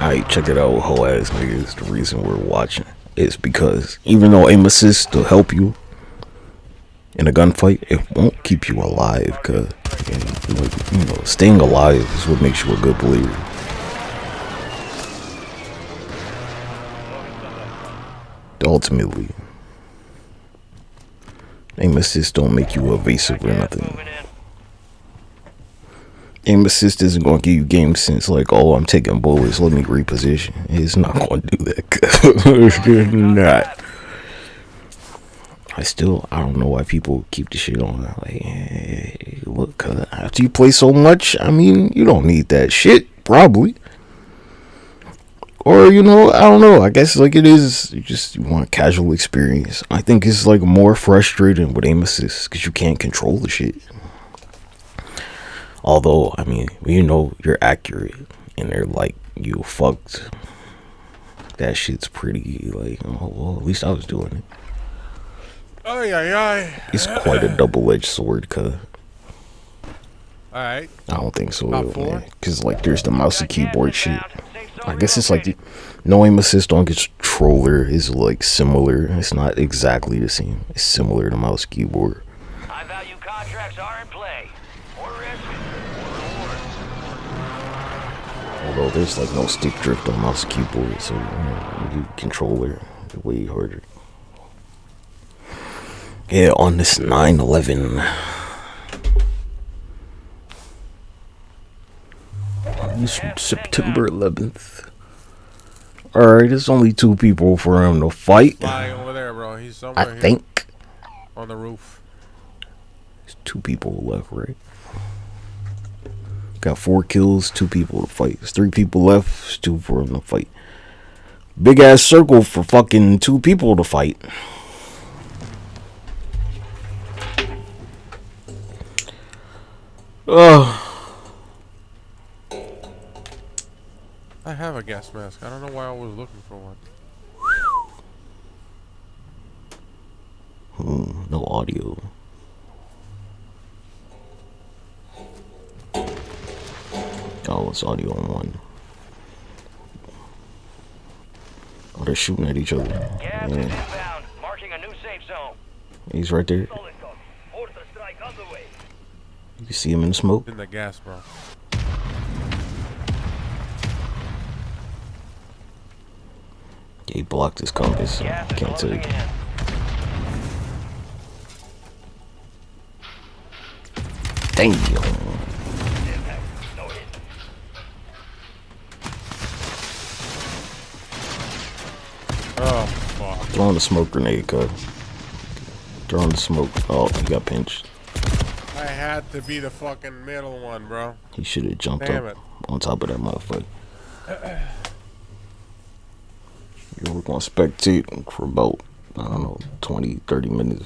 Alright, check it out, whole ass niggas. The reason we're watching is because even though aim assist will help you in a gunfight, it won't keep you alive. Cause you know, staying alive is what makes you a good player. Ultimately, aim assist don't make you evasive or nothing. Aim assist isn't gonna give you game sense like, oh, I'm taking bullets, let me reposition. It's not gonna do that. It's not. I don't know why people keep the shit on. Like, hey, look, after you play so much, I mean, you don't need that shit, probably. Or, you know, I don't know. I guess, like, it is, you want casual experience. I think it's, like, more frustrating with aim assist because you can't control the shit. Although, I mean, you know, you're accurate and they're like, you fucked. That shit's pretty, like, oh, well, at least I was doing it. Oh, yeah. It's quite a double-edged sword, cuz. Alright. I don't think so, Top four? man. Because, like, there's the mouse and keyboard shit. I guess it's like no aim assist on controller is, like, similar. It's not exactly the same. It's similar to mouse keyboard. High value contracts are in play. Order exit. Although there's, like, no stick drift on mouse and keyboard, so, you know, the controller is way harder. Yeah, on this 9/11. September 11th. Alright, it's only 2 people for him to fight. Flying over there, bro. He's somewhere I here. think. On the roof. There's 2 people left, right? Got 4 kills, 2 people to fight. There's 3 people left, there's 2 for him to fight. Big ass circle for fucking 2 people to fight. I have a gas mask. I don't know why I was looking for one. No audio. Oh, it's audio on 1. Oh, they're shooting at each other. Gas is inbound, marking a new safe zone. He's right there. Order strike on the way. You can see him in the smoke. In the gas, bro. Yeah, he blocked his compass. So can't tell you. Damn. Oh, fuck. Throwing the smoke grenade, cuz. Throwing the smoke. Oh, he got pinched. I had to be the fucking middle one, bro. He should have jumped Damn up it. on top of that motherfucker. We're gonna spectate for about, I don't know, 20, 30 minutes.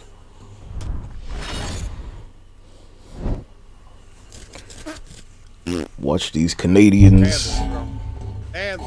Watch these Canadians. And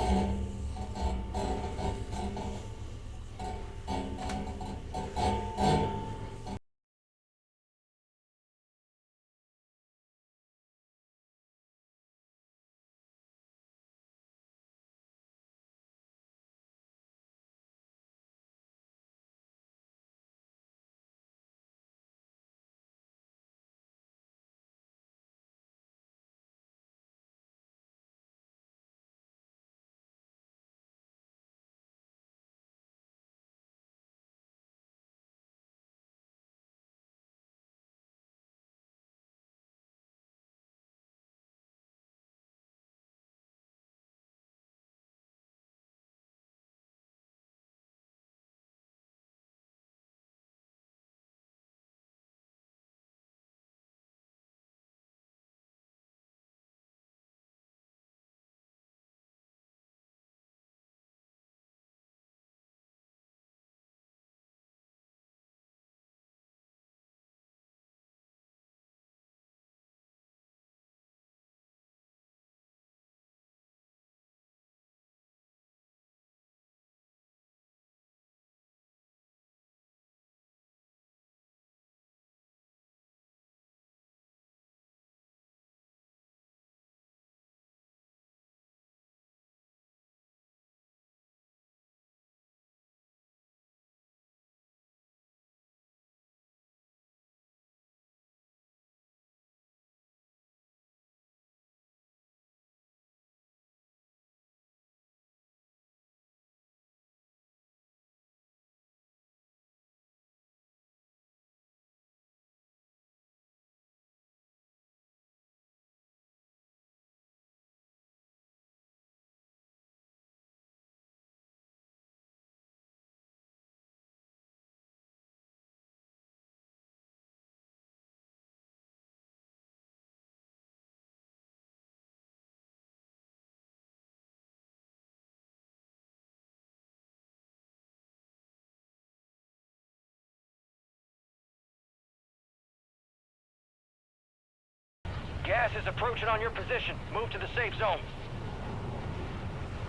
Gas is approaching on your position. Move to the safe zone.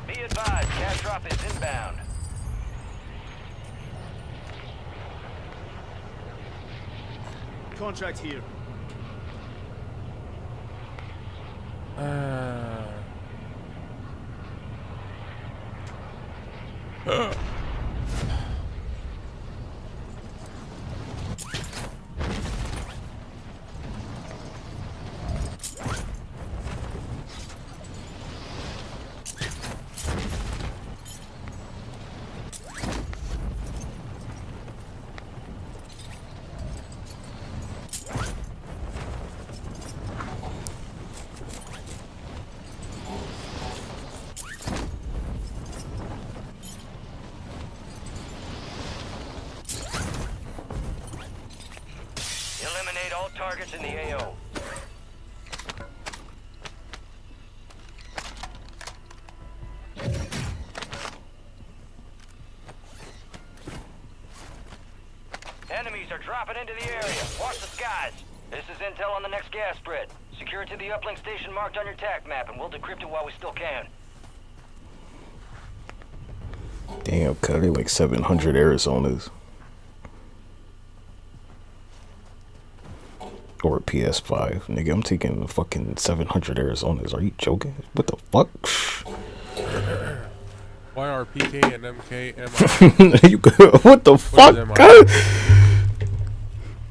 Be advised, gas drop is inbound. Contract here. Eliminate all targets in the AO. Enemies are dropping into the area. Watch the skies. This is intel on the next gas spread. Secure it to the uplink station marked on your TAC map, and we'll decrypt it while we still can. Damn, cut it like 700 Arizonas. Or a PS5. Nigga, I'm taking the fucking 700 Arizonas. Are you joking? What the fuck? Why are PK and MK You what the fuck?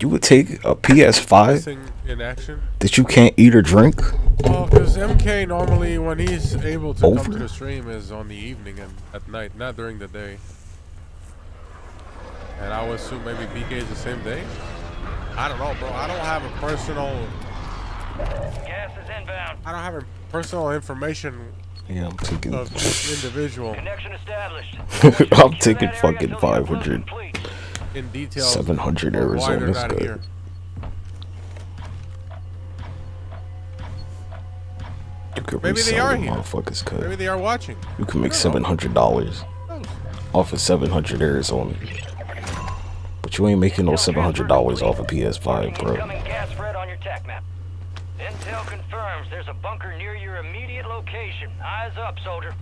You would take a PS5 missing in action? that you can't eat or drink? Oh, because MK normally, when he's able to Over? come to the stream, is on the evening and at night, not during the day. And I would assume maybe PK is the same day? I don't know, bro. I don't have a personal... Gas is inbound. I don't have a personal information Yeah, I'm taking... of this individual Connection established. I'm taking fucking 500. in detail. 700 why they're Arizona's not good. here. You could Maybe they resell are them here. motherfuckers, cut. Maybe they are watching. You can make I don't know. $700 off of 700 Arizona. But you ain't making no $700 off a PS5, bro. Incoming gas spread on your TAC map. Intel confirms there's a bunker near your immediate location. Eyes up, soldier.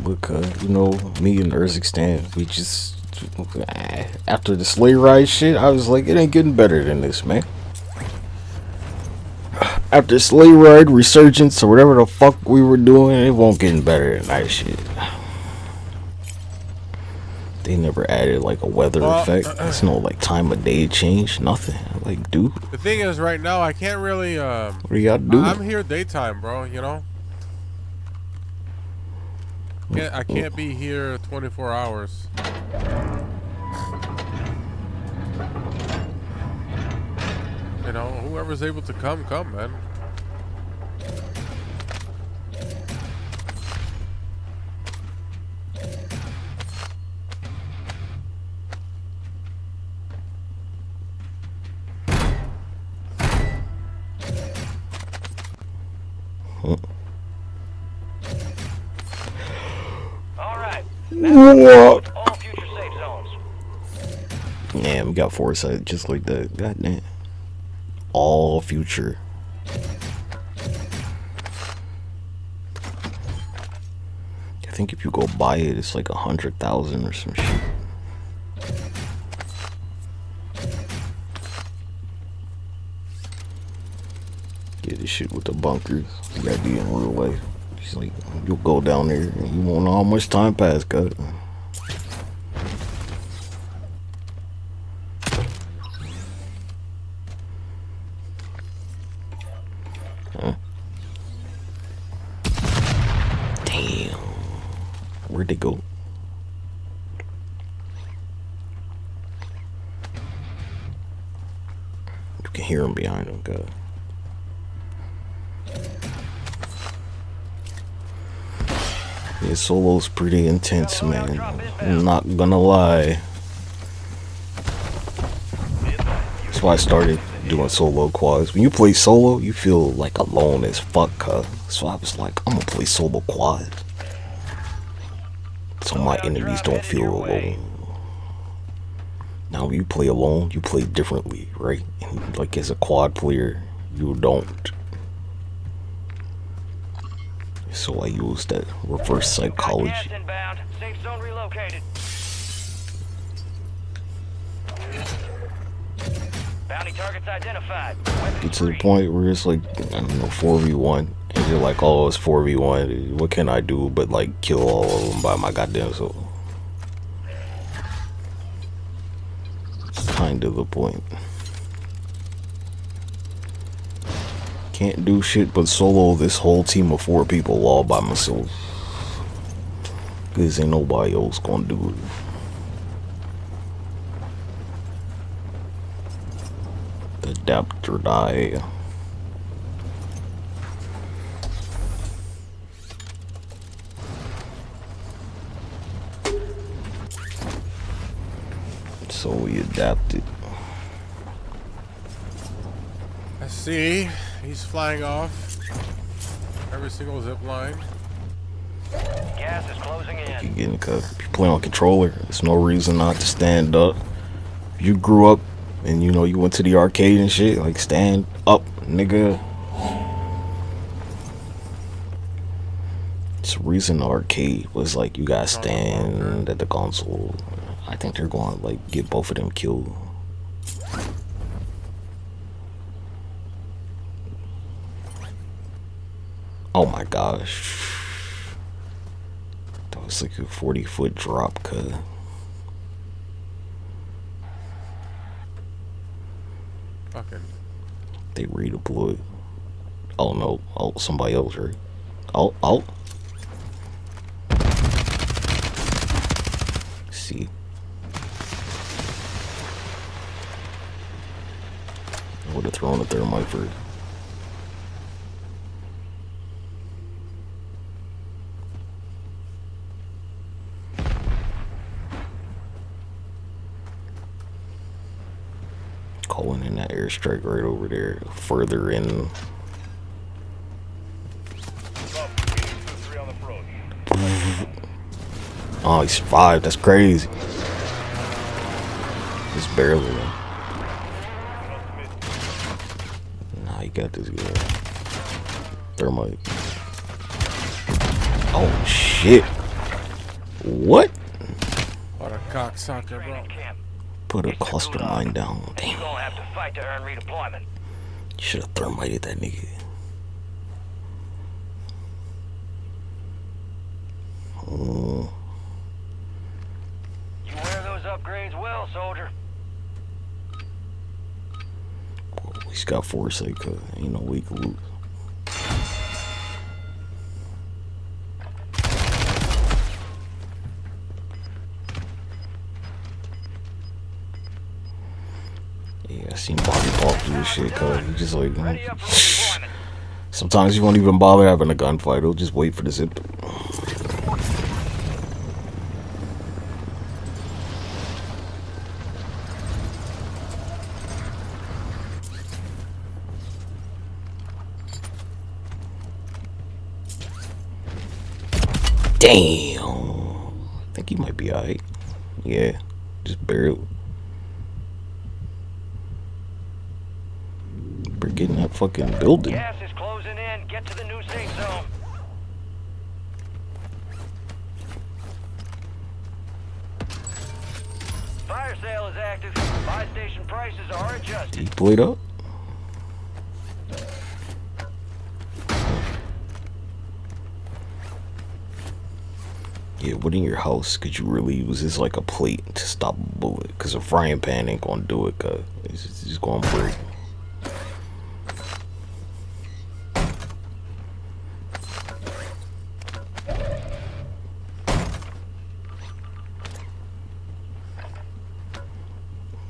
Look, you know, me and Urzikstan, we just... After the sleigh ride shit, I was like, it ain't getting better than this, man. After sleigh ride, resurgence, or whatever the fuck we were doing, it won't get better than that shit. They never added like a weather effect. It's no like time of day change, nothing. Like, dude, The thing is, right now, I can't really, what do y'all do? I'm here daytime, bro, you know? I can't be here 24 hours. You know, whoever's able to come, man. All right. What? All future safe zones. Yeah, we got foresight just like that. Goddamn. All future. I think if you go buy it, it's like 100,000 or some shit. Get this shit with the bunkers. You gotta be in real life. It's like you'll go down there and you won't know how much time passed, cut. Damn. Where'd they go? You can hear them behind them, God. Yeah, solo's pretty intense, man. I'm not gonna lie. That's why I started doing solo quads. When you play solo, you feel like alone as fuck, cuz. So I was like, I'm gonna play solo quads, so my enemies don't feel alone. Now when you play alone, you play differently, right? And like as a quad player, you don't. So I use that reverse psychology. Gas inbound. Safe zone relocated. Bounty targets identified. Get to the point where it's like, I don't know, 4v1, and you're like, oh, it's 4v1. What can I do but like kill all of them by my goddamn self? Kind of the point. Can't do shit but solo this whole team of 4 people all by myself. Cause ain't nobody else gonna do it. Adapt or die. So we adapted. I see. He's flying off. Every single zip line. Gas is closing in. You getting cut. If you play on controller, there's no reason not to stand up. If you grew up and you know you went to the arcade and shit, like stand up, nigga. It's the reason the arcade was like you gotta stand at the console. I think they're going to like get both of them killed. Oh my gosh. That was like a 40-foot drop, cuz. Fucking. They redeployed. Oh no. Oh, somebody else, right? Oh. See. I would have thrown a thermite first. Calling in that airstrike right over there, further in. Oh, he survived. That's crazy. Just barely. Nah, he got this guy. Thermite. Oh shit! What? What a cocksucker, bro. Put a cluster mine down. Damn. You're gonna have to fight to earn redeployment. Should have thermited that nigga. Oh. You wear those upgrades well, soldier. He's got foresight, cause ain't no weak loot. Yeah, I seen Bobby Paul do this shit, cause he just like, sometimes you won't even bother having a gunfight. He'll just wait for the zip. Damn. I think he might be alright. Yeah, just barely. We're getting that fucking building. Gas is closing in. Get to the new safe zone. Fire sale is active. Buy station prices are adjusted. He played up. Yeah, what in your house could you really use as like a plate to stop a bullet? Because a frying pan ain't gonna do it, cause it's just gonna break.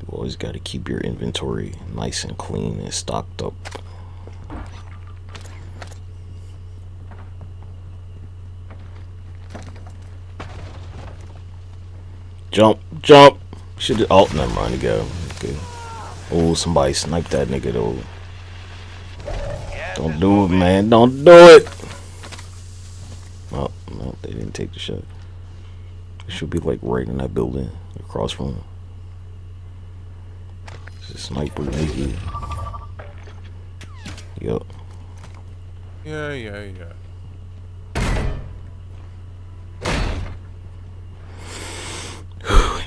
You always gotta keep your inventory nice and clean and stocked up. Jump. Should oh, never mind, he got him. Okay. Oh, somebody sniped that nigga though. Gas Don't is do it, moving. man. Don't do it. No, no, they didn't take the shot. It should be like right in that building across from him. It's a sniper nigga. Yup. Yeah.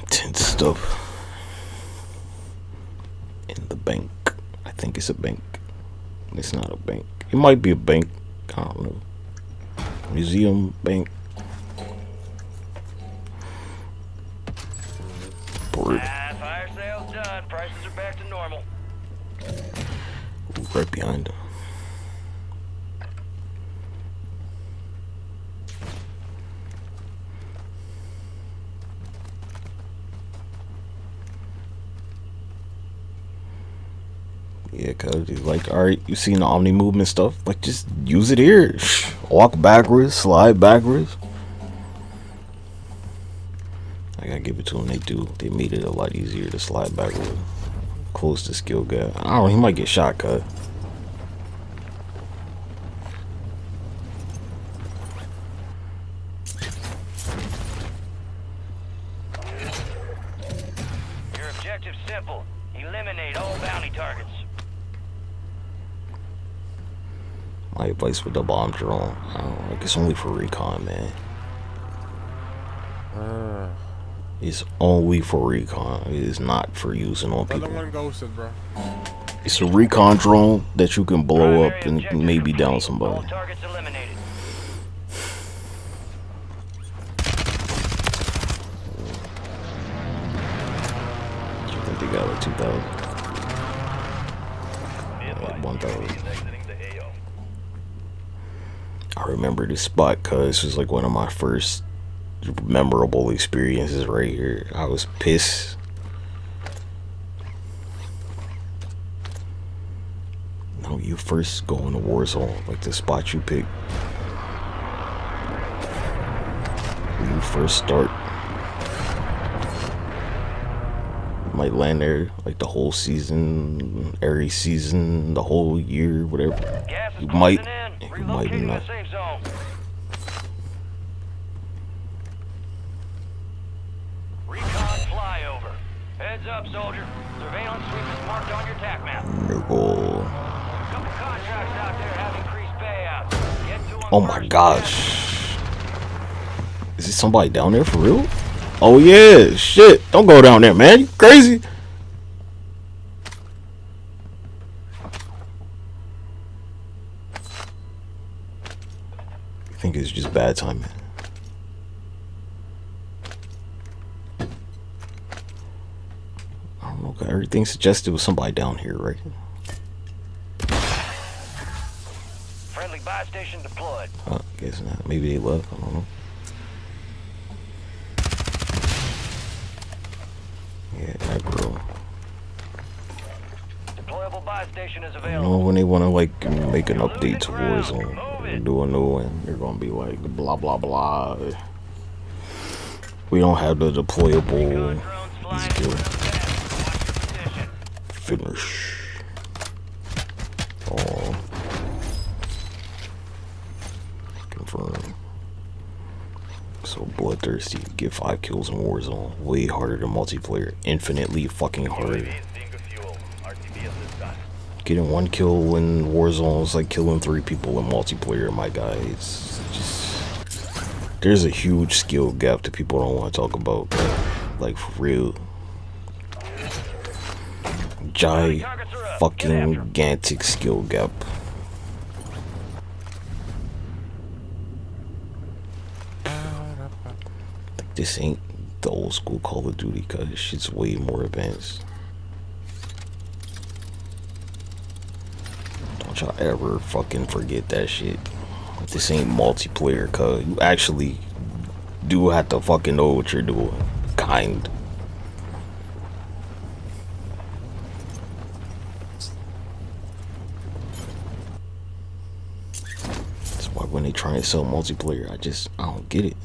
Intense stuff. In the bank. I think it's a bank. It's not a bank. It might be a bank. I don't know. Museum, bank. Board. Fire sale's done. Prices are back to normal. Right behind him. Yeah, cause he's like, alright, you seen the Omni movement stuff? Like, just use it here. Walk backwards, slide backwards. I gotta give it to them. They made it a lot easier to slide backwards. Close the skill gap. I don't know, he might get shot, cut. Your objective's simple. Eliminate all bounty targets. My advice with the bomb drone. I don't know, like, it's only for recon, man. It's only for recon. It is not for using on Another people. one ghosted, bro. It's a recon drone that you can blow up Primary and objective maybe down complete. somebody. All targets eliminated. I think they got like 2,000. Like 1,000. I remember this spot because it was like one of my first memorable experiences right here. I was pissed. No, you first go in the war zone, like the spot you pick. When you first start. You might land there like the whole season, every season, the whole year, whatever. Gas is You might, closing in. you might Relocating not. the safe zone. Recon flyover. Heads up, soldier. Surveillance sweep is marked on your TAC map. Nigga. Couple contracts out there have increased payouts. Get to 'em Oh my first. gosh. Is it somebody down there for real? Oh yeah, shit. Don't go down there, man. You crazy? I think it's just bad timing. I don't know. Everything suggested was somebody down here, right? Friendly buy station deployed. Guess not. Maybe they left. I don't know. Yeah, that girl. Deployable buy station is You available. know when they want to like make an update to Warzone, and do a new one, they're gonna be like blah blah blah. We don't have the deployable. Recon drones flying Easy kill. through the gas. Watch your position. Finish. Oh. Confirm. So bloodthirsty. Get 5 kills in Warzone. Way harder than multiplayer. Infinitely fucking harder. Getting 1 kill in Warzone is like killing 3 people in multiplayer, my guy. It's just... There's a huge skill gap that people don't want to talk about. Like, for real. Gigantic skill gap. Like, this ain't the old school Call of Duty, cause this shit's way more advanced. Don't y'all ever fucking forget that shit. This ain't multiplayer, cause you actually do have to fucking know what you're doing. Kind. That's why when they try and sell multiplayer, I don't get it.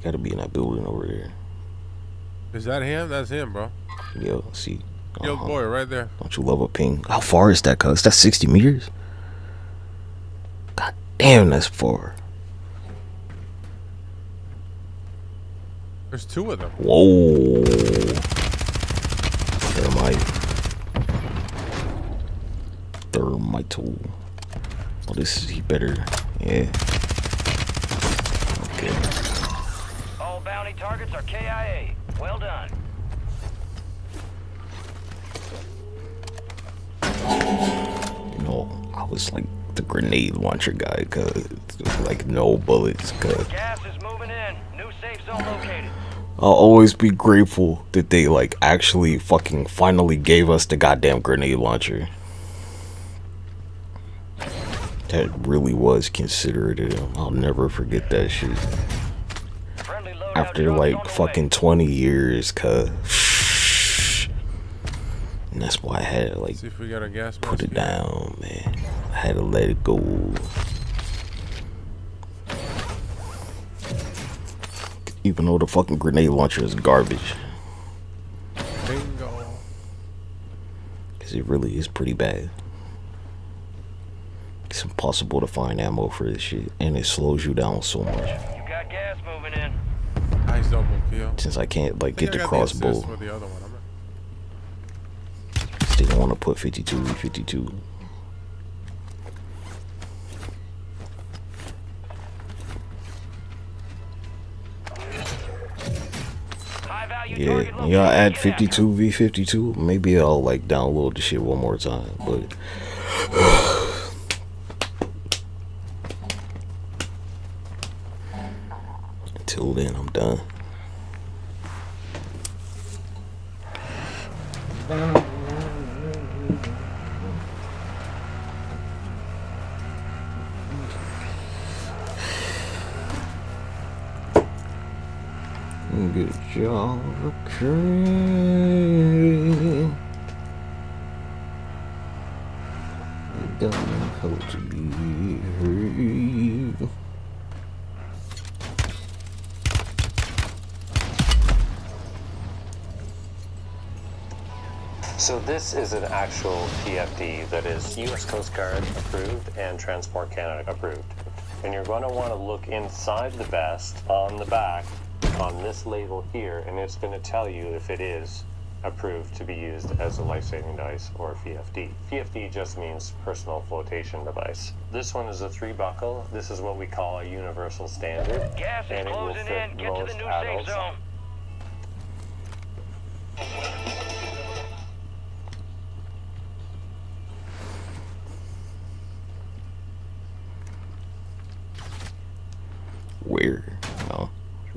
Gotta be in that building over there. Is that him? That's him, bro. Yo, see. Yo, boy, right there. Don't you love a ping? How far is that, cuz? That's 60 meters? God damn, that's far. There's two of them. Whoa. Thermite tool. Oh, this is he better. Yeah. Okay. All bounty targets are KIA. Well done. You know, I was like the grenade launcher guy, cause like no bullets, cause Gas is moving in. New safe zone located. I'll always be grateful that they like actually fucking finally gave us the goddamn grenade launcher. That really was considerate of them. I'll never forget that shit. After like fucking 20 years, cuz. And that's why I had to like see if we got a gas put it down, man. I had to let it go. Even though the fucking grenade launcher is garbage. Bingo. Cause it really is pretty bad. It's impossible to find ammo for this shit, and it slows you down so much. You got gas moving in. Nice double kill. Since I can't like get the I crossbow, for the other one. didn't want to put 52. Yeah, y'all add 52 v52. Maybe I'll like download the shit one more time, but. Until then, I'm done. Good job, okay. You don't know how to behave. So this is an actual PFD that is U.S. Coast Guard approved and Transport Canada approved. And you're going to want to look inside the vest on the back on this label here, and it's going to tell you if it is approved to be used as a life-saving device or VFD. VFD just means personal flotation device. This one is a 3-buckle. This is what we call a universal standard. Gas is closing in. Get to the new safe zone. Where? Oh,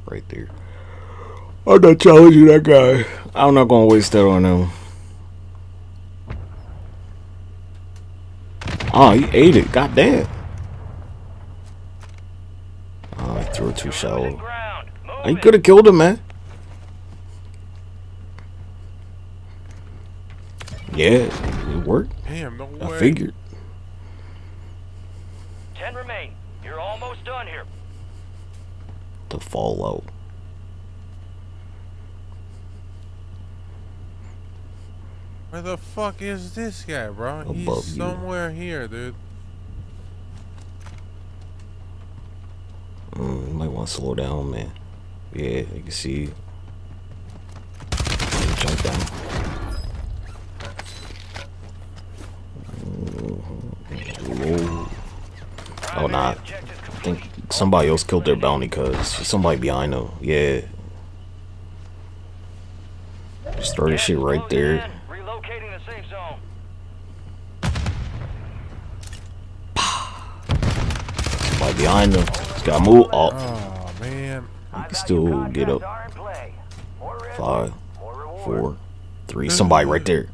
right there. I'm not challenging that guy. I'm not gonna waste that on him. Oh, he ate it. Goddamn. Oh, he threw it too shallow. He could have killed him, man. Yeah, it worked. Damn, no way. I figured. 10 remain. You're almost done here. The fallout. Where the fuck is this guy, bro? Above He's you. somewhere here, dude. You might want to slow down, man. Yeah, you can see. Jump down. Whoa. Oh, nah. I think somebody else killed their bounty, cuz somebody behind them. Yeah. Just throw this shit right there. Relocating the safe zone. Somebody behind them. Just gotta move. Oh, Oh, man. you can still get up. 5, 4, 3. Somebody right there.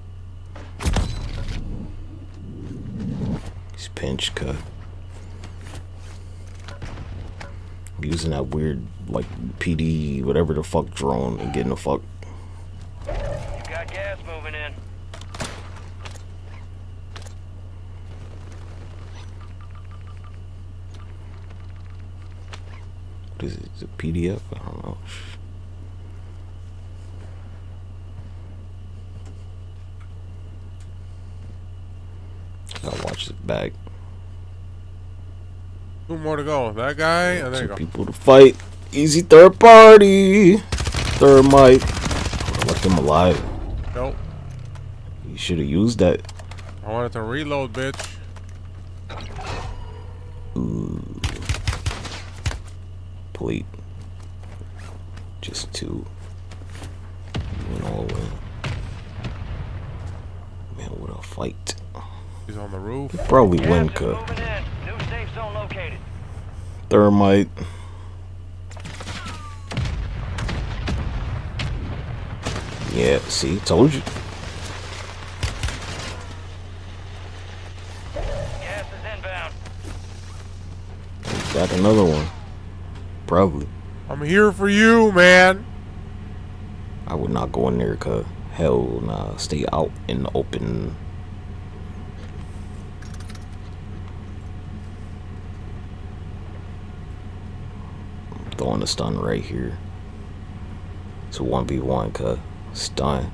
He's pinched, cut. I'm using that weird, like, PD, whatever the fuck drone and getting the fuck. You got gas moving in. What Is it a PDF? I don't know. Gotta watch this back. 2 more to go. That guy. Oh, there you 2 go. people to fight. Easy third party. Third mic. I left him alive. Nope. You should have used that. I wanted to reload, bitch. Ooh. Plate. Just 2. Went all in. Man, what a fight. He's on the roof. Probably Gas win, is cuz. moving in. New safe zone located. Thermite. Yeah, see, told you. Gas is inbound. Got another one. Probably. I'm here for you, man. I would not go in there, cuz. Hell nah. Stay out in the open. I'm throwing a stun right here. It's a 1v1, cuz. Stun.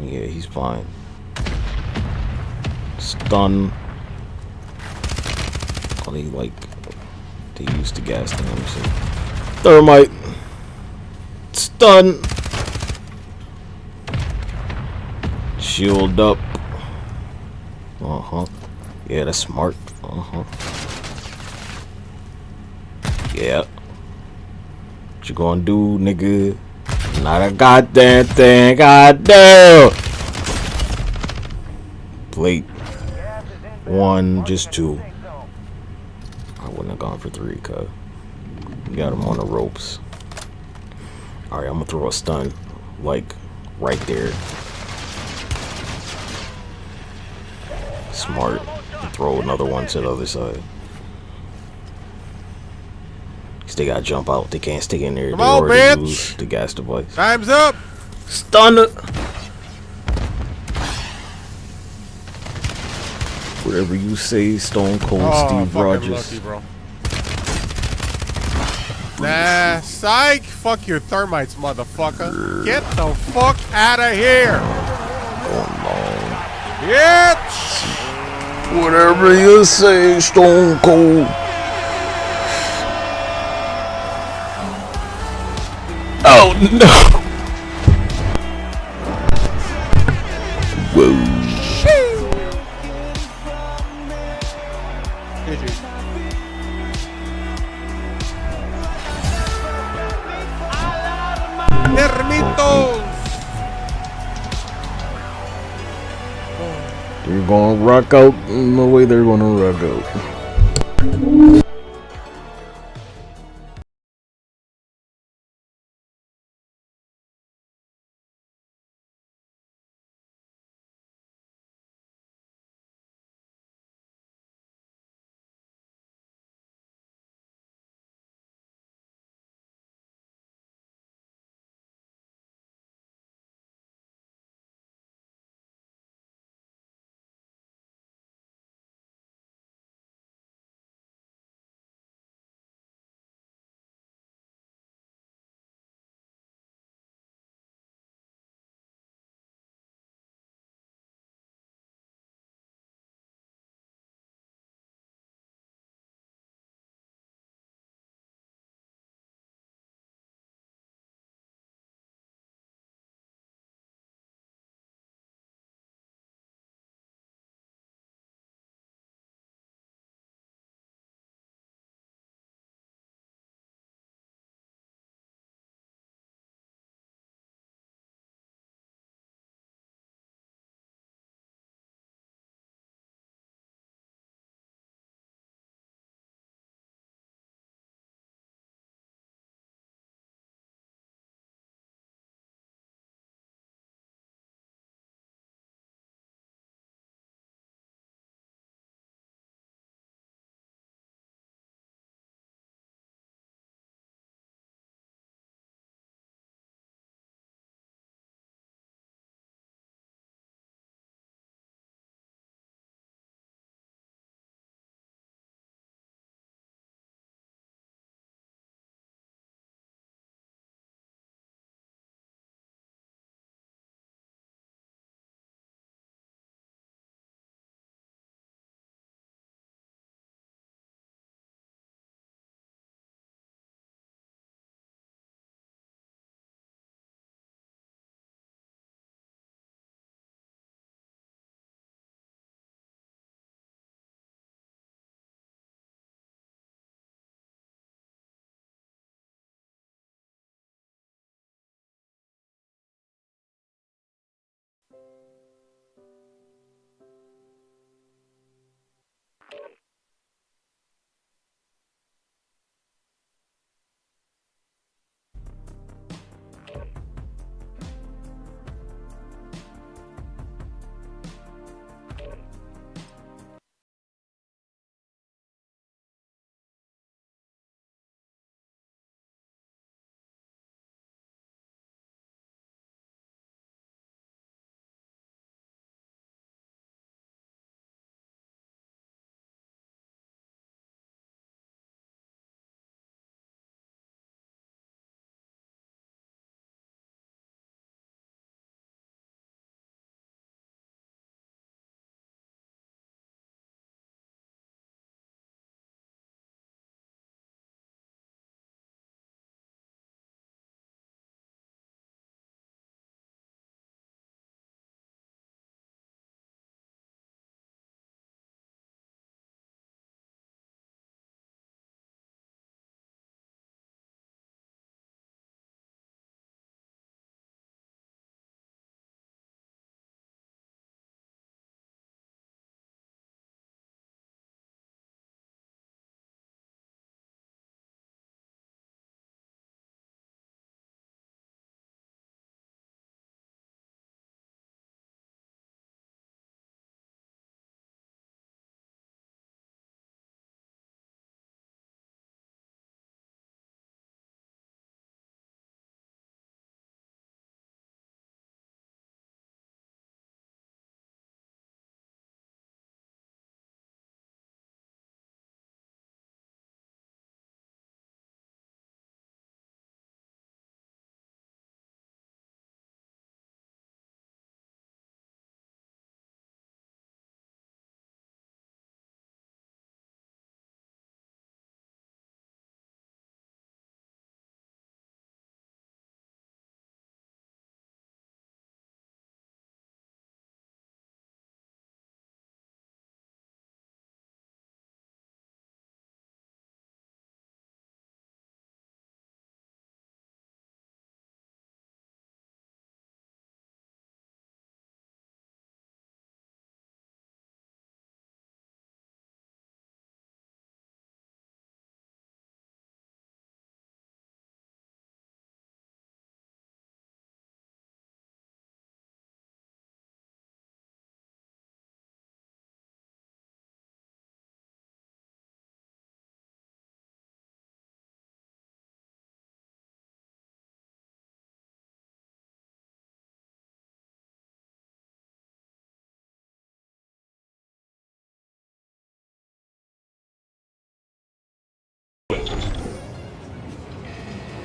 Yeah, he's fine. Stun. Oh, they used to gas him. So. Thermite. Stun. Shield up. Yeah, that's smart. Yeah. What you gonna do, nigga? Not a goddamn thing. Goddamn. Plate. 1, just 2. I wouldn't have gone for 3, cuz. Got him on the ropes. Alright, I'm gonna throw a stun. Like, right there. Smart. Throw another one to the other side. Cause they gotta jump out. They can't stay in there. Come They on, already bitch. used the gas device. Time's up. Stun it. Whatever you say, Stone Cold Steve fucking Rogers. lucky, bro. Nah, psych. Fuck your thermites, motherfucker. Get the fuck out of here. Going long. Bitch. Whatever you say, Stone Cold. Oh no! Whoa. Termitos. They're gonna rock out in the way they're gonna rock out.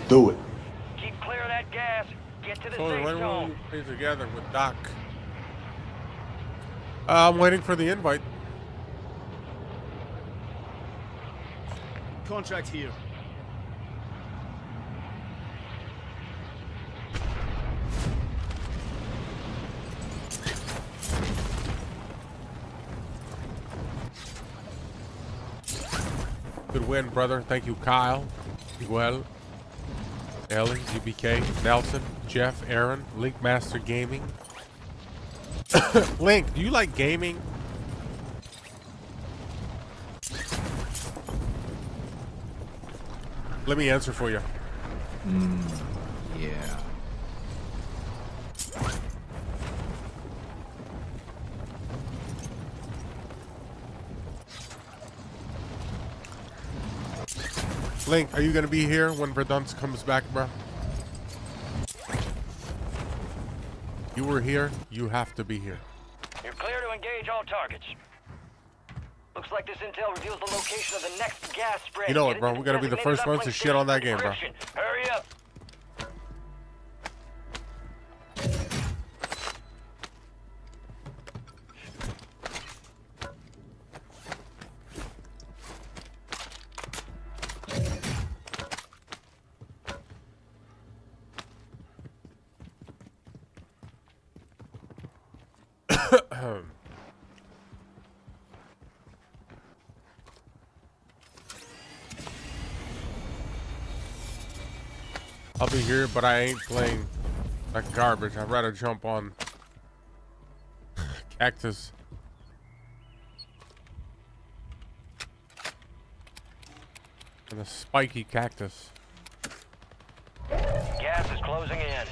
Do it. Keep clear of that gas. Get to the So safe when will zone. we be together with Doc? I'm waiting for the invite. Contract here. Good win, brother. Thank you, Kyle, Miguel, Ellie, GBK, Nelson, Jeff, Aaron, Linkmaster Gaming. Link, do you like gaming? Let me answer for you. Yeah. Link, are you gonna be here when Verdunce comes back, bro? You were here, you have to be here. You're clear to engage all targets. Looks like this intel reveals the location of the next gas spread. You know Get it, bro. into We gotta be the designated first ones to uplink shit on that station game, bro. for decryption. Hurry up. I'll be here, but I ain't playing that garbage. I'd rather jump on Cactus. And a spiky cactus. Gas is closing in.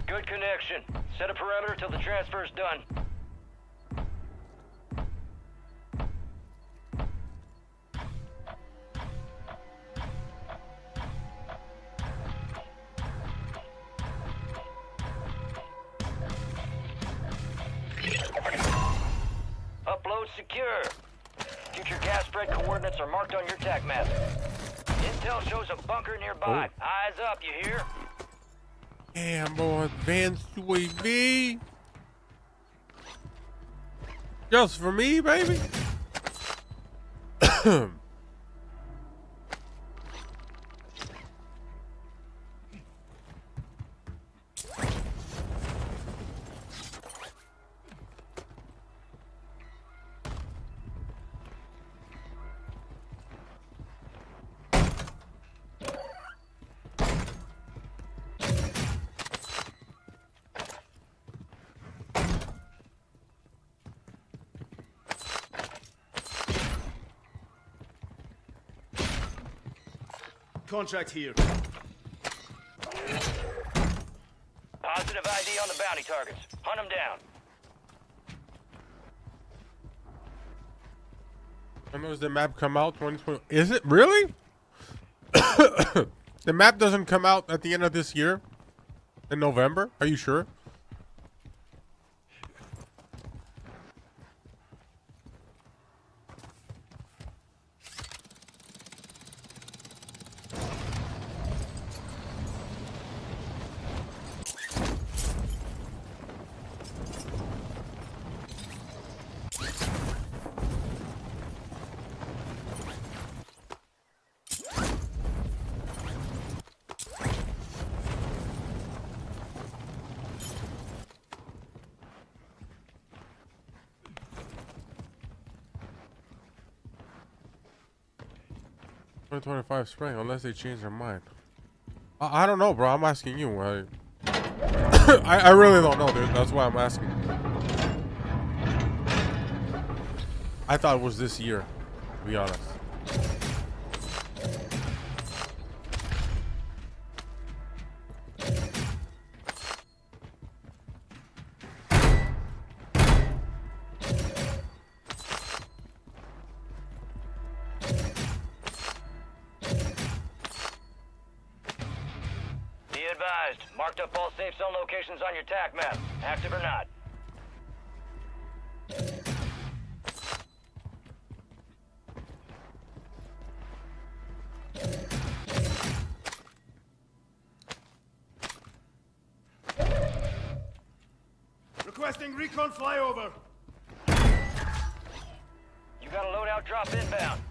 Good connection. Set a perimeter till the transfer's done. Upload secure. Future gas spread coordinates are marked on your TAC map. Intel shows a bunker nearby. Eyes up, you hear? Damn, boy, advanced UAV. Just for me, baby. Contract here. Positive ID on the bounty targets. Hunt them down. When does the map come out? 2020. Is it really? The map doesn't come out at the end of this year? In November? Are you sure? $2025 spring, unless they change their mind. I don't know, bro. I'm asking you. I really don't know, dude. That's why I'm asking. I thought it was this year, to be honest. Be advised. Marked up all safe zone locations on your TAC map. Active or not. Requesting recon flyover. You got a loadout drop inbound.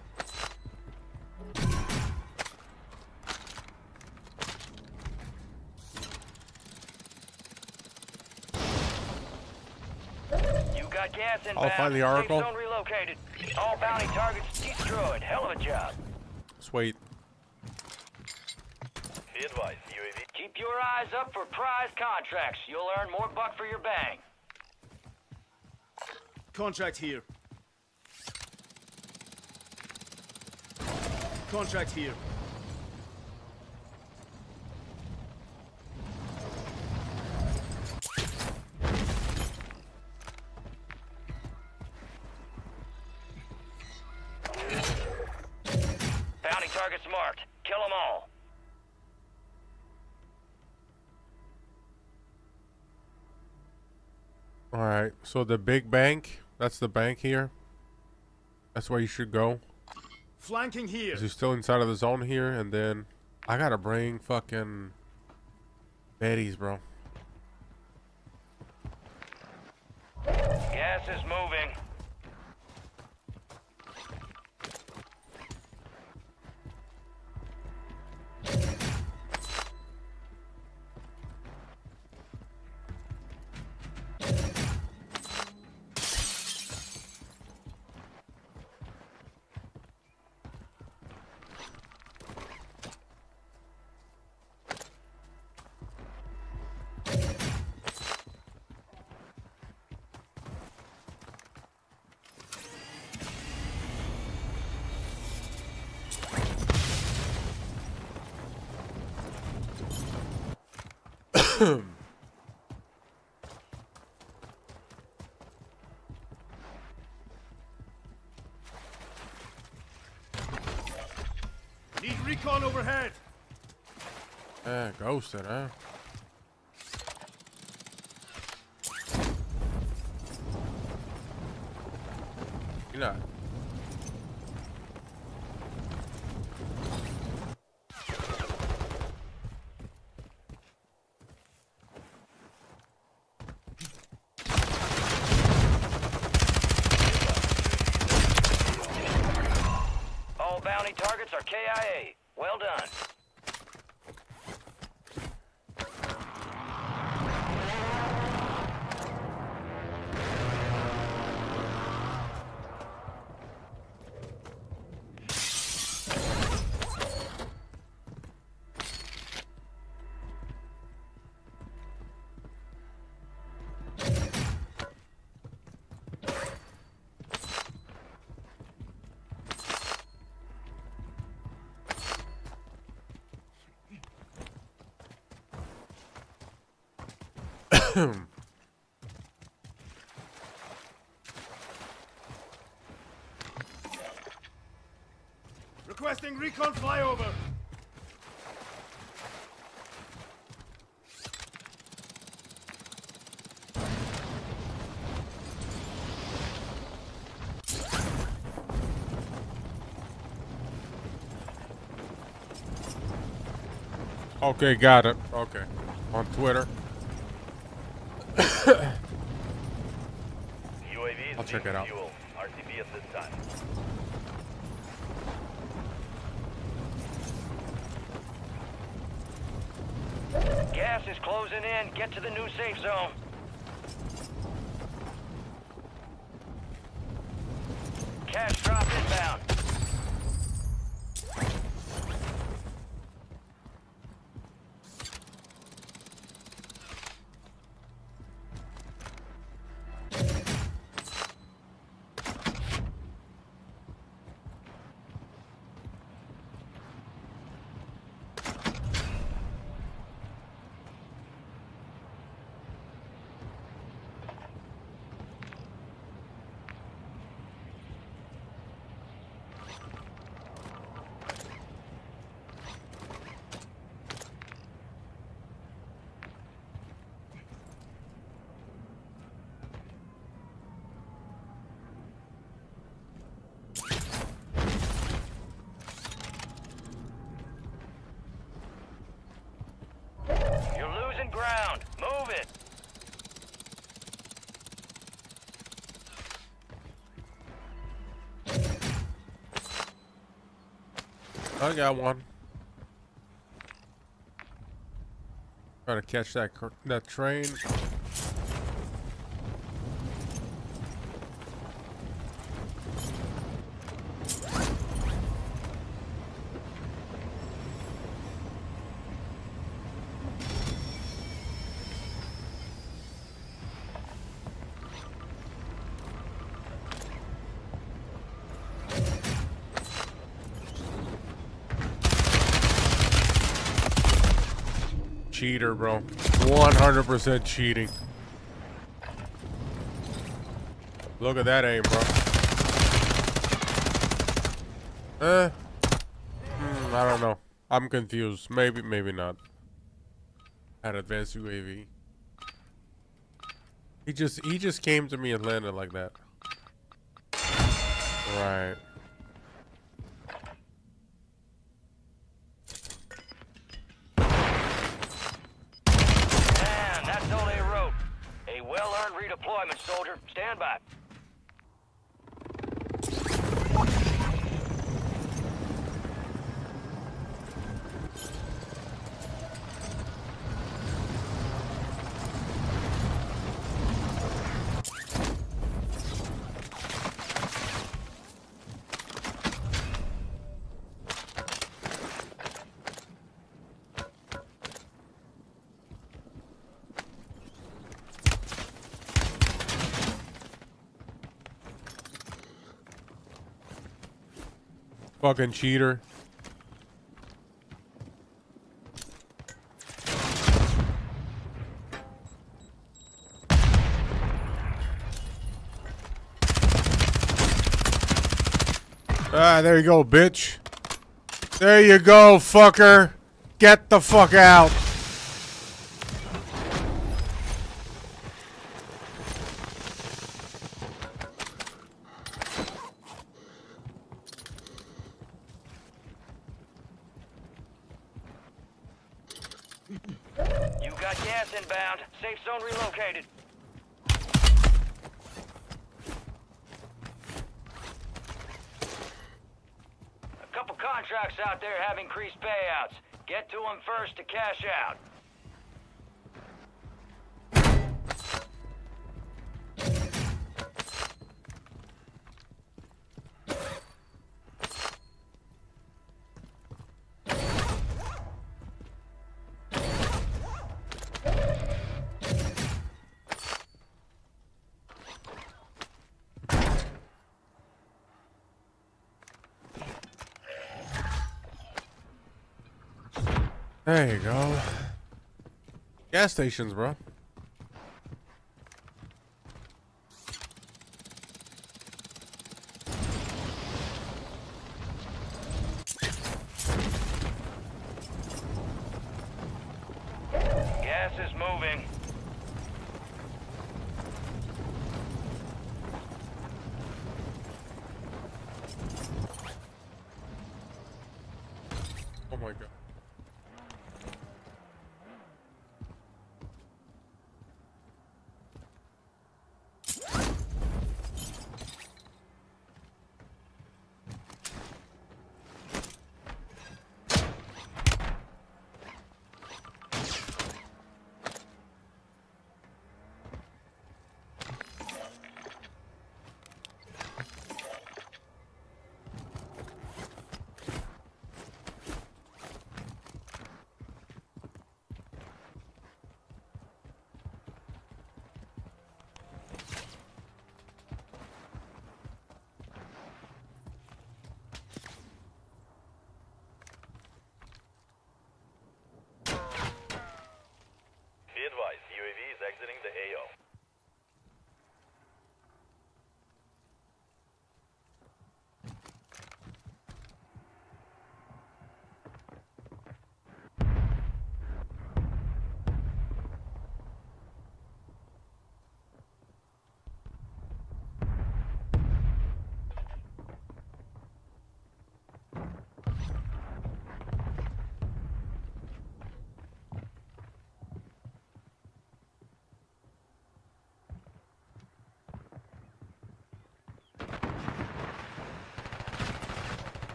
You got gas inbound. I'll find the article. Safe zone relocated. All bounty targets destroyed. Hell of a job. Sweet. Be advised, UAV. Keep your eyes up for prize contracts. You'll earn more buck for your bang. Contract here. Contract here. Bounty targets marked. Kill them all. Alright, so the big bank, that's the bank here. That's where you should go. Flanking here. 'Cause you're still inside of the zone here, and then I gotta bring fucking Betty's, bro. Gas is moving. Need recon overhead. Ghosted, huh? You're not. All bounty targets are KIA. Well done. Requesting recon flyover. Okay, got it. Okay. On Twitter. UAV I'll check it out. fuel. RTB at this time. Gas is closing in. Get to the new safe zone. Cash drop inbound. You're losing ground. Move it. I got one. Try to catch that train. Cheater, bro. 100% cheating. Look at that aim, bro. I don't know. I'm confused. Maybe, maybe not. Had advanced UAV. He just came to me and landed like that. Right. And that's all they wrote. A well-earned redeployment, soldier. Stand by. Fucking cheater. Ah, there you go, bitch. There you go, fucker. Get the fuck out. You got gas inbound. Safe zone relocated. A couple contracts out there have increased payouts. Get to them first to cash out. There you go. Gas stations, bro. Gas is moving. Oh my god.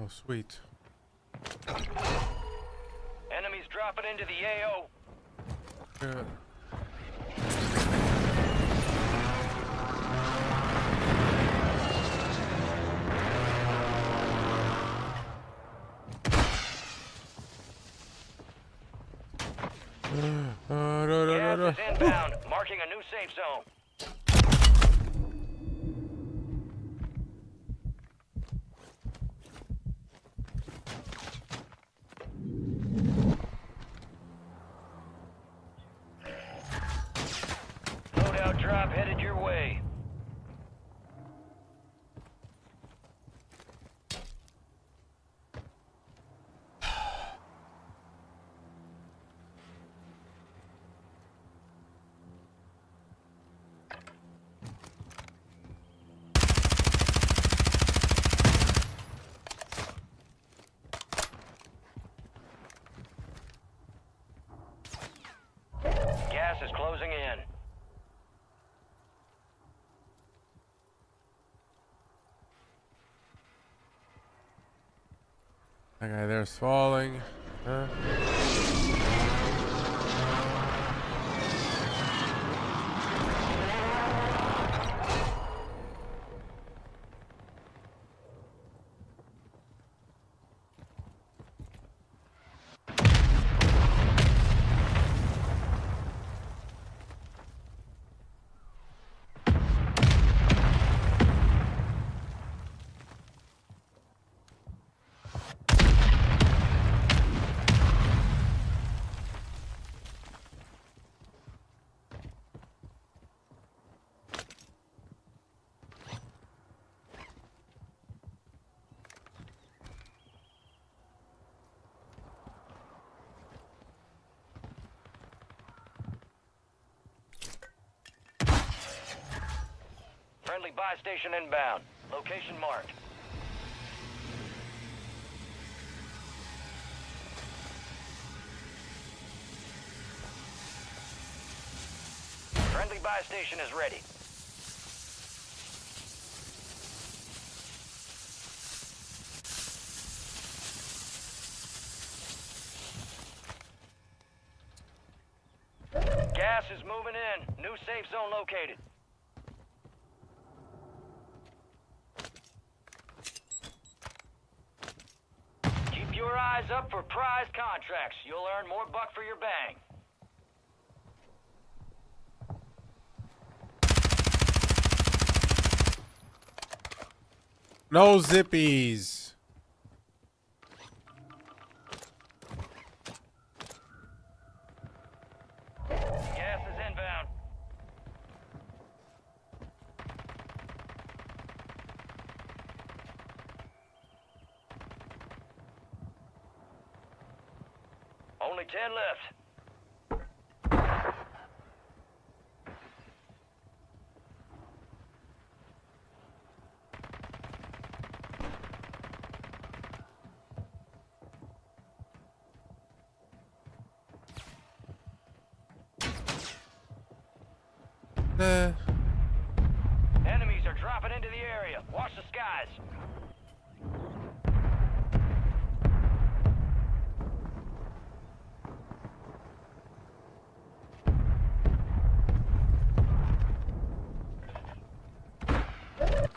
Oh, sweet. Enemies dropping into the AO. Good. Gas is inbound, marking a new safe zone. Loadout drop headed your way. Gas is closing in. That guy there's falling. Huh? Friendly buy station inbound. Location marked. Friendly buy station is ready. Gas is moving in. New safe zone located. Keep your eyes up for prize contracts. You'll earn more buck for your bang. No zippies. Gas is inbound. Only 10 left. Enemies are dropping into the area. Watch the skies.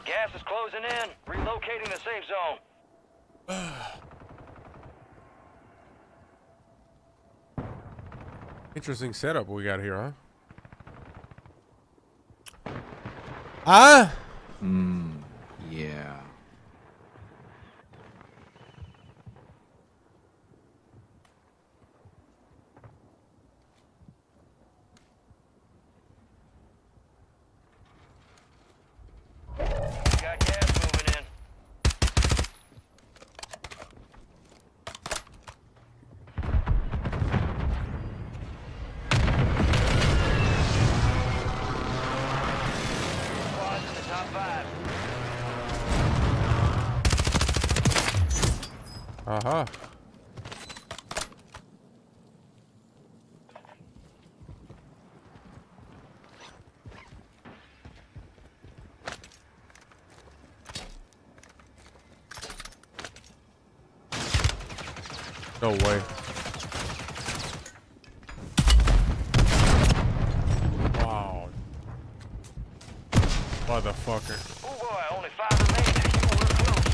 Gas is closing in. Relocating the safe zone. Interesting setup we got here, huh? Ah! Yeah. Got gas moving in. Squads in the top 5. Uh-huh. No way. Wow. Motherfucker. Oh boy, only 5 remaining. You were close.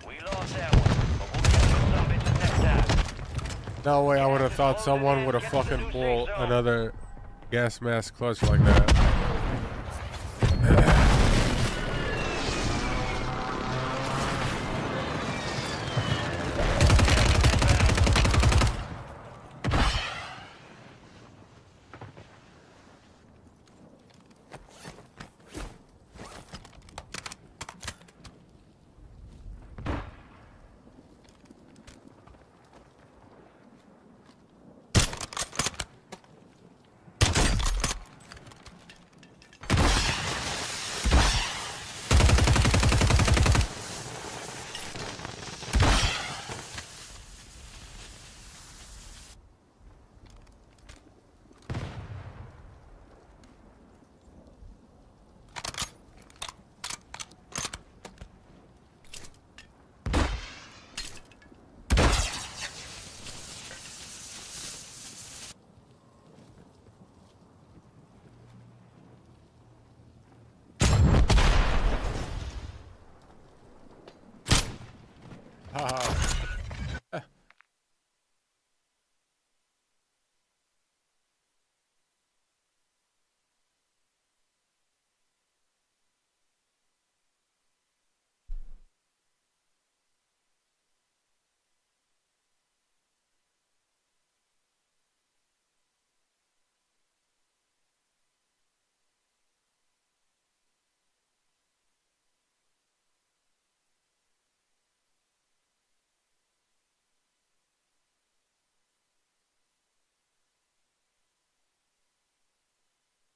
We lost that one, but we'll get you some bitches next time. No way I would have thought someone would have fucking pulled another gas mask clutch like that.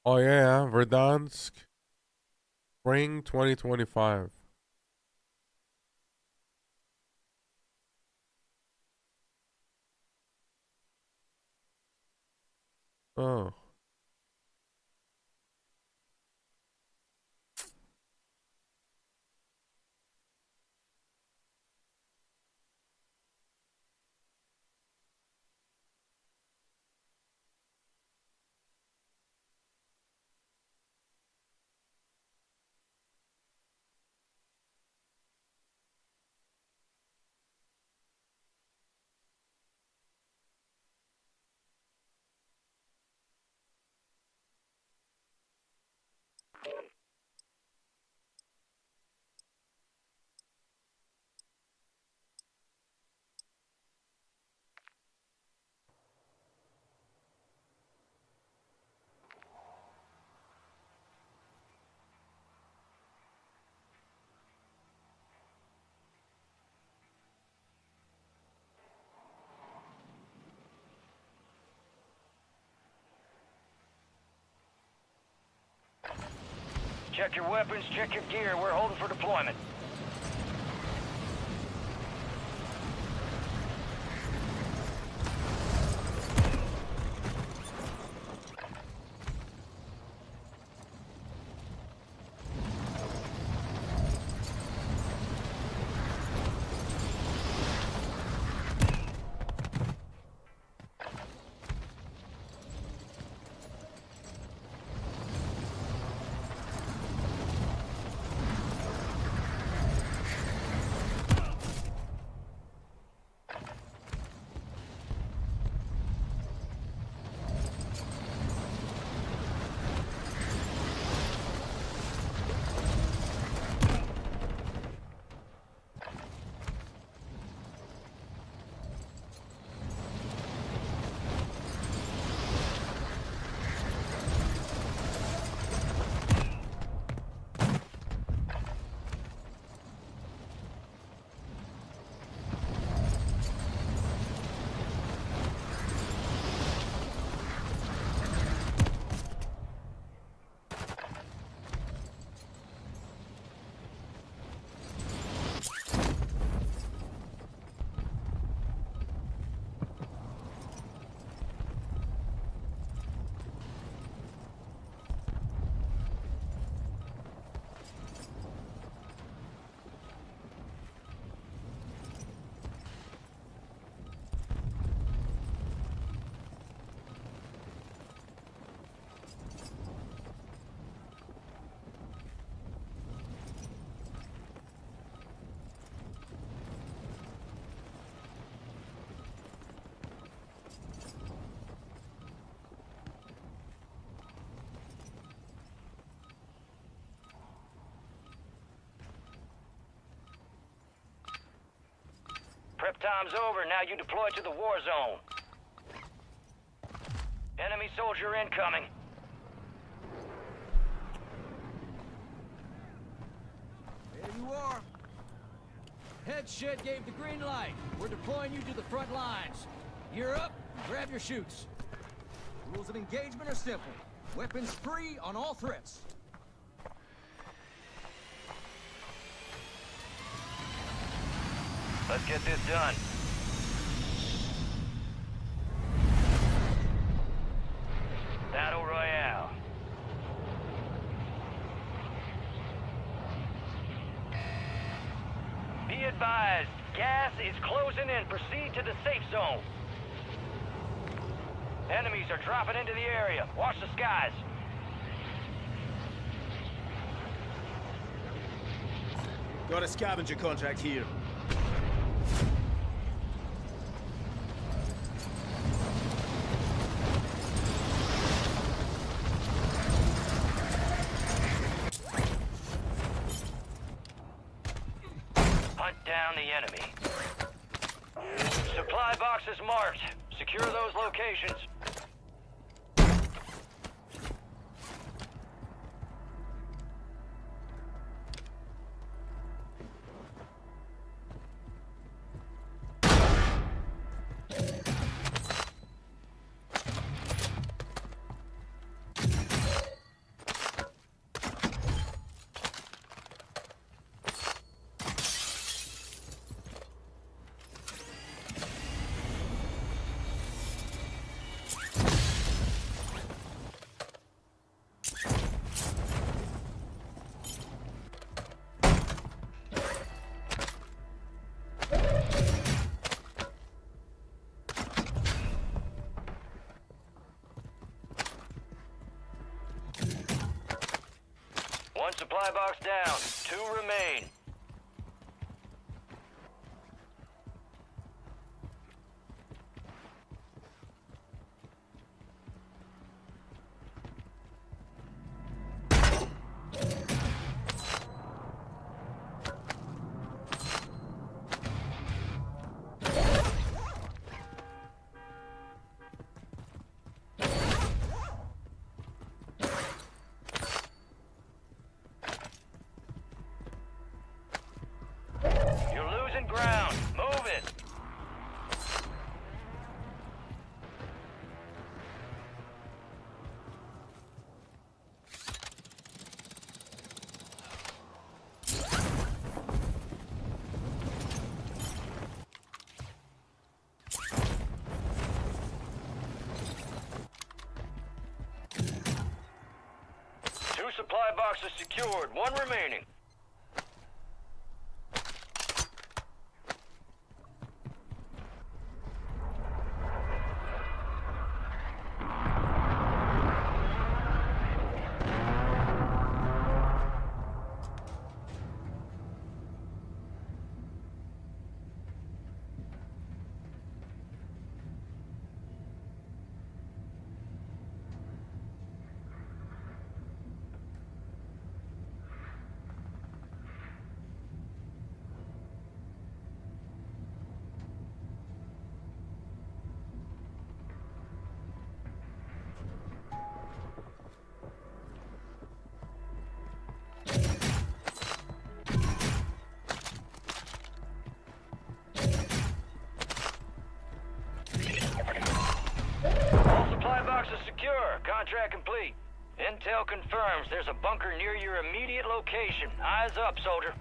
Oh yeah, Verdansk, spring 2025. Oh. Check your weapons, check your gear. We're holding for deployment. time's over, now you deploy to the war zone. Enemy soldier incoming. There you are. Head shed gave the green light. We're deploying you to the front lines. Gear up and grab your chutes. Rules of engagement are simple. Weapons free on all threats. Let's get this done. Battle Royale. Be advised, gas is closing in. Proceed to the safe zone. Enemies are dropping into the area. Watch the skies. Got a scavenger contract here. Hunt down the enemy. Supply boxes marked. Secure those locations. One supply box down. 2 remain. You're losing ground. Move it. Two supply boxes secured. 1 remaining. All supply boxes secure. Contract complete. Intel confirms there's a bunker near your immediate location. Eyes up, soldier.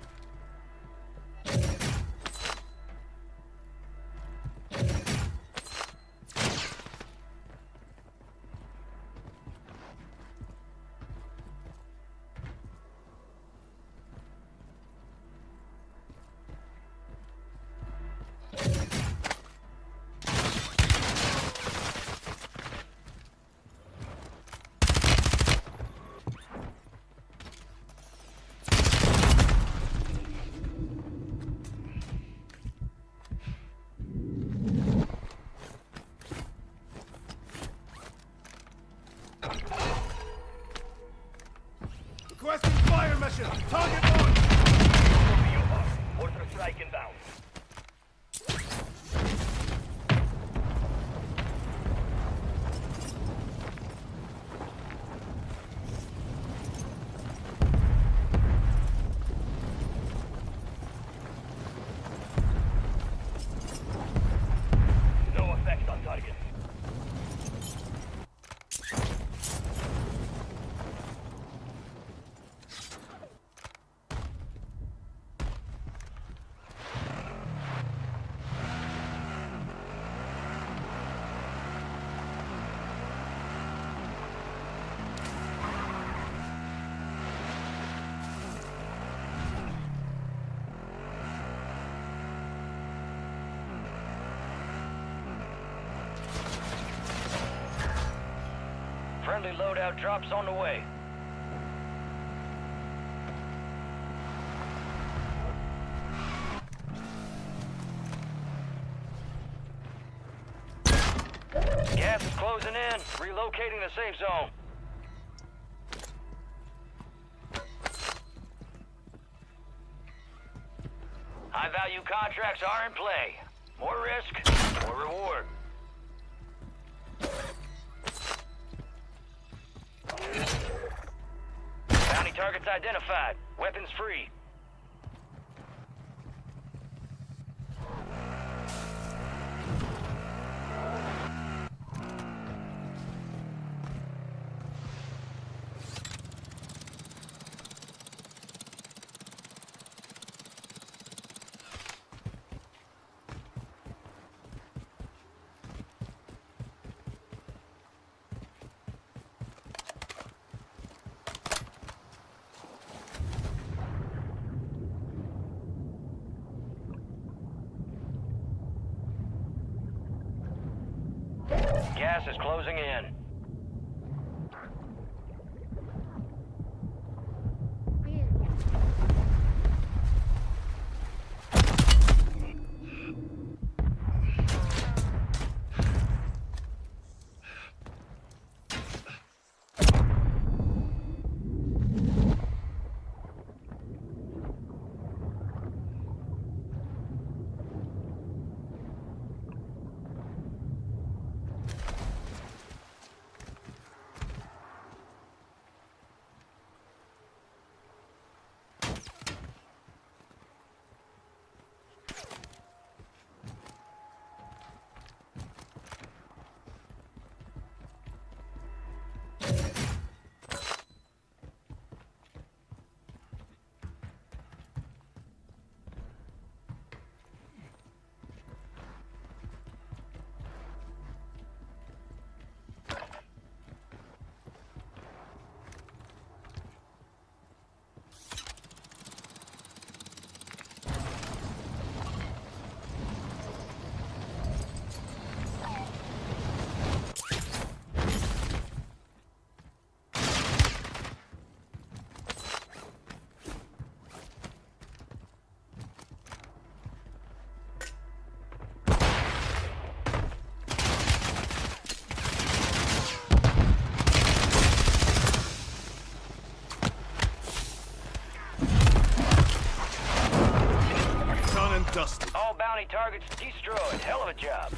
Requesting fire mission. Target on. Order strike inbound. Friendly loadout drops on the way. Gas is closing in. Relocating the safe zone. High-value contracts are in play. More risk, more reward. Bounty targets identified. Weapons free. Gas is closing in. Done and dusted. All bounty targets destroyed. Hell of a job.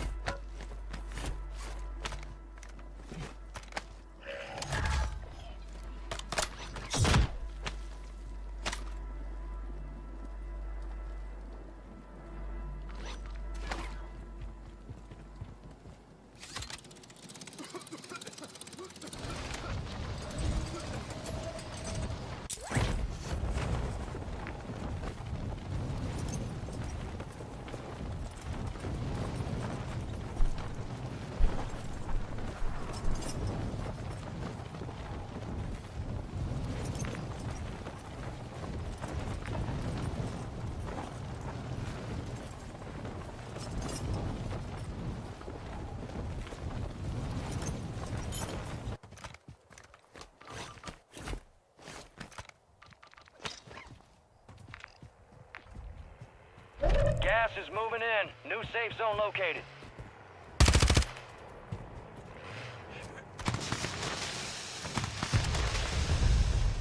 Gas is moving in. New safe zone located.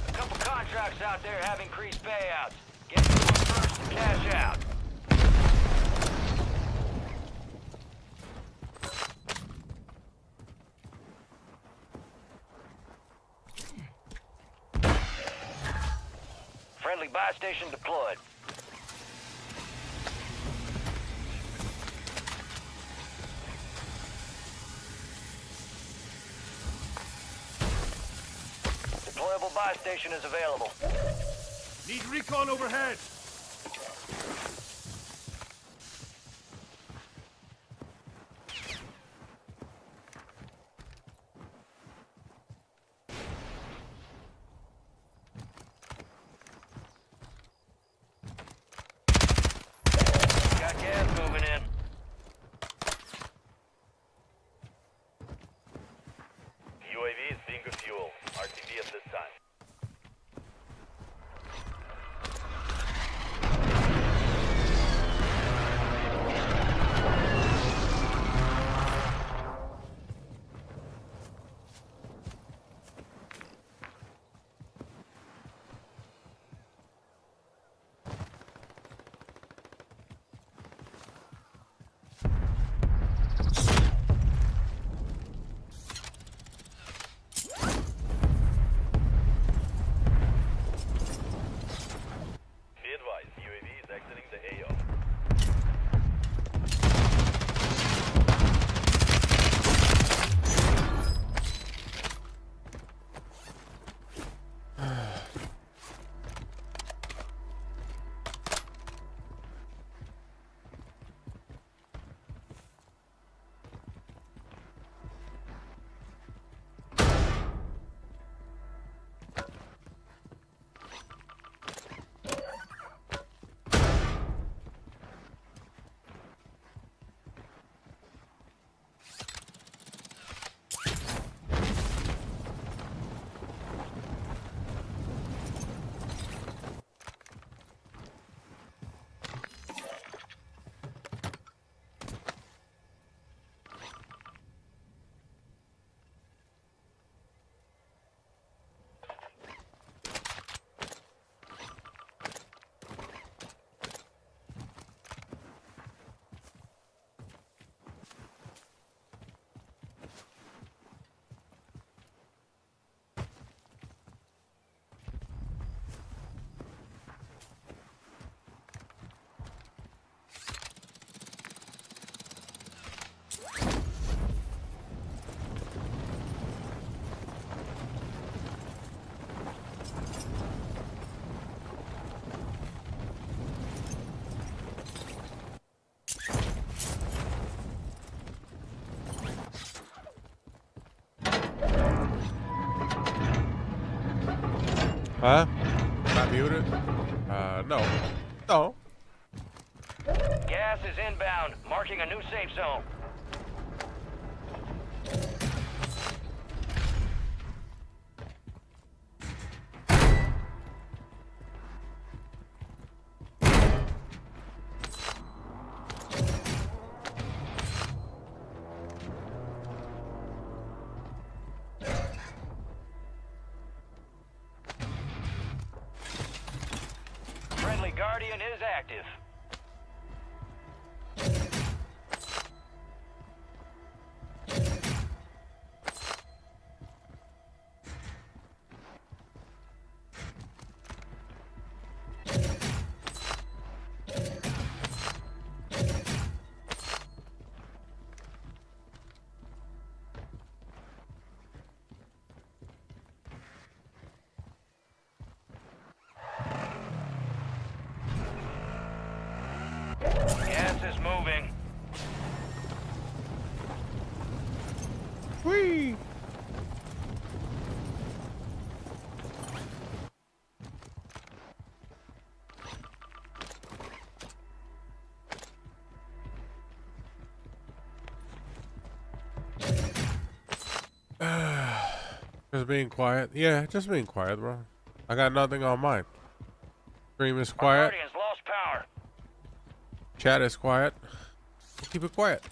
A couple contracts out there have increased payouts. Get to them first and cash out. Friendly buy station deployed. Deployable buy station is available. Need recon overhead. Got gas moving in. UAV is being confused. AO. Huh? Am I muted? No. No. Gas is inbound, marking a new safe zone. Friendly Guardian is active. Gas is moving. Whee! Just being quiet. Yeah, just being quiet, bro. I got nothing on mine. Stream is Our quiet. Guardians lost power. Chat is quiet. We'll keep it quiet.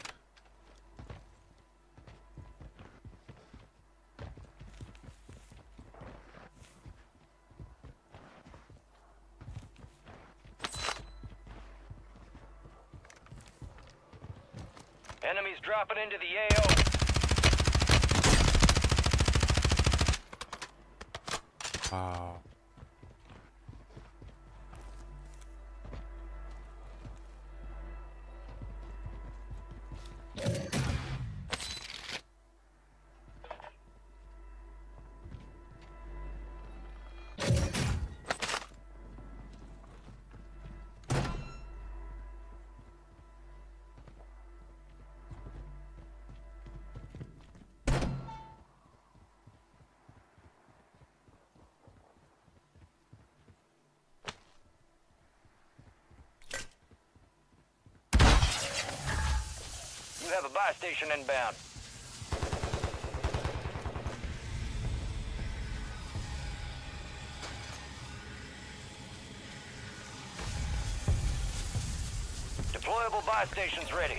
Enemies dropping into the AO. Wow. You have a buy station inbound. Deployable buy stations ready.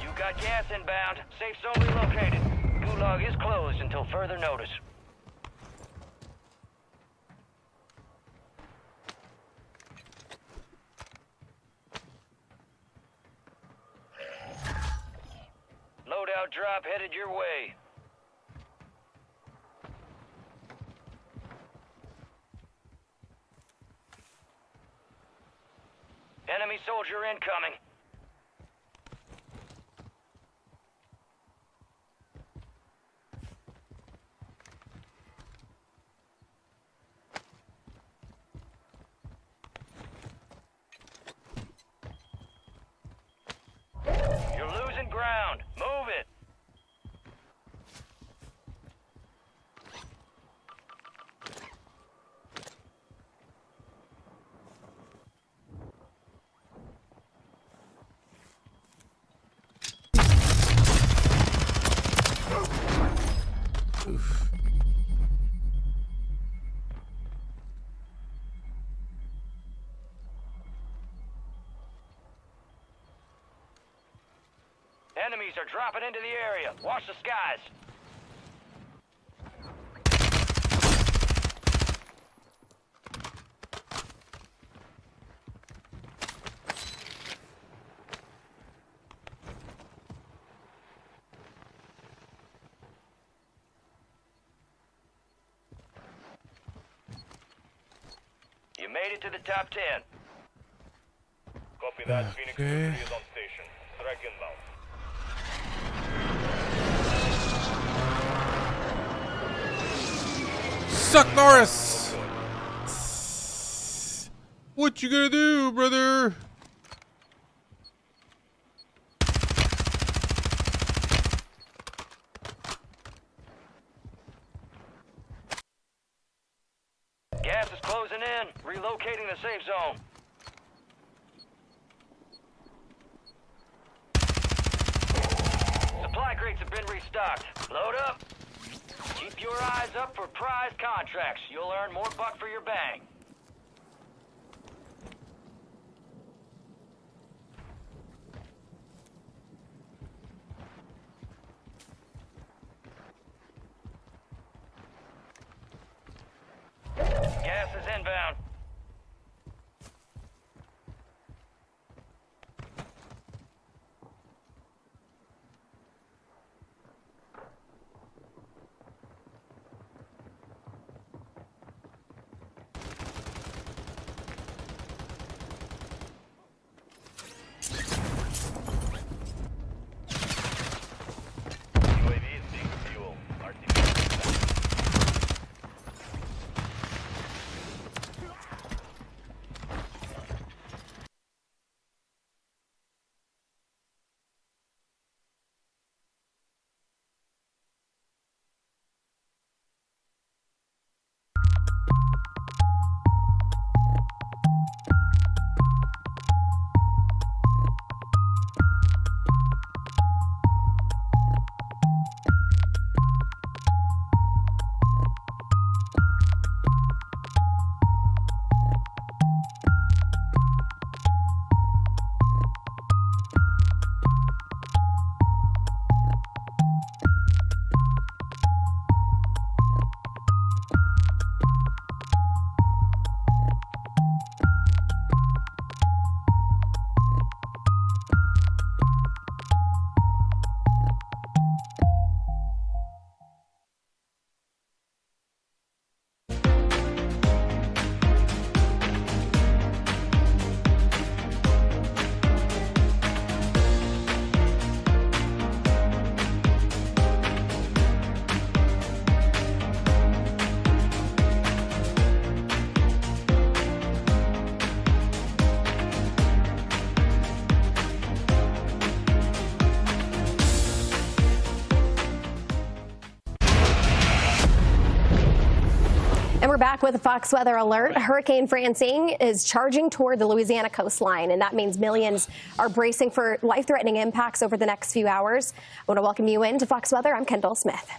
You got gas inbound. Safe zone relocated. Good gulag is closed until further notice. Loadout drop headed your way. Enemy soldier incoming. You're losing ground. Move it. Enemies are dropping into the area. Watch the skies. You made it to the top 10. Copy that. Phoenix Okay. 3 is on station. Strike inbound. Suck Norris! What you gonna do, brother? Gas is closing in. Relocating the safe zone. Supply crates have been restocked. Load up. Keep your eyes up for prize contracts. You'll earn more buck for your bang. Gas is inbound. UAV is being fuel. RTB. And we're back with a Fox Weather Alert. Hurricane Francine is charging toward the Louisiana coastline, and that means millions are bracing for life-threatening impacts over the next few hours. I want to welcome you in to Fox Weather. I'm Kendall Smith.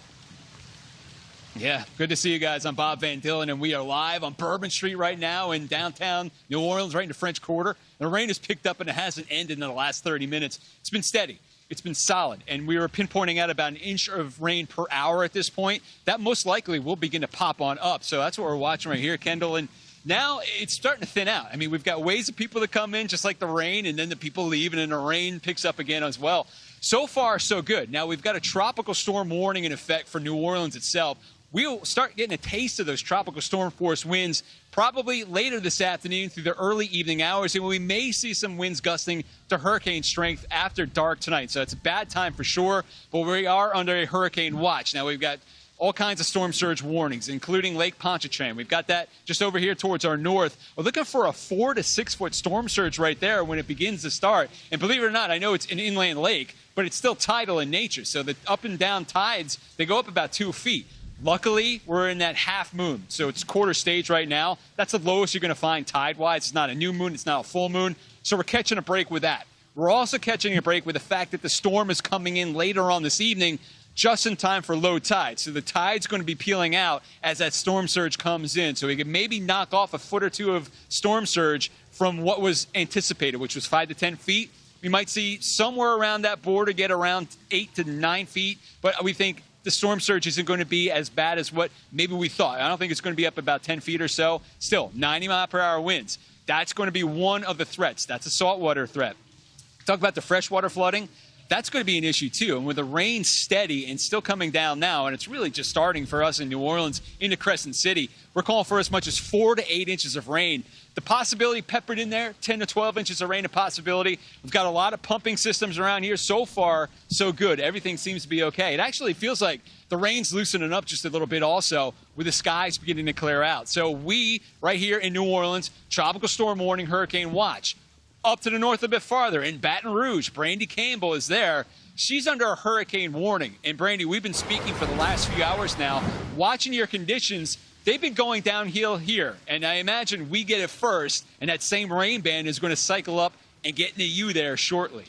Yeah, good to see you guys. I'm Bob Van Dillen, and we are live on Bourbon Street right now in downtown New Orleans, right in the French Quarter. The rain has picked up, and it hasn't ended in the last 30 minutes. It's been steady. it's been solid. And we were pinpointing out about an inch of rain per hour at this point. That most likely will begin to pop on up. So that's what we're watching right here, Kendall. And now it's starting to thin out. I mean, we've got waves of people that come in just like the rain, and then the people leave, and then the rain picks up again as well. So far, so good. Now we've got a tropical storm warning in effect for New Orleans itself. We'll start getting a taste of those tropical storm force winds probably later this afternoon through the early evening hours, and we may see some winds gusting to hurricane strength after dark tonight. So it's a bad time for sure, but we are under a hurricane watch. Now we've got all kinds of storm surge warnings, including Lake Pontchartrain. We've got that just over here towards our north. We're looking for a 4 to 6 foot storm surge right there when it begins to start. And believe it or not, I know it's an inland lake, but it's still tidal in nature. So the up and down tides, they go up about 2 feet. Luckily, we're in that half moon, so it's quarter stage right now. That's the lowest you're going to find tide-wise. It's not a new moon. It's not a full moon. So we're catching a break with that. We're also catching a break with the fact that the storm is coming in later on this evening, just in time for low tide. So the tide's going to be peeling out as that storm surge comes in. So we can maybe knock off a foot or two of storm surge from what was anticipated, which was 5 to 10 feet. We might see somewhere around that border get around 8 to 9 feet, but we think the storm surge isn't going to be as bad as what maybe we thought. I don't think it's going to be up about 10 feet or so. Still, 90-mile-per-hour winds. That's going to be one of the threats. That's a saltwater threat. Talk about the freshwater flooding. That's going to be an issue, too. And with the rain steady and still coming down now, and it's really just starting for us in New Orleans into Crescent City, we're calling for as much as 4 to 8 inches of rain. The possibility peppered in there, 10 to 12 inches of rain, a possibility. We've got a lot of pumping systems around here. So far, so good. Everything seems to be okay. It actually feels like the rain's loosening up just a little bit also with the skies beginning to clear out. So we, right here in New Orleans, tropical storm warning, hurricane watch. Up to the north a bit farther in Baton Rouge, Brandy Campbell is there. She's under a hurricane warning. And Brandy, we've been speaking for the last few hours now, watching your conditions. They've been going downhill here, and I imagine we get it first, and that same rain band is going to cycle up and get into you there shortly.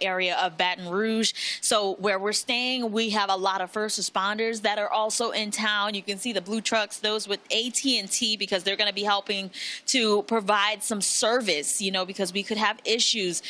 Area of Baton Rouge. So where we're staying, we have a lot of first responders that are also in town. You can see the blue trucks, those with AT&T, because they're going to be helping to provide some service, you know, because we could have issues.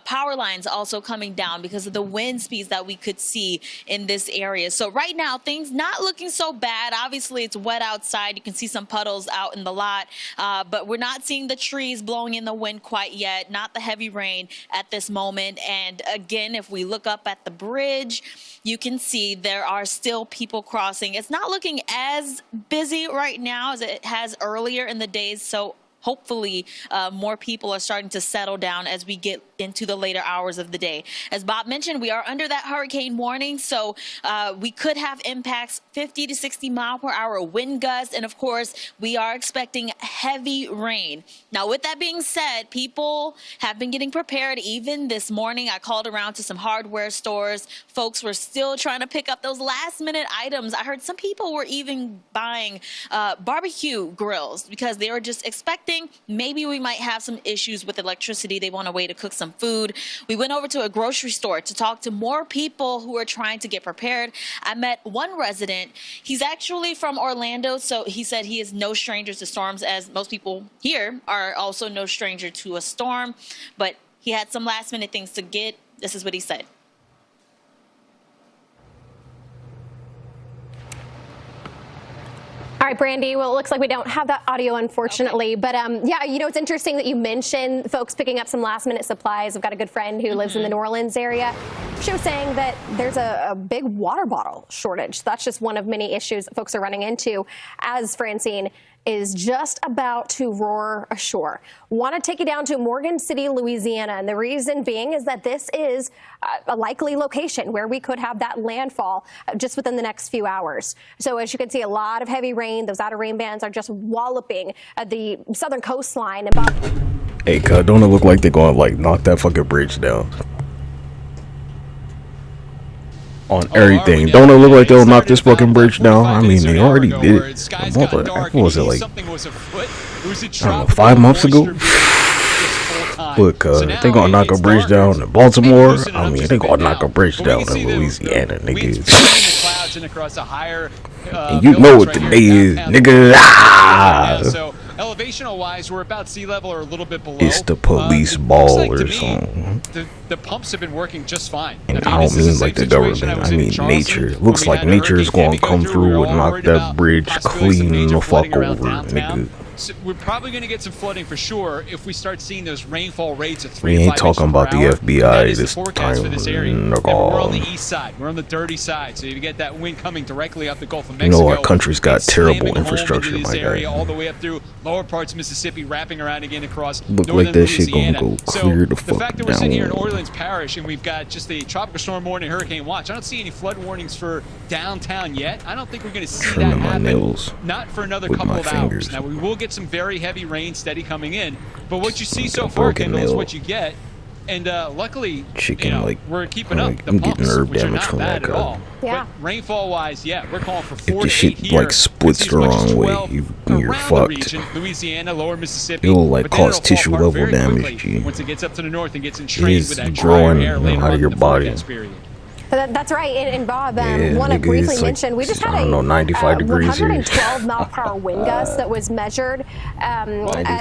Power lines also coming down because of the wind speeds that we could see in this area. So right now, things not looking so bad. Obviously, it's wet outside. You can see some puddles out in the lot, but we're not seeing the trees blowing in the wind quite yet, not the heavy rain at this moment. And again, if we look up at the bridge, you can see there are still people crossing. It's not looking as busy right now as it has earlier in the days, so hopefully more people are starting to settle down as we get into the later hours of the day. As Bob mentioned, we are under that hurricane warning, so we could have impacts 50 to 60 mile per hour wind gusts, and of course, we are expecting heavy rain. Now, with that being said, people have been getting prepared. Even this morning, I called around to some hardware stores. Folks were still trying to pick up those last-minute items. I heard some people were even buying barbecue grills because they were just expecting maybe we might have some issues with electricity. They want a way to cook some food. We went over to a grocery store to talk to more people who are trying to get prepared. I met one resident. He's actually from Orlando, so he said he is no stranger to storms, as most people here are also no stranger to a storm. But he had some last-minute things to get. This is what he said. All right, Brandy, well, it looks like we don't have that audio, unfortunately. Okay. But, yeah, you know, it's interesting that you mentioned folks picking up some last-minute supplies. I've got a good friend who lives in the New Orleans area. She was saying that there's a big water bottle shortage. That's just one of many issues that folks are running into as Francine is just about to roar ashore. Want to take you down to Morgan City, Louisiana, and the reason being is that this is a likely location where we could have that landfall just within the next few hours. So as you can see, a lot of heavy rain. Those outer rain bands are just walloping the southern coastline. Hey, don't it look like they're going to like knock that fucking bridge down? on Oh, are we everything. now? Don't it look Yeah, like it they'll knock started this about fucking bridge down? 45 I mean, minutes or they an hour already ago did where it. the skies What got dark was it and like? something was afoot. It was a I don't know, tropical 5 months ago? moisture being just full time. Look, So they now gonna knock a it's bridge darker. down It's in maybe Baltimore. loosening I up mean, just they a bit gonna knock now. a bridge But we down can see in the Louisiana, winds niggas. between the clouds and across the higher And you know buildings what right today here is, downtown nigga. right Ah! now. So elevational wise, we're about sea level or a little bit below. It's the police It looks ball like to or me something. the pumps have been working just fine. And I I mean, this don't is the mean same like the situation government. was I in mean Charleston nature. when Looks we like had nature is Hurricane gonna Tammy go come through. We were through and all knock worried that about bridge possibilities of clean major the fuck flooding around over, downtown. nigga. So we're probably going to get some flooding for sure if we start seeing those rainfall rates of 3 We to ain't 5 inches talking per about the hour. FBI That is the this forecast time, for this area. nigga. Remember, we're on the east side. We're on the dirty side. So you get that wind coming directly up the Gulf of You Mexico. know our country's got it's terrible slamming home infrastructure, into this my area guy. all the way up through lower parts of Mississippi, wrapping around again across Look northern like that shit gonna Louisiana. go So clear the the fuck fact that we're sitting here in down. Orleans Parish and we've got just a tropical storm warning, hurricane watch, I don't see any flood warnings for downtown yet. I don't think we're going to see that Trimming my happen. nails Not for another with couple my of fingers. hours. Now we will get some very heavy rain steady coming in, but what you see so got far, broken Kendall, is nail. what you get. And luckily, Chicken, like, we're keeping like, up the I'm getting pumps, nerve which are damage not from bad that at guy. all. Yeah. But rainfall-wise, yeah, we're calling for 4 If to the 8 shit here. like splits Could the see as much as wrong way, 12 you're around the fucked. region, Louisiana, lower Mississippi. It'll like But then cause it'll fall tissue apart level very damage, quickly G. once it gets up to the north and gets It entrained is with that drier growing air later out on of your in the body. forecast period. That's right. And Bob, Yeah, want to nigga, briefly it's like, mention, we just had I don't know, 95 degrees here. 112 mile per hour wind gust that was measured at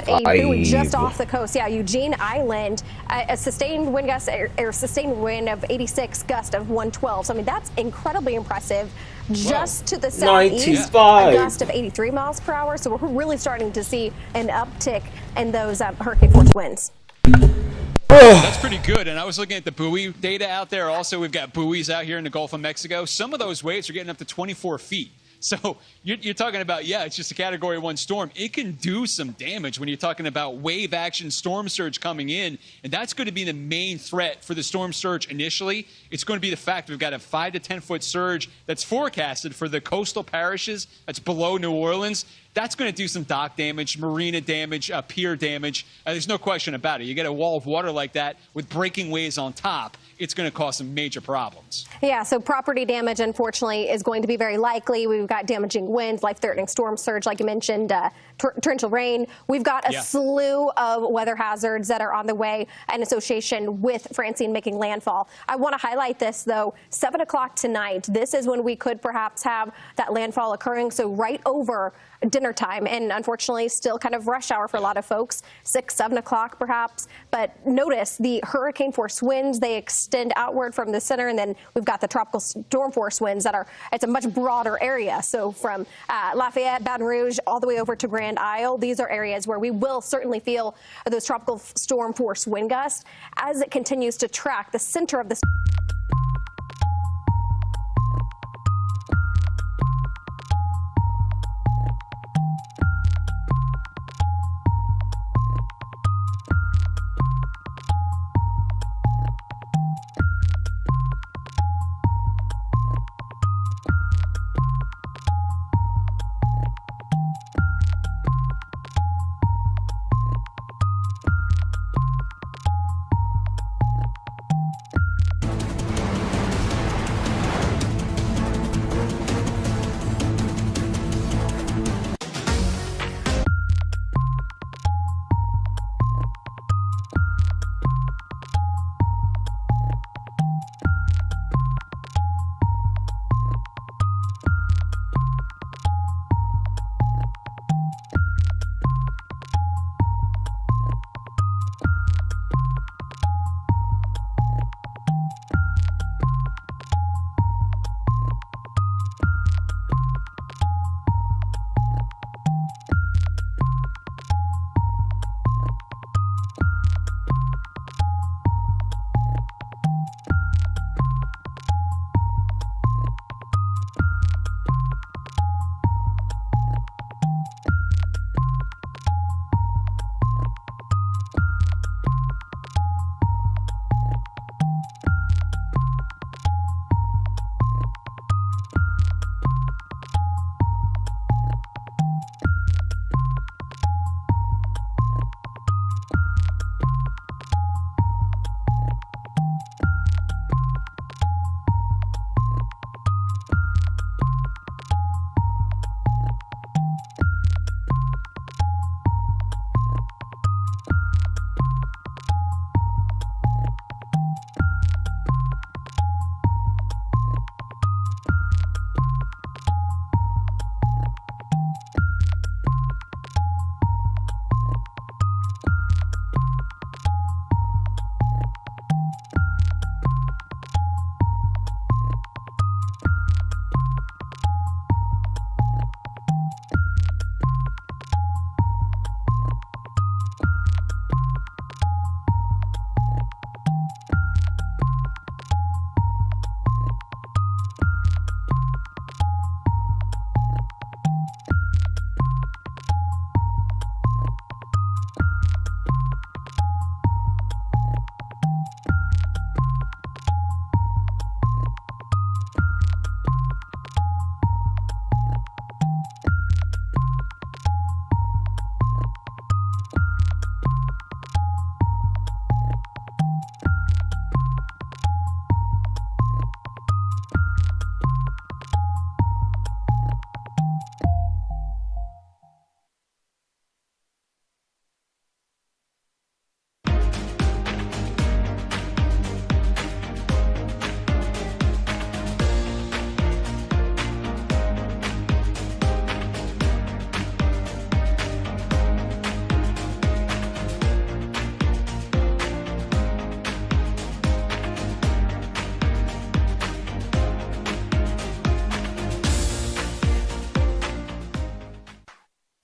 a buoy just 95. off the coast. Yeah, Eugene Island, a sustained wind gust or sustained wind of 86, gust of 112. So I mean that's incredibly impressive. Just to the southeast, 95. a gust of 83 miles per hour. So we're really starting to see an uptick in those hurricane force winds. That's pretty good. And I was looking at the buoy data out there. Also, we've got buoys out here in the Gulf of Mexico. Some of those waves are getting up to 24 feet. So you're talking about, yeah, it's just a Category 1 storm. It can do some damage when you're talking about wave action storm surge coming in. And that's going to be the main threat for the storm surge initially. It's going to be the fact we've got a 5 to 10 foot surge that's forecasted for the coastal parishes that's below New Orleans. That's going to do some dock damage, marina damage, pier damage. There's no question about it. You get a wall of water like that with breaking waves on top, it's going to cause some major problems. Yeah, so property damage, unfortunately, is going to be very likely. We've got damaging winds, life-threatening storm surge, like you mentioned, torrential rain. We've got a slew of weather hazards that are on the way in association with Francine making landfall. I want to highlight this, though. 7 o'clock tonight, this is when we could perhaps have that landfall occurring, so right over dinner time, and unfortunately still kind of rush hour for a lot of folks, 6, 7 o'clock perhaps. But notice the hurricane force winds, they extend outward from the center, and then we've got the tropical storm force winds that are, it's a much broader area. So from Lafayette, Baton Rouge, all the way over to Grand Isle, these are areas where we will certainly feel those tropical storm force wind gusts as it continues to track the center of the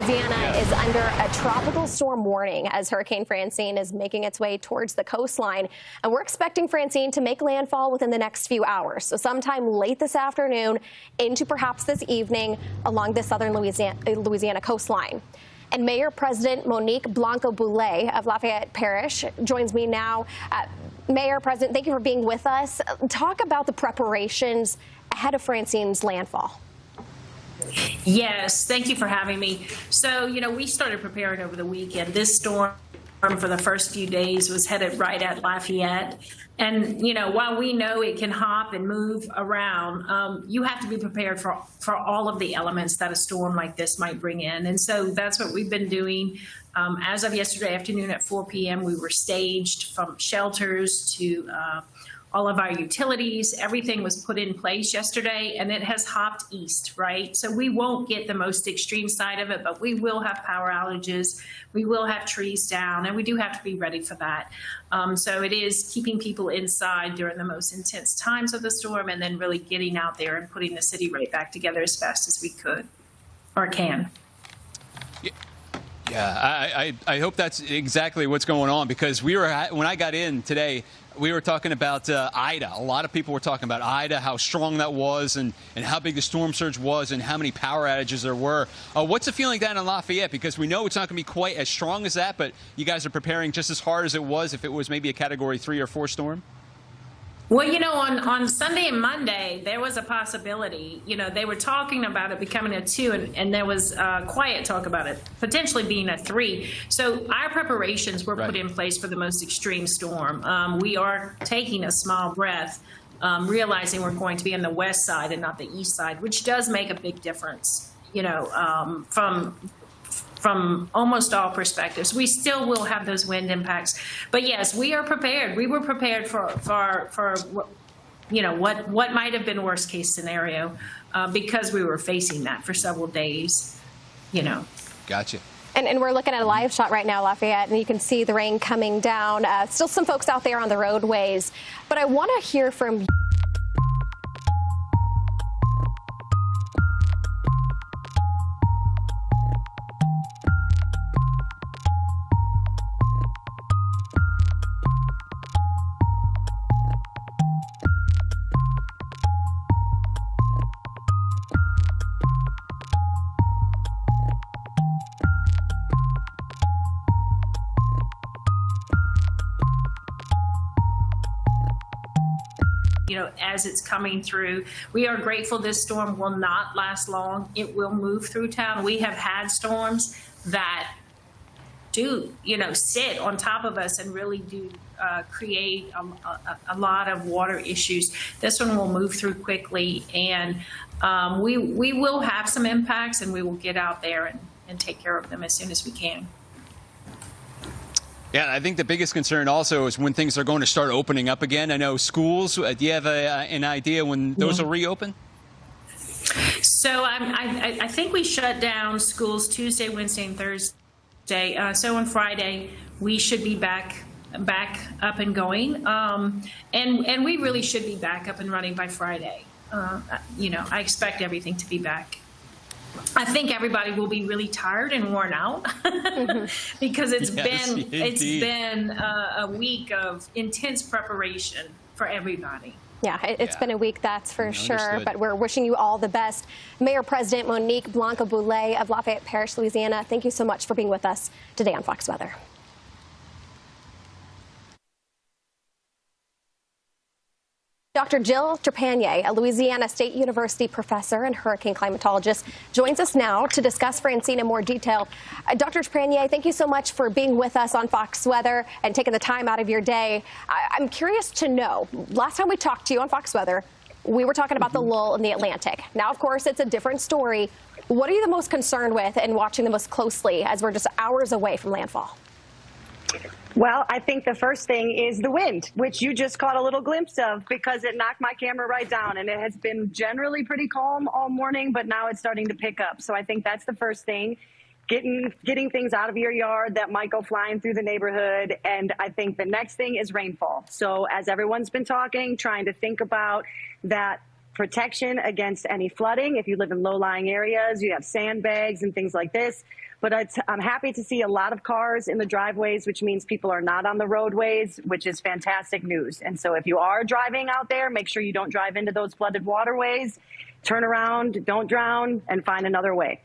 Louisiana is under a tropical storm warning as Hurricane Francine is making its way towards the coastline. And we're expecting Francine to make landfall within the next few hours. So sometime late this afternoon into perhaps this evening along the southern Louisiana coastline. And Mayor President Monique Blanco-Boulay of Lafayette Parish joins me now. Mayor, President, thank you for being with us. Talk about the preparations ahead of Francine's landfall. Yes, thank you for having me. So, we started preparing over the weekend. This storm for the first few days was headed right at Lafayette. And, while we know it can hop and move around, you have to be prepared for all of the elements that a storm like this might bring in. And so that's what we've been doing. As of yesterday afternoon at 4 p.m., we were staged from shelters to all of our utilities. Everything was put in place yesterday, and it has hopped east, right? So we won't get the most extreme side of it, but we will have power outages. We will have trees down, and we do have to be ready for that. So it is keeping people inside during the most intense times of the storm and then really getting out there and putting the city right back together as fast as we could or can. Yeah, I hope that's exactly what's going on, because when I got in today, we were talking about Ida. A lot of people were talking about Ida, how strong that was, and how big the storm surge was, and how many power outages there were. What's the feeling down in Lafayette? Because we know it's not going to be quite as strong as that, but you guys are preparing just as hard as it was if it was maybe a Category 3 or 4 storm? Well, on Sunday and Monday, there was a possibility. They were talking about it becoming a 2, and there was quiet talk about it potentially being a 3. So our preparations were put in place for the most extreme storm. We are taking a small breath, realizing we're going to be on the west side and not the east side, which does make a big difference, from almost all perspectives. We still will have those wind impacts, but yes, we are prepared. We were prepared for what might have been worst case scenario, because we were facing that for several days. Gotcha. And we're looking at a live shot right now, Lafayette, and you can see the rain coming down. Still some folks out there on the roadways, but I want to hear from you. As it's coming through. We are grateful this storm will not last long. It will move through town. We have had storms that do, sit on top of us and really do create a lot of water issues. This one will move through quickly, and we will have some impacts, and we will get out there and take care of them as soon as we can. Yeah, I think the biggest concern also is when things are going to start opening up again. I know schools, do you have an idea when those will reopen? So I think we shut down schools Tuesday, Wednesday, and Thursday. So on Friday, we should be back up and going. And we really should be back up and running by Friday. I expect everything to be back. I think everybody will be really tired and worn out because it's been a week of intense preparation for everybody. Yeah, it's been a week, that's for sure, but we're wishing you all the best. Mayor President Monique Blanco-Boulay of Lafayette Parish, Louisiana, thank you so much for being with us today on Fox Weather. Dr. Jill Trepanier, a Louisiana State University professor and hurricane climatologist, joins us now to discuss Francine in more detail. Dr. Trepanier, thank you so much for being with us on Fox Weather and taking the time out of your day. I'm curious to know, last time we talked to you on Fox Weather, we were talking about the lull in the Atlantic. Now, of course, it's a different story. What are you the most concerned with and watching the most closely as we're just hours away from landfall? Well, I think the first thing is the wind, which you just caught a little glimpse of because it knocked my camera right down. And it has been generally pretty calm all morning, but now it's starting to pick up. So I think that's the first thing, getting things out of your yard that might go flying through the neighborhood. And I think the next thing is rainfall. So as everyone's been talking, trying to think about that protection against any flooding. If you live in low-lying areas, you have sandbags and things like this. But I'm happy to see a lot of cars in the driveways, which means people are not on the roadways, which is fantastic news. And so if you are driving out there, make sure you don't drive into those flooded waterways. Turn around, don't drown, and find another way.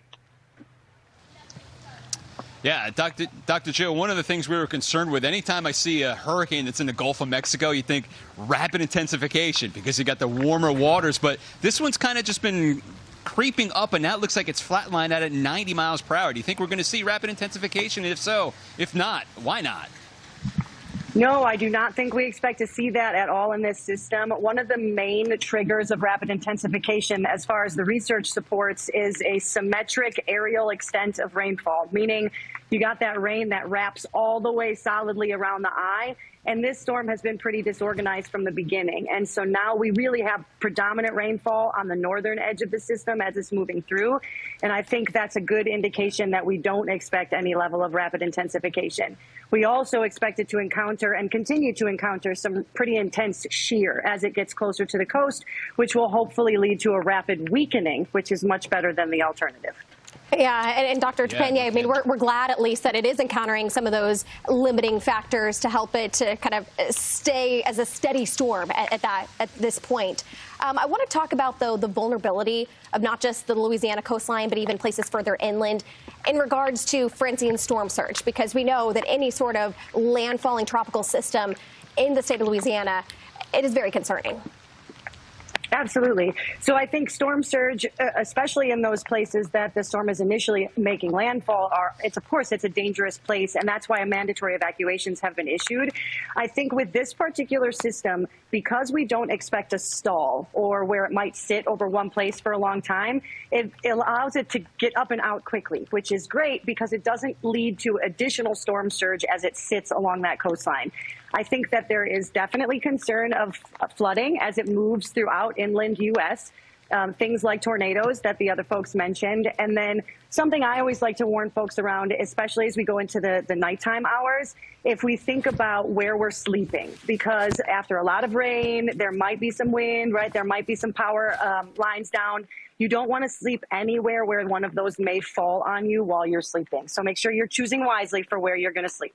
Yeah, Dr. Joe, one of the things we were concerned with, anytime I see a hurricane that's in the Gulf of Mexico, you think rapid intensification because you got the warmer waters. But this one's kind of just been creeping up, and now it looks like it's flatlined out at 90 miles per hour. Do you think we're going to see rapid intensification? If so, if not, why not? No, I do not think we expect to see that at all in this system. One of the main triggers of rapid intensification, as far as the research supports, is a symmetric aerial extent of rainfall, meaning you got that rain that wraps all the way solidly around the eye. And this storm has been pretty disorganized from the beginning. And so now we really have predominant rainfall on the northern edge of the system as it's moving through. And I think that's a good indication that we don't expect any level of rapid intensification. We also expect it to encounter and continue to encounter some pretty intense shear as it gets closer to the coast, which will hopefully lead to a rapid weakening, which is much better than the alternative. Yeah, and Dr. Trepanier, I mean, we're glad at least that it is encountering some of those limiting factors to help it to kind of stay as a steady storm at this point. I want to talk about, though, the vulnerability of not just the Louisiana coastline, but even places further inland in regards to Francine's storm surge, because we know that any sort of landfalling tropical system in the state of Louisiana, it is very concerning. Absolutely. So I think storm surge, especially in those places that the storm is initially making landfall, of course, it's a dangerous place, and that's why mandatory evacuations have been issued. I think with this particular system, because we don't expect a stall or where it might sit over one place for a long time, it allows it to get up and out quickly, which is great because it doesn't lead to additional storm surge as it sits along that coastline. I think that there is definitely concern of flooding as it moves throughout inland U.S., things like tornadoes that the other folks mentioned. And then something I always like to warn folks around, especially as we go into the nighttime hours, if we think about where we're sleeping, because after a lot of rain, there might be some wind, right? There might be some power lines down. You don't want to sleep anywhere where one of those may fall on you while you're sleeping. So make sure you're choosing wisely for where you're going to sleep.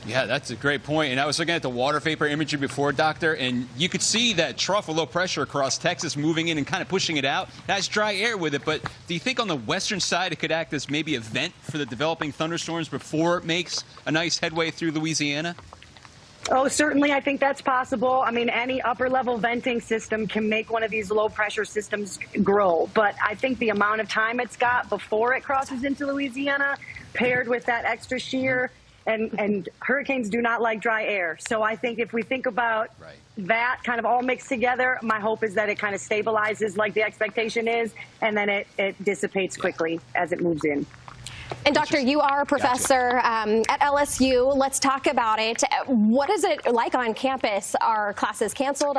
Yeah, that's a great point. And I was looking at the water vapor imagery before, Doctor, and you could see that trough of low pressure across Texas moving in and kind of pushing it out. It has dry air with it, but do you think on the western side it could act as maybe a vent for the developing thunderstorms before it makes a nice headway through Louisiana? Oh, certainly. I think that's possible. I mean, any upper-level venting system can make one of these low-pressure systems grow. But I think the amount of time it's got before it crosses into Louisiana, paired with that extra shear, and hurricanes do not like dry air. So I think if we think about that kind of all mixed together, my hope is that it kind of stabilizes like the expectation is, and then it dissipates quickly as it moves in. And Doctor, you are a professor at LSU. Let's talk about it. What is it like on campus? Are classes canceled?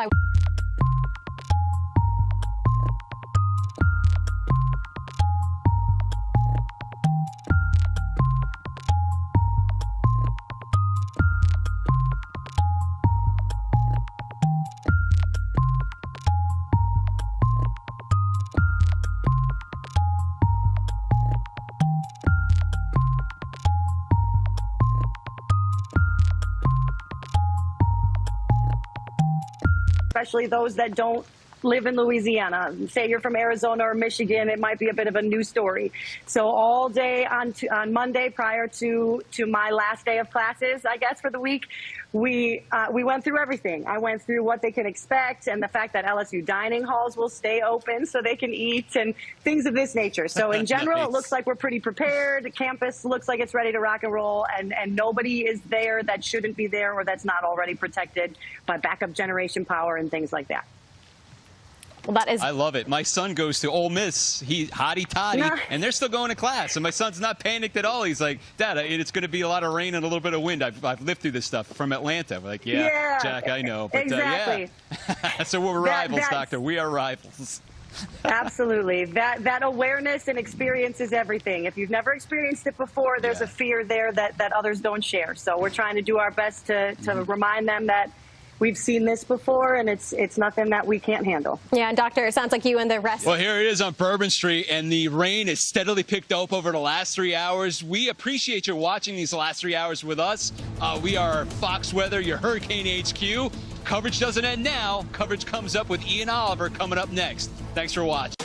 Especially those that don't live in Louisiana. Say you're from Arizona or Michigan, it might be a bit of a new story. So all day on Monday prior to my last day of classes, I guess, for the week, we went through everything. I went through what they can expect and the fact that LSU dining halls will stay open so they can eat and things of this nature. So in general, It looks like we're pretty prepared. The campus looks like it's ready to rock and roll, and nobody is there that shouldn't be there or that's not already protected by backup generation power and things like that. Well, that is. I love it. My son goes to Ole Miss. He hotty toddy, and they're still going to class. And my son's not panicked at all. He's like, Dad, it's going to be a lot of rain and a little bit of wind. I've lived through this stuff from Atlanta. We're like, yeah, Jack, I know. But, exactly. So we're rivals, Doctor. We are rivals. Absolutely. That awareness and experience is everything. If you've never experienced it before, there's a fear there that others don't share. So we're trying to do our best to remind them that We've seen this before, and it's nothing that we can't handle. Yeah, and Doctor, it sounds like you and the rest. Well, here it is on Bourbon Street, and the rain has steadily picked up over the last 3 hours. We appreciate you watching these last 3 hours with us. We are Fox Weather, your Hurricane HQ. Coverage doesn't end now. Coverage comes up with Ian Oliver coming up next. Thanks for watching.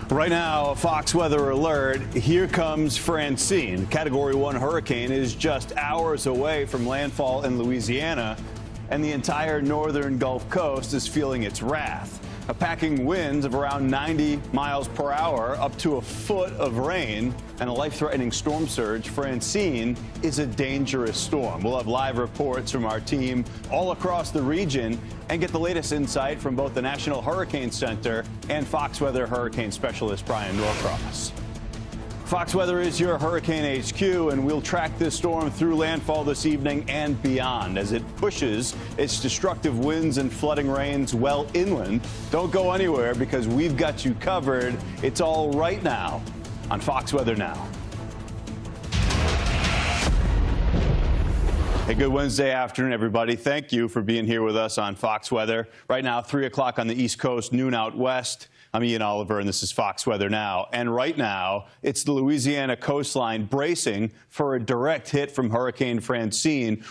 Right now, a Fox weather alert. Here comes Francine. Category 1 hurricane is just hours away from landfall in Louisiana, and the entire northern Gulf Coast is feeling its wrath. Packing winds of around 90 miles per hour, up to a foot of rain, and a life-threatening storm surge. Francine is a dangerous storm. We'll have live reports from our team all across the region and get the latest insight from both the National Hurricane Center and Fox Weather hurricane specialist Brian Norcross. Fox Weather is your Hurricane HQ, and we'll track this storm through landfall this evening and beyond as it pushes its destructive winds and flooding rains well inland. Don't go anywhere because we've got you covered. It's all right now on Fox Weather Now. Hey, good Wednesday afternoon, everybody. Thank you for being here with us on Fox Weather. Right now, 3 o'clock on the East Coast, noon out west. I'm Ian Oliver, and this is Fox Weather Now. And right now, it's the Louisiana coastline bracing for a direct hit from Hurricane Francine.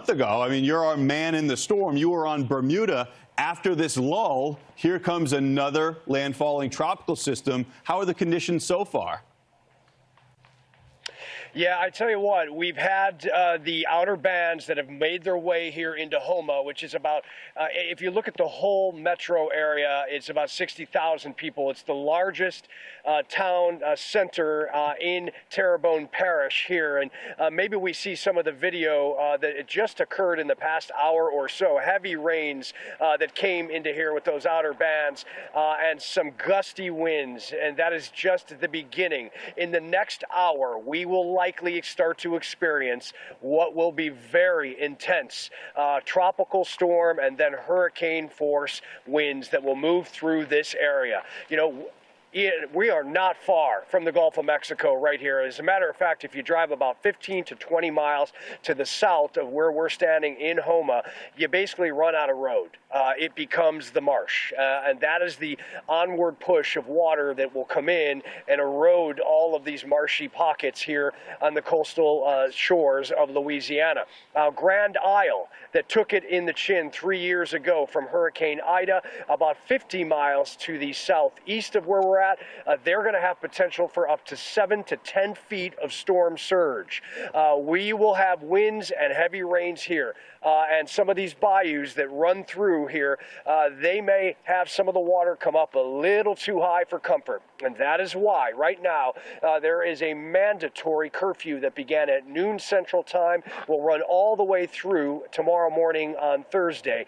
month ago. I mean, you're our man in the storm. You were on Bermuda. After this lull, here comes another landfalling tropical system. How are the conditions so far? Yeah, I tell you what, we've had the outer bands that have made their way here into Homa, which is about, if you look at the whole metro area, it's about 60,000 people. It's the largest town center in Terrebonne Parish here. And maybe we see some of the video that it just occurred in the past hour or so. Heavy rains that came into here with those outer bands and some gusty winds. And that is just the beginning. In the next hour, we will likely start to experience what will be very intense tropical storm and then hurricane force winds that will move through this area. You know, we are not far from the Gulf of Mexico right here. As a matter of fact, if you drive about 15 to 20 miles to the south of where we're standing in Homa, you basically run out of road. It becomes the marsh. And that is the onward push of water that will come in and erode all of these marshy pockets here on the coastal shores of Louisiana. Grand Isle, that took it in the chin 3 years ago from Hurricane Ida, about 50 miles to the southeast of where we're at, they're going to have potential for up to 7 to 10 feet of storm surge. We will have winds and heavy rains here. And some of these bayous that run through here, they may have some of the water come up a little too high for comfort. And that is why right now there is a mandatory curfew that began at noon Central Time, will run all the way through tomorrow morning on Thursday.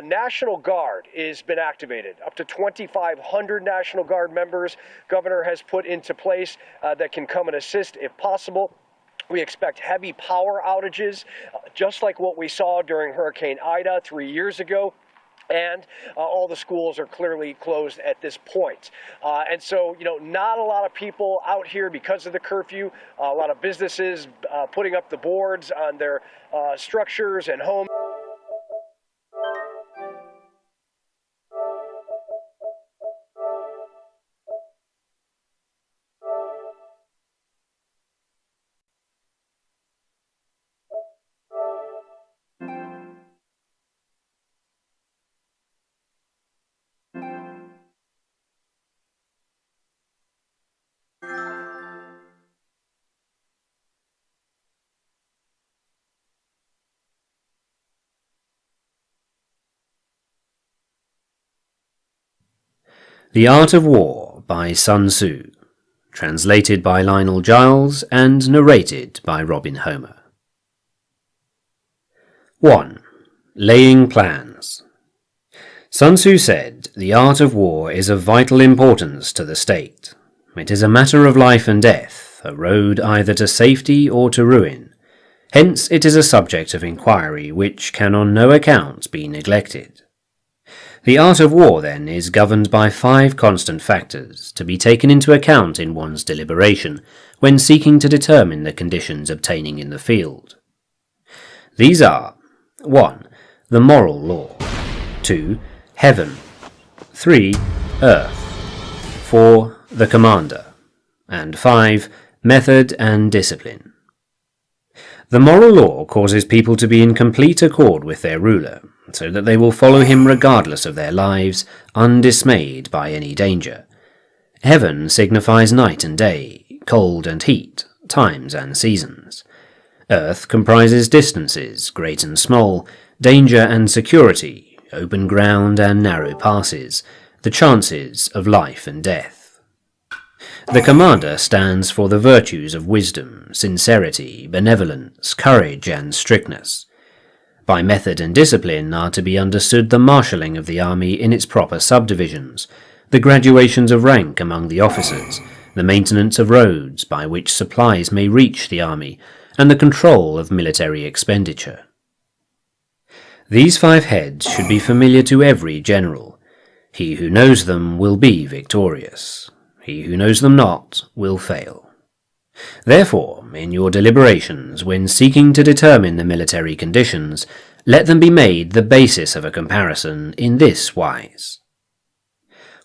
National Guard has been activated. Up to 2,500 National Guard members Governor has put into place that can come and assist if possible. We expect heavy power outages, just like what we saw during Hurricane Ida 3 years ago. And all the schools are clearly closed at this point. And so, you know, not a lot of people out here because of the curfew. A lot of businesses putting up the boards on their structures and homes. The Art of War by Sun Tzu, translated by Lionel Giles and narrated by Robin Homer. 1. Laying Plans. Sun Tzu said, "The art of war is of vital importance to the state. It is a matter of life and death, a road either to safety or to ruin. Hence it is a subject of inquiry which can on no account be neglected. The art of war, then, is governed by 5 constant factors, to be taken into account in one's deliberation, when seeking to determine the conditions obtaining in the field. These are 1. The moral law, 2. Heaven, 3. Earth, 4. The commander, and 5. Method and discipline. The moral law causes people to be in complete accord with their ruler, so that they will follow him regardless of their lives, undismayed by any danger. Heaven signifies night and day, cold and heat, times and seasons. Earth comprises distances, great and small, danger and security, open ground and narrow passes, the chances of life and death. The commander stands for the virtues of wisdom, sincerity, benevolence, courage and strictness. By method and discipline are to be understood the marshalling of the army in its proper subdivisions, the graduations of rank among the officers, the maintenance of roads by which supplies may reach the army, and the control of military expenditure. These 5 heads should be familiar to every general. He who knows them will be victorious. He who knows them not will fail. Therefore, in your deliberations, when seeking to determine the military conditions, let them be made the basis of a comparison in this wise.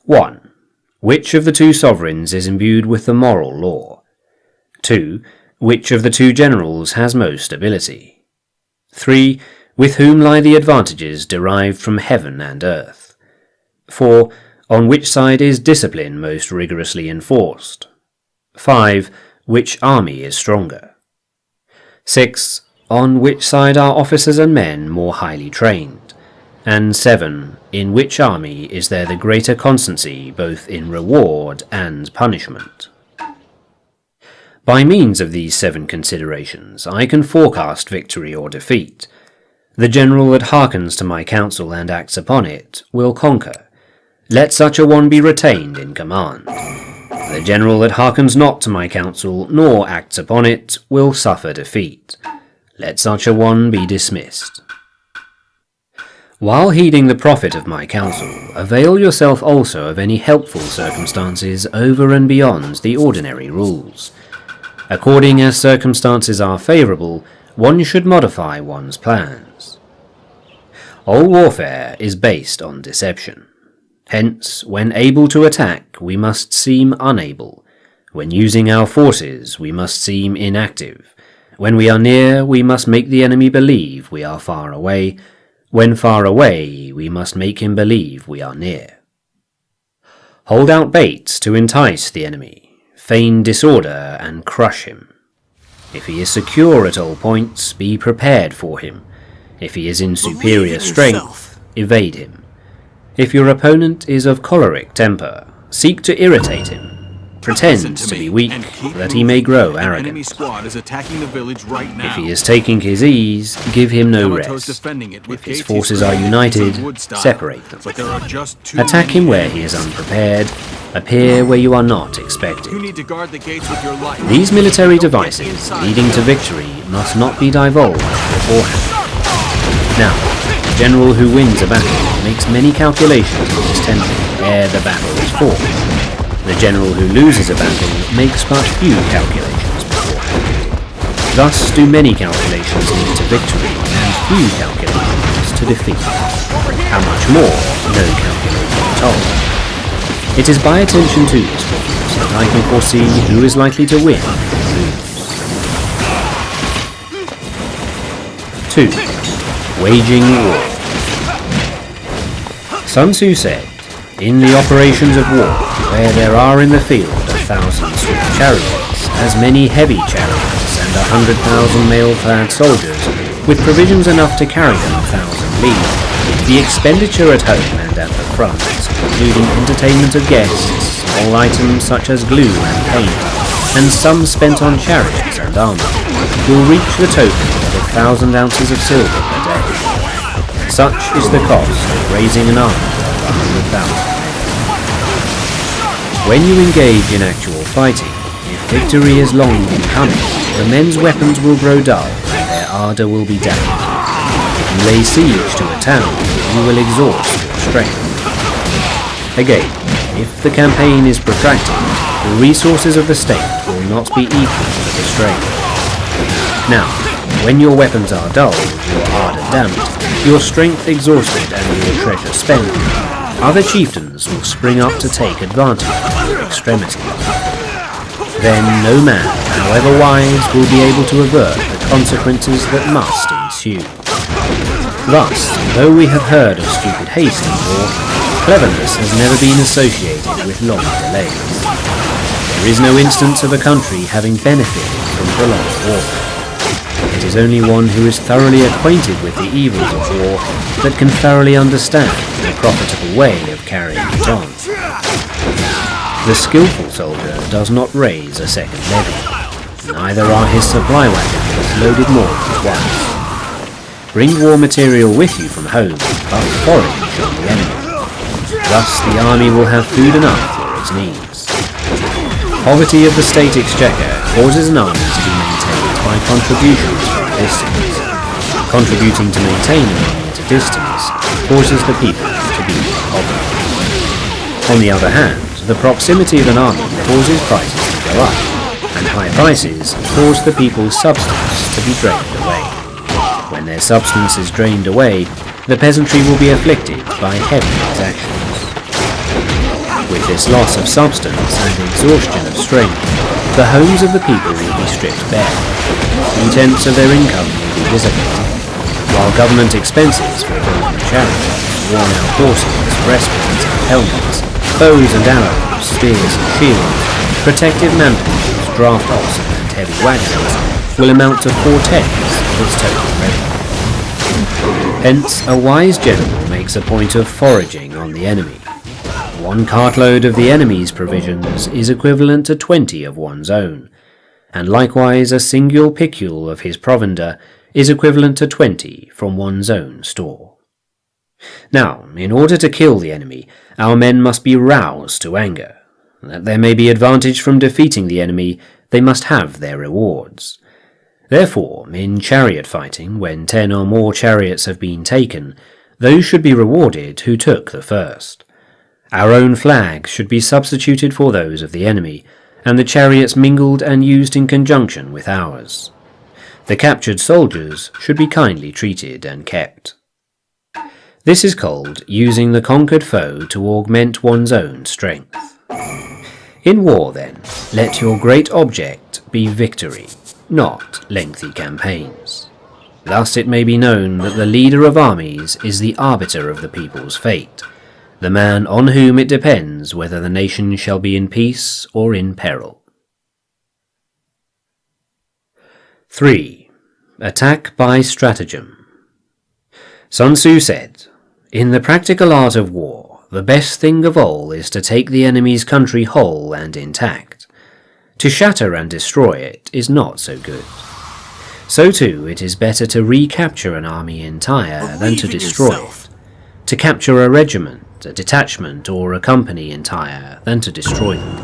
1. Which of the 2 sovereigns is imbued with the moral law? 2. Which of the 2 generals has most ability? 3. With whom lie the advantages derived from heaven and earth? 4. On which side is discipline most rigorously enforced? 5. Which army is stronger? 6. On which side are officers and men more highly trained? And 7. In which army is there the greater constancy both in reward and punishment? By means of these 7 considerations, I can forecast victory or defeat. The general that hearkens to my counsel and acts upon it will conquer. Let such a one be retained in command. The general that hearkens not to my counsel, nor acts upon it, will suffer defeat. Let such a one be dismissed. While heeding the profit of my counsel, avail yourself also of any helpful circumstances over and beyond the ordinary rules. According as circumstances are favourable, one should modify one's plans. All warfare is based on deception. Hence, when able to attack, we must seem unable. When using our forces, we must seem inactive. When we are near, we must make the enemy believe we are far away. When far away, we must make him believe we are near. Hold out baits to entice the enemy. Feign disorder and crush him. If he is secure at all points, be prepared for him. If he is in superior strength, evade him. If your opponent is of choleric temper, seek to irritate him. Pretend to be weak, that he may grow arrogant. Enemy squad is attacking the village right now. If he is taking his ease, give him no rest. If his forces are united, separate them. Attack him where he is unprepared. Appear where you are not expected. You need to guard the gates with your life. These military devices leading to victory must not be divulged beforehand. Now, the general who wins a battle makes many calculations in his temple ere the battle is fought. The general who loses a battle makes but few calculations beforehand. Thus do many calculations lead to victory and few calculations to defeat. How much more, no calculation at all. It is by attention to this point that I can foresee who is likely to win or lose. 2. Waging war. Sun Tzu said, "In the operations of war, where there are in the field 1,000 swift chariots, as many heavy chariots, and 100,000 mail-clad soldiers, with provisions enough to carry them 1,000 leagues, the expenditure at home and at the front, including entertainment of guests, all items such as glue and paint, and sums spent on chariots and armour, will reach the total of 1,000 ounces of silver per day. Such is the cost of raising an army of 100,000. When you engage in actual fighting, if victory is long in coming, the men's weapons will grow dull and their ardour will be damped. If you lay siege to a town, you will exhaust your strength. Again, if the campaign is protracted, the resources of the state will not be equal to the strain. Now, when your weapons are dulled, your ardour damped, your strength exhausted and your treasure spent, other chieftains will spring up to take advantage of your extremity. Then no man, however wise, will be able to avert the consequences that must ensue. Thus, though we have heard of stupid haste in war, cleverness has never been associated with long delays. There is no instance of a country having benefited from prolonged warfare. It is only one who is thoroughly acquainted with the evils of war that can thoroughly understand the profitable way of carrying it on. The skillful soldier does not raise a second levy, neither are his supply wagons loaded more than once. Bring war material with you from home, but forage on the enemy. Thus the army will have food enough for its needs. Poverty of the state exchequer causes an army to be maintained by contributions from a distance. Contributing to maintain an army at a distance causes the people to be impoverished. On the other hand, the proximity of an army causes prices to go up, and high prices cause the people's substance to be drained away. When their substance is drained away, the peasantry will be afflicted by heavy exactions. With this loss of substance and exhaustion of strength, the homes of the people will be stripped bare. 3/10 of their income will be dissipated. while government expenses for building chariots, worn-out horses, breastplates and helmets, bows and arrows, spears and shields, protective mantles, draft oxen and heavy wagons will amount to 4/10 of its total revenue. Hence, a wise general makes a point of foraging on the enemy. 1 cartload of the enemy's provisions is equivalent to 20 of one's own, and likewise a single picule of his provender is equivalent to 20 from one's own store. Now, in order to kill the enemy, our men must be roused to anger. That there may be advantage from defeating the enemy, they must have their rewards. Therefore, in chariot fighting, when 10 or more chariots have been taken, those should be rewarded who took the first. Our own flags should be substituted for those of the enemy, and the chariots mingled and used in conjunction with ours. The captured soldiers should be kindly treated and kept. This is called using the conquered foe to augment one's own strength. In war, then, let your great object be victory, not lengthy campaigns. Thus it may be known that the leader of armies is the arbiter of the people's fate, the man on whom it depends whether the nation shall be in peace or in peril. 3. Attack by stratagem. Sun Tzu said, "In the practical art of war, the best thing of all is to take the enemy's country whole and intact. To shatter and destroy it is not so good. So too it is better to recapture an army entire than to destroy it. To capture a regiment, a detachment, or a company entire than to destroy them.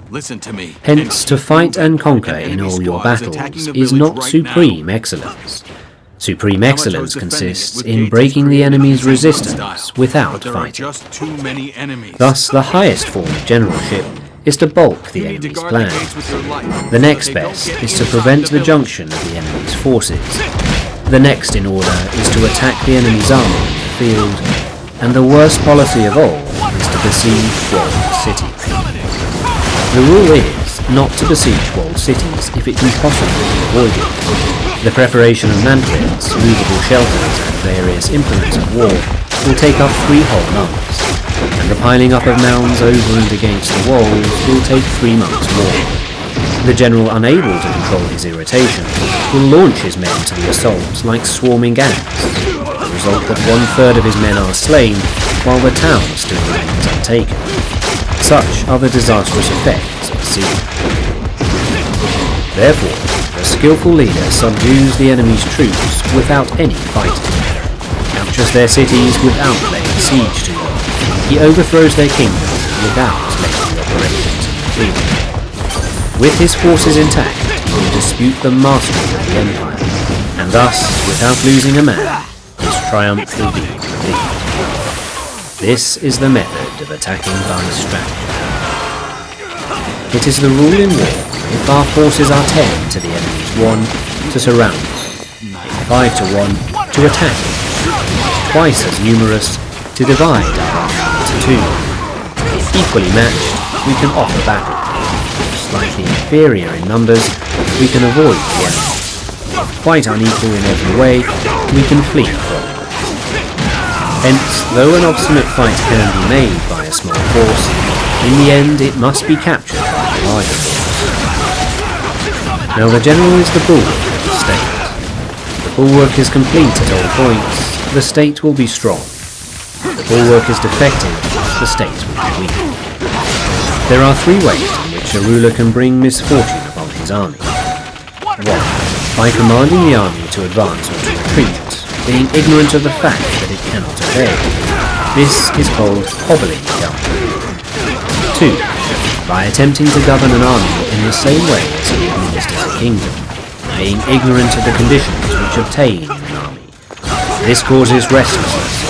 Listen to me. Hence, to fight and conquer in all your battles is not supreme excellence. Supreme excellence consists in breaking the enemy's resistance without fighting. Thus, the highest form of generalship is to balk the enemy's plans. The next best is to prevent the junction of the enemy's forces. The next in order is to attack the enemy's army in the field. And the worst policy of all is to besiege walled cities. The rule is not to besiege walled cities if it can possibly be avoided. The preparation of mantlets, movable shelters, and various implements of war will take up 3 whole months, and the piling up of mounds over and against the walls will take 3 months more. The general unable to control his irritation will launch his men to the assault like swarming ants. The result that 1/3 of his men are slain, while the town still remains untaken. Such are the disastrous effects of siege. Therefore, the skillful leader subdues the enemy's troops without any fighting, captures their cities without laying siege to them. He overthrows their kingdom without making operations in the field. With his forces intact, he will dispute the mastery of the empire, and thus, without losing a man, his triumph will be complete. This is the method of attacking by stratagem. It is the rule in war, if our forces are 10 to the enemy's 1, to surround it, if 5 to 1, to attack it, twice as numerous, to divide our army into 2. If equally matched, we can offer battle. Slightly inferior in numbers, we can avoid the enemy. Quite unequal in every way, we can flee from him. Hence, though an obstinate fight can be made by a small force, in the end it must be captured by a larger force. Now the general is the bulwark of the state. The bulwark is complete at all points, the state will be strong. The bulwark is defective, the state will be weak. There are 3 ways in which a ruler can bring misfortune upon his army. 1. By commanding the army to advance or to retreat, being ignorant of the fact that it cannot obey. This is called hobbling the army. 2. By attempting to govern an army in the same way as he administers a kingdom, being ignorant of the conditions which obtain in an army. This causes restlessness.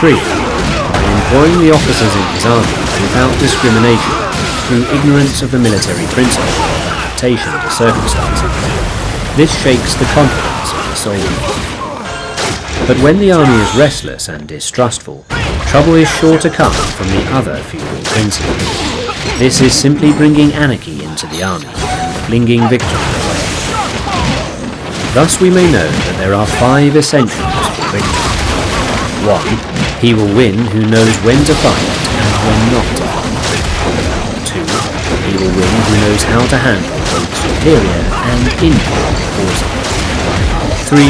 3. By employing the officers in his army without discrimination, through ignorance of the military principle of adaptation to circumstances. This shakes the confidence of the soldiers. But when the army is restless and distrustful, trouble is sure to come from the other feudal princes. This is simply bringing anarchy into the army and flinging victory away. Thus we may know that there are 5 essentials for victory. 1. He will win who knows when to fight and when not to fight. 2. He will win who knows how to handle both superior and inferior forces. 3.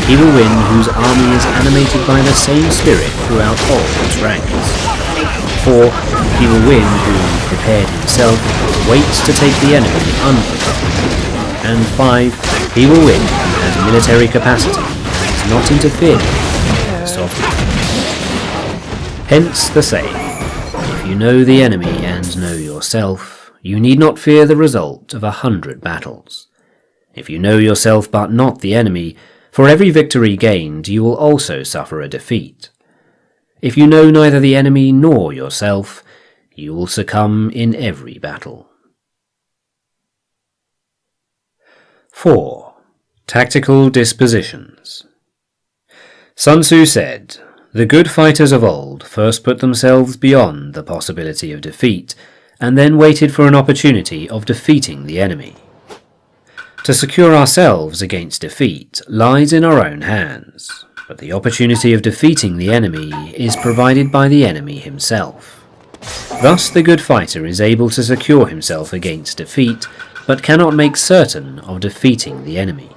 He will win whose army is animated by the same spirit throughout all its ranks. 4. He will win who, prepared himself, waits to take the enemy unprepared. And 5. He will win who has military capacity and is not interfered with by the sovereign. Hence the saying, if you know the enemy and know yourself, you need not fear the result of 100 battles. If you know yourself but not the enemy, for every victory gained you will also suffer a defeat. If you know neither the enemy nor yourself, you will succumb in every battle. 4. Tactical dispositions. Sun Tzu said, "The good fighters of old first put themselves beyond the possibility of defeat, and then waited for an opportunity of defeating the enemy." To secure ourselves against defeat lies in our own hands, but the opportunity of defeating the enemy is provided by the enemy himself. Thus the good fighter is able to secure himself against defeat, but cannot make certain of defeating the enemy.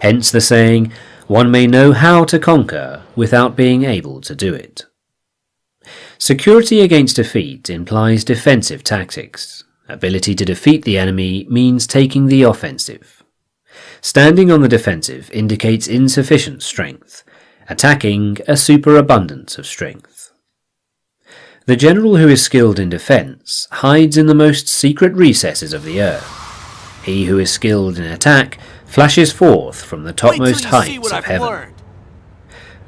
Hence the saying, one may know how to conquer without being able to do it. Security against defeat implies defensive tactics. Ability to defeat the enemy means taking the offensive. Standing on the defensive indicates insufficient strength, attacking a superabundance of strength. The general who is skilled in defense hides in the most secret recesses of the earth. He who is skilled in attack flashes forth from the topmost heights of heaven.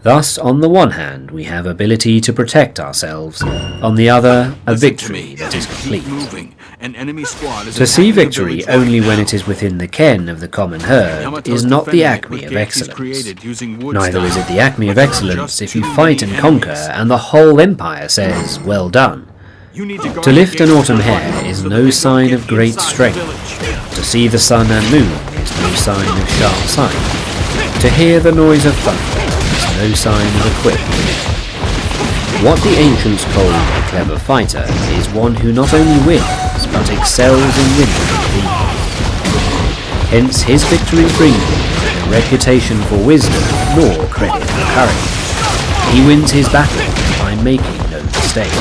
Thus, on the one hand, we have ability to protect ourselves, on the other, a victory that is complete. To see victory only when it is within the ken of the common herd is not the acme of excellence. Neither is it the acme of excellence if you fight and conquer and the whole empire says, "Well done." To lift an autumn hair is no sign of great strength. To see the sun and moon is no sign of sharp sight. To hear the noise of thunder is no sign of equipment. What the ancients called a clever fighter is one who not only wins, but excels in winning defeat. Hence his victories bring him neither reputation for wisdom nor credit for courage. He wins his battles by making no mistakes.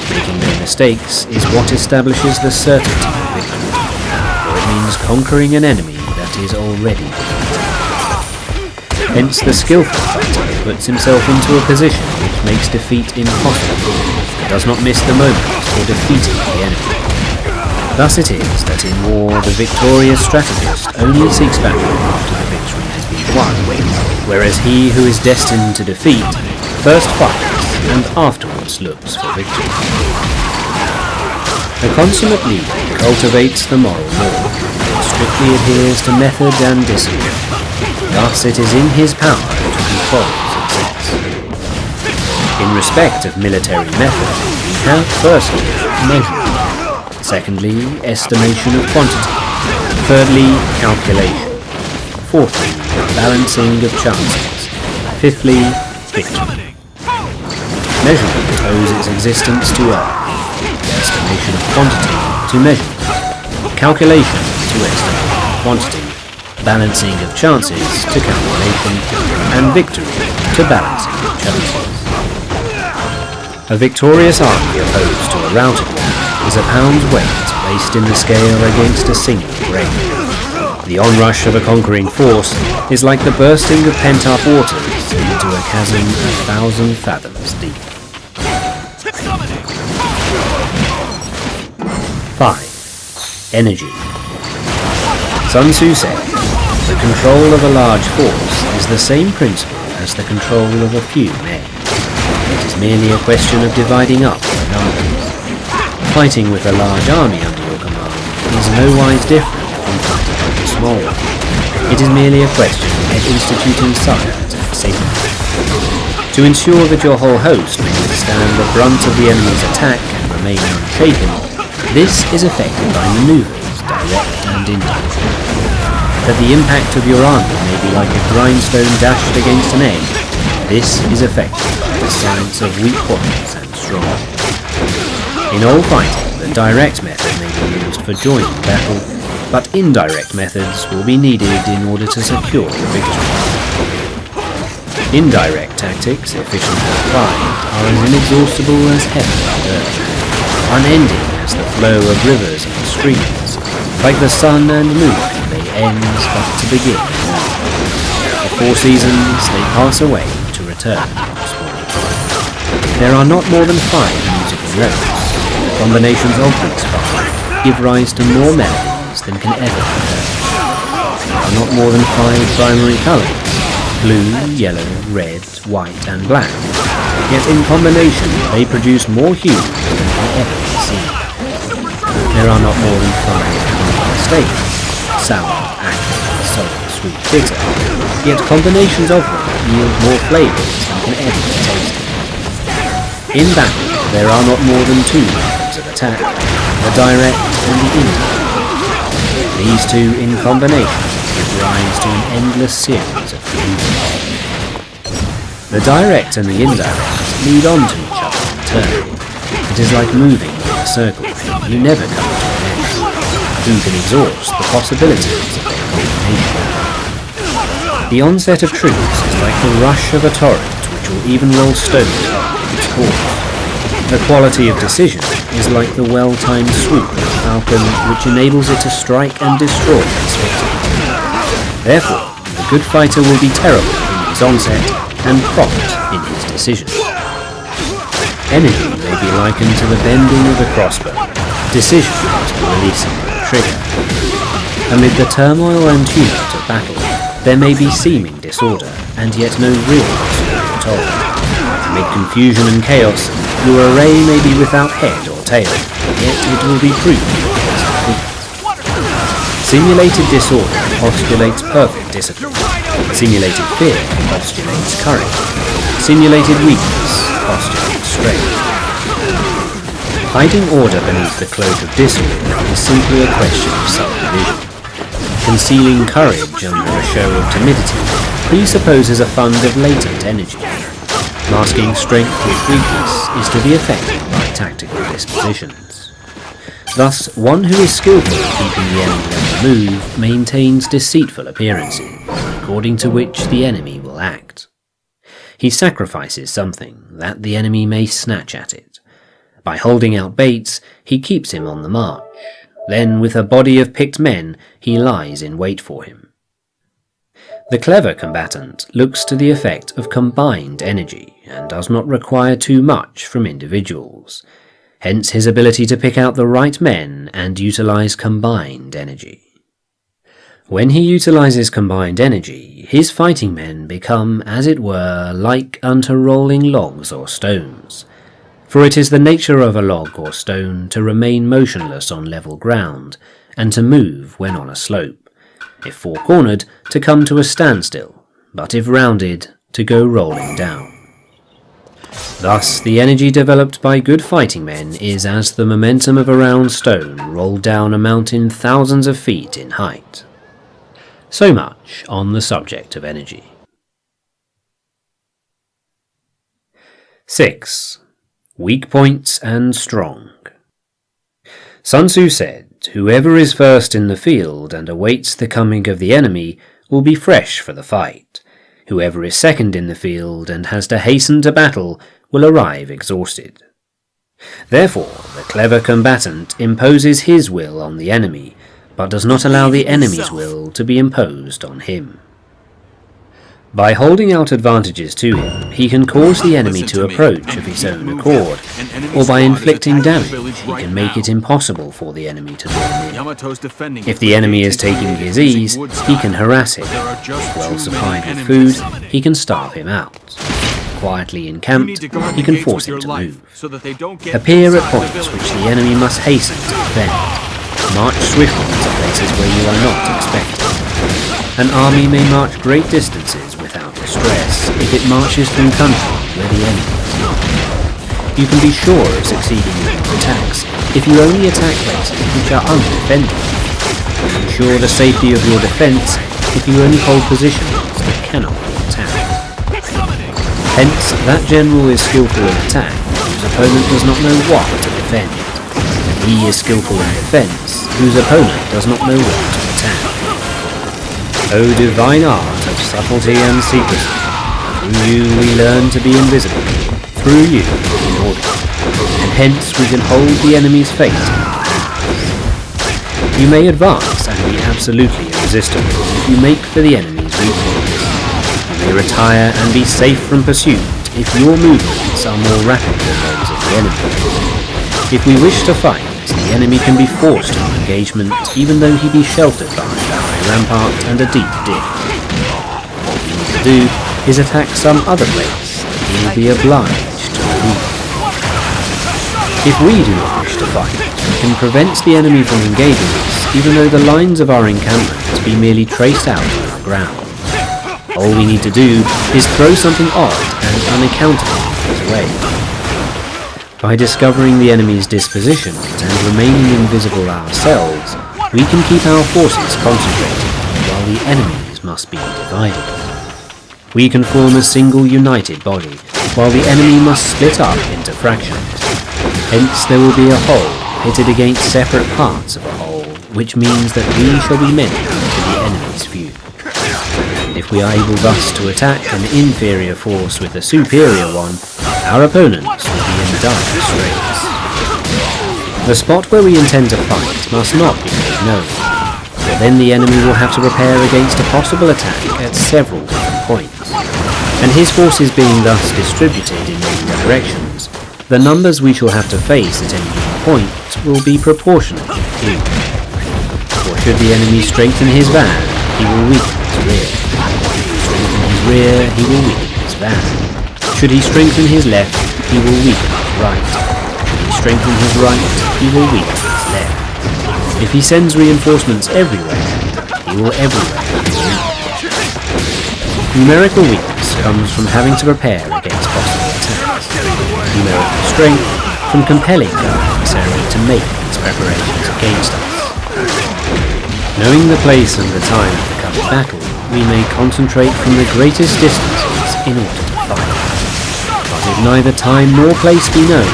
Making no mistakes is what establishes the certainty of victory, for it means conquering an enemy that is already defeated. Hence the skillful fighter puts himself into a position which makes defeat impossible, and does not miss the moment for defeating the enemy. Thus it is that in war the victorious strategist only seeks battle after the victory has been won, whereas he who is destined to defeat first fights and afterwards looks for victory. The consummate leader cultivates the moral law, and strictly adheres to method and discipline. Thus it is in his power to control success. In respect of military method, we have firstly measurement, secondly estimation of quantity, thirdly calculation, fourthly balancing of chances, fifthly victory. Measurement owes its existence to earth, estimation of quantity to measurement, calculation to estimate quantity, balancing of chances to calculation, and victory to balancing of chances. A victorious army opposed to a routed one is a pound's weight placed in the scale against a single grain. The onrush of a conquering force is like the bursting of pent-up waters into a chasm 1,000 fathoms deep. 5. Energy. Sun Tzu said, "The control of a large force is the same principle as the control of a few men. It is merely a question of dividing up the numbers. Fighting with a large army under your command is nowise different from fighting with a small one. It is merely a question of instituting silence and safety. To ensure that your whole host may withstand the brunt of the enemy's attack and remain unshaken, this is effected by maneuvers, direct and indirect. that the impact of your army may be like a grindstone dashed against an egg, this is affected by the science of weak points and strong. In all fighting, the direct method may be used for joining battle, but indirect methods will be needed in order to secure the victory. Indirect tactics, efficiently applied, are as inexhaustible as heaven and earth, unending as the flow of rivers and streams. Like the sun and moon, they end but to begin. The four seasons, they pass away to return once more. There are not more than 5 musical notes. The combinations of these 5 give rise to more melodies than can ever be heard. There are not more than 5 primary colours: blue, yellow, red, white and black. Yet in combination they produce more hues than can ever be seen. There are not more than 5 chemical states: sour, acrid, salty, sweet, bitter. Yet combinations of them yield more flavours than can ever be tasted. In battle there are not more than 2 methods of attack: the direct and the indirect. These two in combination give rise to an endless series of fusions. The direct and the indirect lead on to each other in turn. It is like moving in a circle. You never come to an end. Who can exhaust the possibilities of their combination? The onset of troops is like the rush of a torrent which will even roll stones along its course. The quality of decision is like the well-timed swoop of a falcon which enables it to strike and destroy its victim. Therefore, the good fighter will be terrible in his onset and prompt in his decision. Energy may be likened to the bending of a crossbow, decision to the releasing of a trigger. Amid the turmoil and tumult of battle, there may be seeming disorder and yet no real disorder at all. Amid confusion and chaos, your array may be without head or tail, yet it will be proved as defeat. Simulated disorder postulates perfect discipline. Simulated fear postulates courage. Simulated weakness postulates strength. Hiding order beneath the cloak of disorder is simply a question of subdivision. Concealing courage under a show of timidity presupposes a fund of latent energy. Masking strength with weakness is to be affected by tactical dispositions. Thus, one who is skillful at keeping the enemy on the move maintains deceitful appearances, according to which the enemy will act. He sacrifices something, that the enemy may snatch at it. By holding out baits, he keeps him on the march. Then, with a body of picked men, he lies in wait for him. The clever combatant looks to the effect of combined energy and does not require too much from individuals, hence his ability to pick out the right men and utilize combined energy. When he utilizes combined energy, his fighting men become, as it were, like unto rolling logs or stones, for it is the nature of a log or stone to remain motionless on level ground and to move when on a slope. If four-cornered, to come to a standstill, but if rounded, to go rolling down. Thus, the energy developed by good fighting men is as the momentum of a round stone rolled down a mountain thousands of feet in height. So much on the subject of energy. 6. Weak points and strong. Sun Tzu said, "Whoever is first in the field and awaits the coming of the enemy will be fresh for the fight. Whoever is second in the field and has to hasten to battle will arrive exhausted." Therefore, the clever combatant imposes his will on the enemy, but does not allow the enemy's will to be imposed on him. By holding out advantages to him, he can cause the enemy to approach of his own accord, or by inflicting damage, he can make it impossible for the enemy to draw near. If the enemy is taking his ease, he can harass him. If well supplied with food, he can starve him out. Quietly encamped, he can force him to move. Appear at points which the enemy must hasten to defend. March swiftly to places where you are not expected. An army may march great distances without distress if it marches through country where the enemy is not. You can be sure of succeeding in your attacks if you only attack places which are undefended. ensure the safety of your defense if you only hold positions that cannot be attacked. Hence, that general is skillful in attack, whose opponent does not know what to defend. And he is skillful in defense, whose opponent does not know what to attack. O divine art of subtlety and secrecy, through you we learn to be invisible, through you inaudible, and hence we can hold the enemy's fate. You may advance and be absolutely irresistible if you make for the enemy's weak points. You may retire and be safe from pursuit if your movements are more rapid than those of the enemy. If we wish to fight, the enemy can be forced to engagement even though he be sheltered behind a high rampart and a deep ditch. What we need to do is attack some other place that he will be obliged to leave. If we do not wish to fight, we can prevent the enemy from engaging us even though the lines of our encampment be merely traced out on the ground. All we need to do is throw something odd and unaccountable his way. By discovering the enemy's dispositions and remaining invisible ourselves, we can keep our forces concentrated while the enemy's must be divided. We can form a single united body, while the enemy must split up into fractions. Hence there will be a whole pitted against separate parts of a whole, which means that we shall be many to the enemy's few. And if we are able thus to attack an inferior force with a superior one, our opponents will be in dire straits. The spot where we intend to fight must not be made known, for then the enemy will have to prepare against a possible attack at several different points, and his forces being thus distributed in many directions, the numbers we shall have to face at any given point will be proportionately few. For should the enemy strengthen his van, he will weaken his rear. Should he strengthen his rear, he will weaken his van. Should he strengthen his left, he will weaken his right. Should he strengthen his right, he will weaken his left. If he sends reinforcements everywhere, he will everywhere be weak. Numerical weakness comes from having to prepare against possible attacks. Numerical strength from compelling the adversary to make these preparations against us. Knowing the place and the time of the coming battle, we may concentrate from the greatest distances in order to fight. But if neither time nor place be known,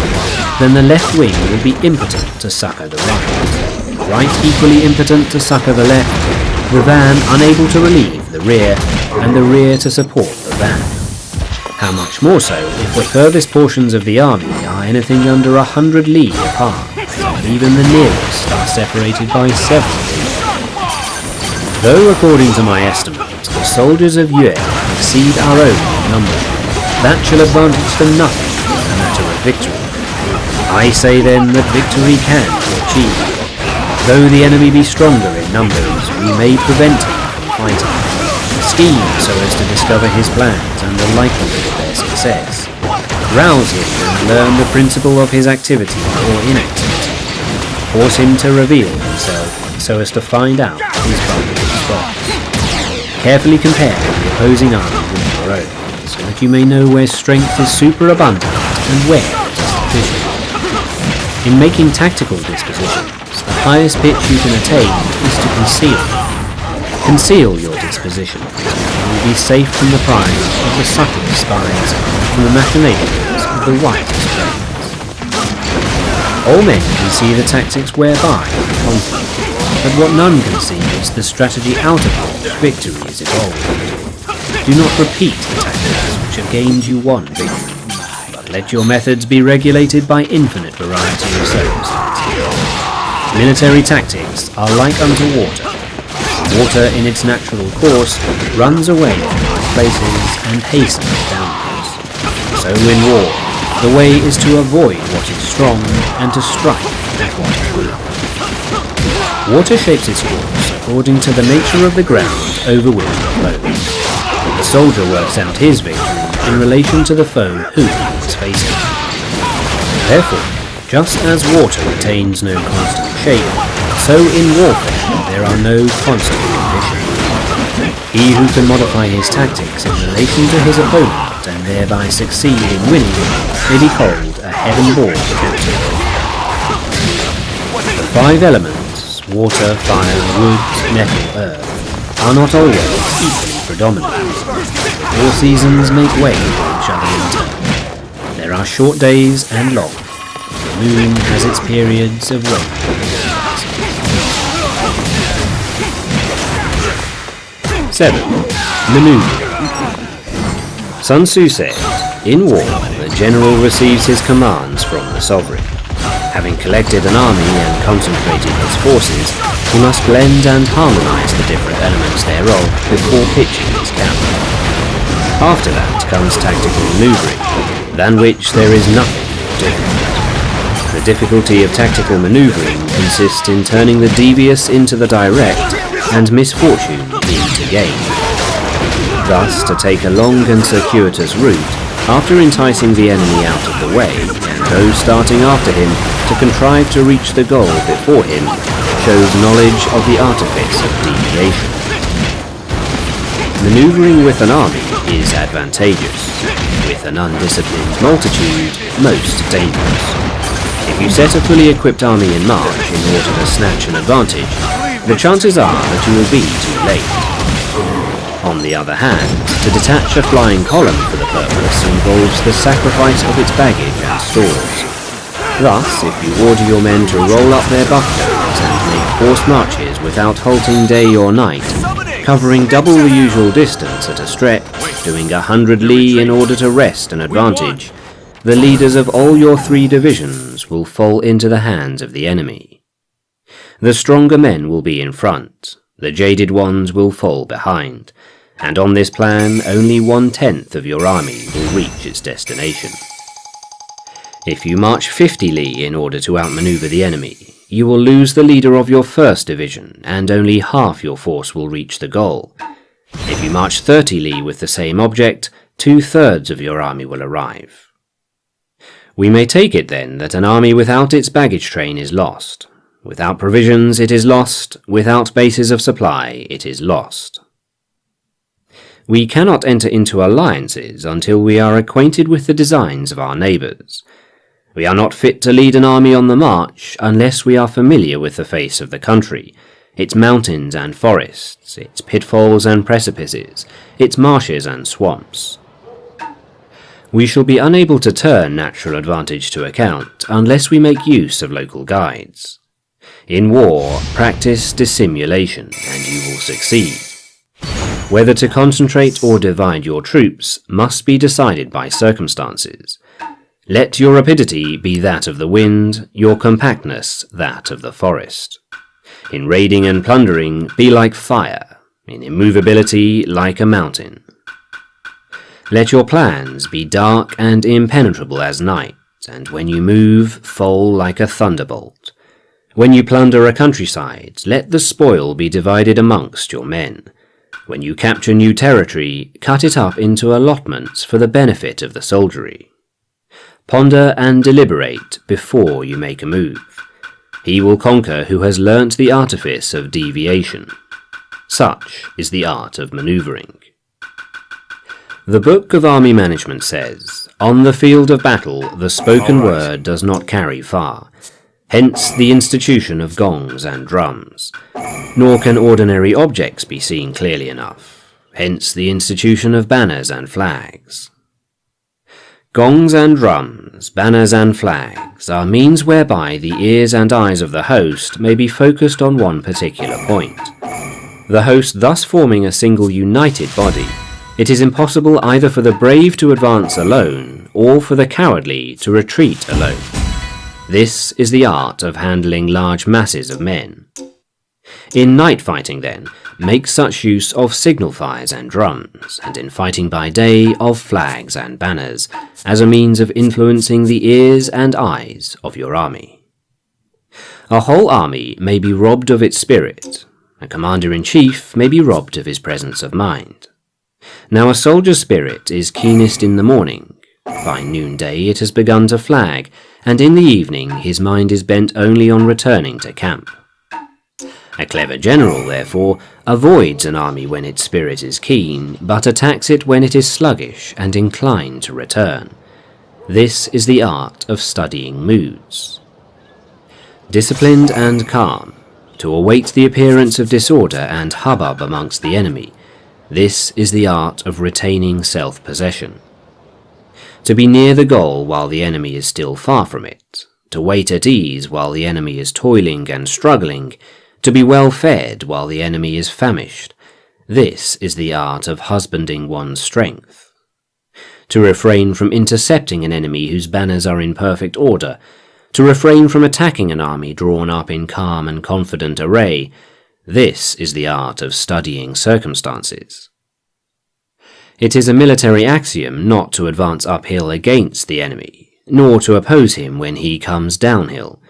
then the left wing will be impotent to succour the right, right equally impotent to succour the left, the van unable to relieve the rear, and the rear to support the van. How much more so if the furthest portions of the army are anything under 100 leagues apart, and even the nearest are separated by several leagues. Though according to my estimates, the soldiers of Yue exceed our own in number, that shall advantage them nothing in the matter of victory. I say then that victory can be achieved. Though the enemy be stronger in numbers, we may prevent him from fighting. Scheme so as to discover his plans and the likelihood of their success. Rouse him and learn the principle of his activity or inactivity. Force him to reveal himself so as to find out his vulnerable spots. Carefully compare the opposing army with your own, so that you may know where strength is superabundant and where it is deficient. In making tactical dispositions, the highest pitch you can attain is to conceal them. Conceal your dispositions, and you will be safe from the prying of the subtlest spies, from the machinations of the wisest brains. All men can see the tactics whereby we conquer, but what none can see is the strategy out of which victory is evolved. Do not repeat the tactics which have gained you one victory, but let your methods be regulated by infinite variety of circumstances. Military tactics are like unto water. Water in its natural course runs away from high places and hastens downwards. So in war, the way is to avoid what is strong and to strike at what is weak. Water shapes its course according to the nature of the ground over which it flows. The soldier works out his victory in relation to the foe whom he is facing. Therefore, just as water retains no constant shape, so in warfare there are no constant conditions. He who can modify his tactics in relation to his opponent and thereby succeed in winning may be called a heaven-born captain. The 5 elements, water, fire, wood, metal, earth, are not always equally predominant. The 4 seasons make way for each other in turn. There are short days and long. The moon has its periods of rain. 7. Maneuvering. Sun Tzu said, "In war, the general receives his commands from the sovereign. Having collected an army and concentrated his forces, he must blend and harmonize the different elements thereof before pitching his camp. After that comes tactical maneuvering, than which there is nothing difficult. The difficulty of tactical maneuvering consists in turning the devious into the direct and misfortune into gain. Thus, to take a long and circuitous route, after enticing the enemy out of the way, and those starting after him to contrive to reach the goal before him, shows knowledge of the artifice of deviation. Maneuvering with an army is advantageous, with an undisciplined multitude most dangerous. If you set a fully equipped army in march in order to snatch an advantage, the chances are that you will be too late. On the other hand, to detach a flying column for the purpose involves the sacrifice of its baggage and stores. Thus, if you order your men to roll up their buckbones and make forced marches without halting day or night, covering double the usual distance at a stretch, doing 100 li in order to wrest an advantage, the leaders of all your 3 divisions will fall into the hands of the enemy. The stronger men will be in front, the jaded ones will fall behind, and on this plan only 1/10 of your army will reach its destination. If you march 50 li in order to outmaneuver the enemy, you will lose the leader of your 1st division, and only half your force will reach the goal. If you march 30 li with the same object, 2/3 of your army will arrive. We may take it then that an army without its baggage train is lost. Without provisions it is lost, without bases of supply it is lost. We cannot enter into alliances until we are acquainted with the designs of our neighbours. We are not fit to lead an army on the march unless we are familiar with the face of the country, its mountains and forests, its pitfalls and precipices, its marshes and swamps. We shall be unable to turn natural advantage to account unless we make use of local guides. In war, practice dissimulation and you will succeed. Whether to concentrate or divide your troops must be decided by circumstances. Let your rapidity be that of the wind, your compactness that of the forest. In raiding and plundering, be like fire, in immovability like a mountain. Let your plans be dark and impenetrable as night, and when you move, fall like a thunderbolt. When you plunder a countryside, let the spoil be divided amongst your men. When you capture new territory, cut it up into allotments for the benefit of the soldiery. Ponder and deliberate before you make a move. He will conquer who has learnt the artifice of deviation. Such is the art of maneuvering. The Book of Army Management says, "On the field of battle, the spoken word does not carry far. Hence the institution of gongs and drums. Nor can ordinary objects be seen clearly enough. Hence the institution of banners and flags." Gongs and drums, banners and flags are means whereby the ears and eyes of the host may be focused on one particular point. The host thus forming a single united body, it is impossible either for the brave to advance alone or for the cowardly to retreat alone. This is the art of handling large masses of men. In night fighting, then, make such use of signal fires and drums, and in fighting by day of flags and banners, as a means of influencing the ears and eyes of your army. A whole army may be robbed of its spirit. A commander-in-chief may be robbed of his presence of mind. Now a soldier's spirit is keenest in the morning. By noonday it has begun to flag, and in the evening his mind is bent only on returning to camp. A clever general, therefore, avoids an army when its spirit is keen, but attacks it when it is sluggish and inclined to return. This is the art of studying moods. Disciplined and calm, to await the appearance of disorder and hubbub amongst the enemy. This is the art of retaining self-possession. To be near the goal while the enemy is still far from it, to wait at ease while the enemy is toiling and struggling, to be well fed while the enemy is famished. This is the art of husbanding one's strength. To refrain from intercepting an enemy whose banners are in perfect order, to refrain from attacking an army drawn up in calm and confident array, this is the art of studying circumstances. It is a military axiom not to advance uphill against the enemy, nor to oppose him when he comes downhill.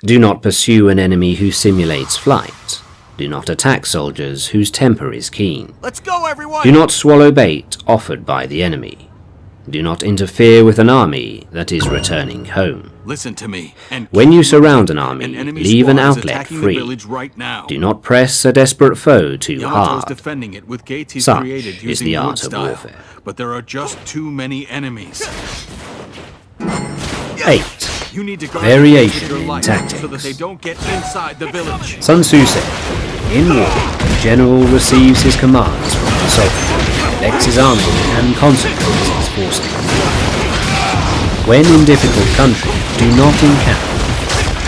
Do not pursue an enemy who simulates flight. Do not attack soldiers whose temper is keen. Let's go, everyone! Do not swallow bait offered by the enemy. Do not interfere with an army that is returning home. Listen to me. And when you surround an army, enemy leave an squad is outlet attacking the free. village right now. Do not press a desperate foe too Yamato's hard. defending it with gates he's Such created is using the wood art of style, warfare. but there are just too many enemies. 8. You need to guard Variation your in life tactics. so that they don't get inside the village. Sun Tzu said, in war, the general receives his commands from the soldier, elects his army, and concentrates his forces. When in difficult country, do not encamp.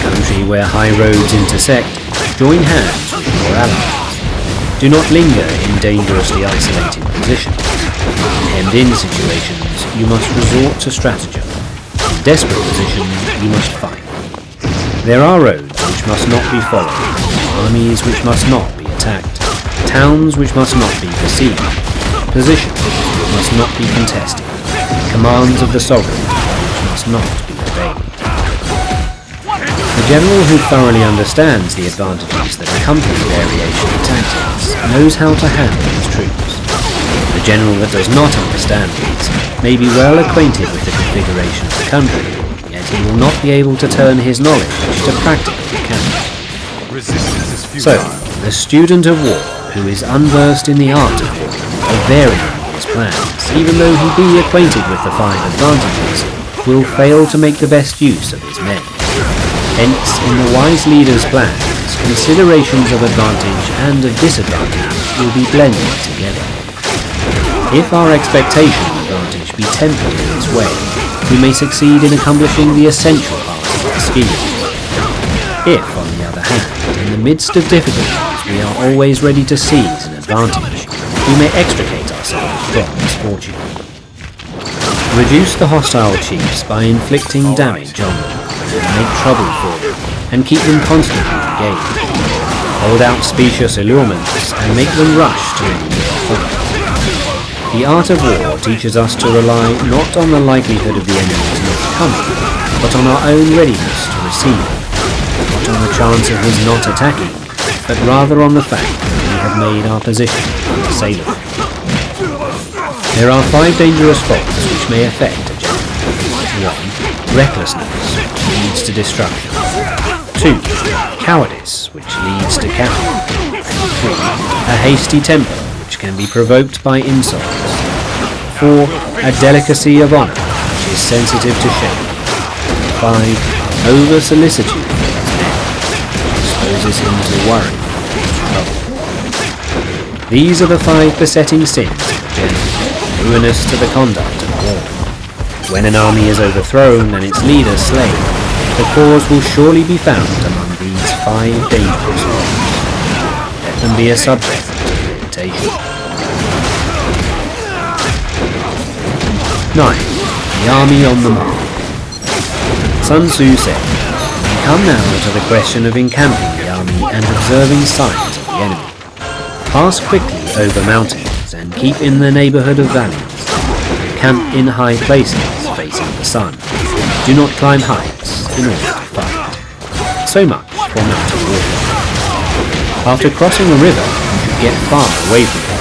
Country where high roads intersect, join hands with your allies. Do not linger in dangerously isolated positions. In hemmed-in situations, you must resort to stratagem. In desperate positions, you must fight. There are roads which must not be followed, armies which must not be attacked, towns which must not be besieged, positions which must not be contested, commands of the sovereign which must not be obeyed. The general who thoroughly understands the advantages that accompany variation in tactics knows how to handle his troops. The general that does not understand these may be well acquainted with the configuration of the country, yet he will not be able to turn his knowledge to practical account. So, the student of war who is unversed in the art of war will vary his plans, even though he be acquainted with the 5 advantages, will fail to make the best use of his men. Hence, in the wise leader's plans, considerations of advantage and of disadvantage will be blended together. If our expectation of advantage be tempered in this way, we may succeed in accomplishing the essential part of the scheme. If, on the other hand, in the midst of difficulties we are always ready to seize an advantage, we may extricate ourselves from misfortune. Reduce the hostile chiefs by inflicting damage on them, make trouble for them, and keep them constantly engaged. Hold out specious allurements and make them rush to end your fight. The art of war teaches us to rely not on the likelihood of the enemy's not coming, but on our own readiness to receive, not on the chance of his not attacking, but rather on the fact that we have made our position unassailable. There are 5 dangerous faults which may affect a general. 1. Recklessness, which leads to destruction. 2. Cowardice, which leads to capture. 3. A hasty temper, which can be provoked by insults. 4. A delicacy of honour, which is sensitive to shame. 5. Over-solicitude for his men, which exposes him to worry and trouble. These are the 5 besetting sins of a general, ruinous to the conduct of war. When an army is overthrown and its leader slain, the cause will surely be found among these 5 dangerous ones. Let them be a subject to meditation. 9. The army on the march. Sun Tzu said, "We come now to the question of encamping the army and observing signs of the enemy. Pass quickly over mountains and keep in the neighbourhood of valleys. Camp in high places facing the sun. Do not climb heights in order to fight." So much for mountain warfare. After crossing a river, you should get far away from it.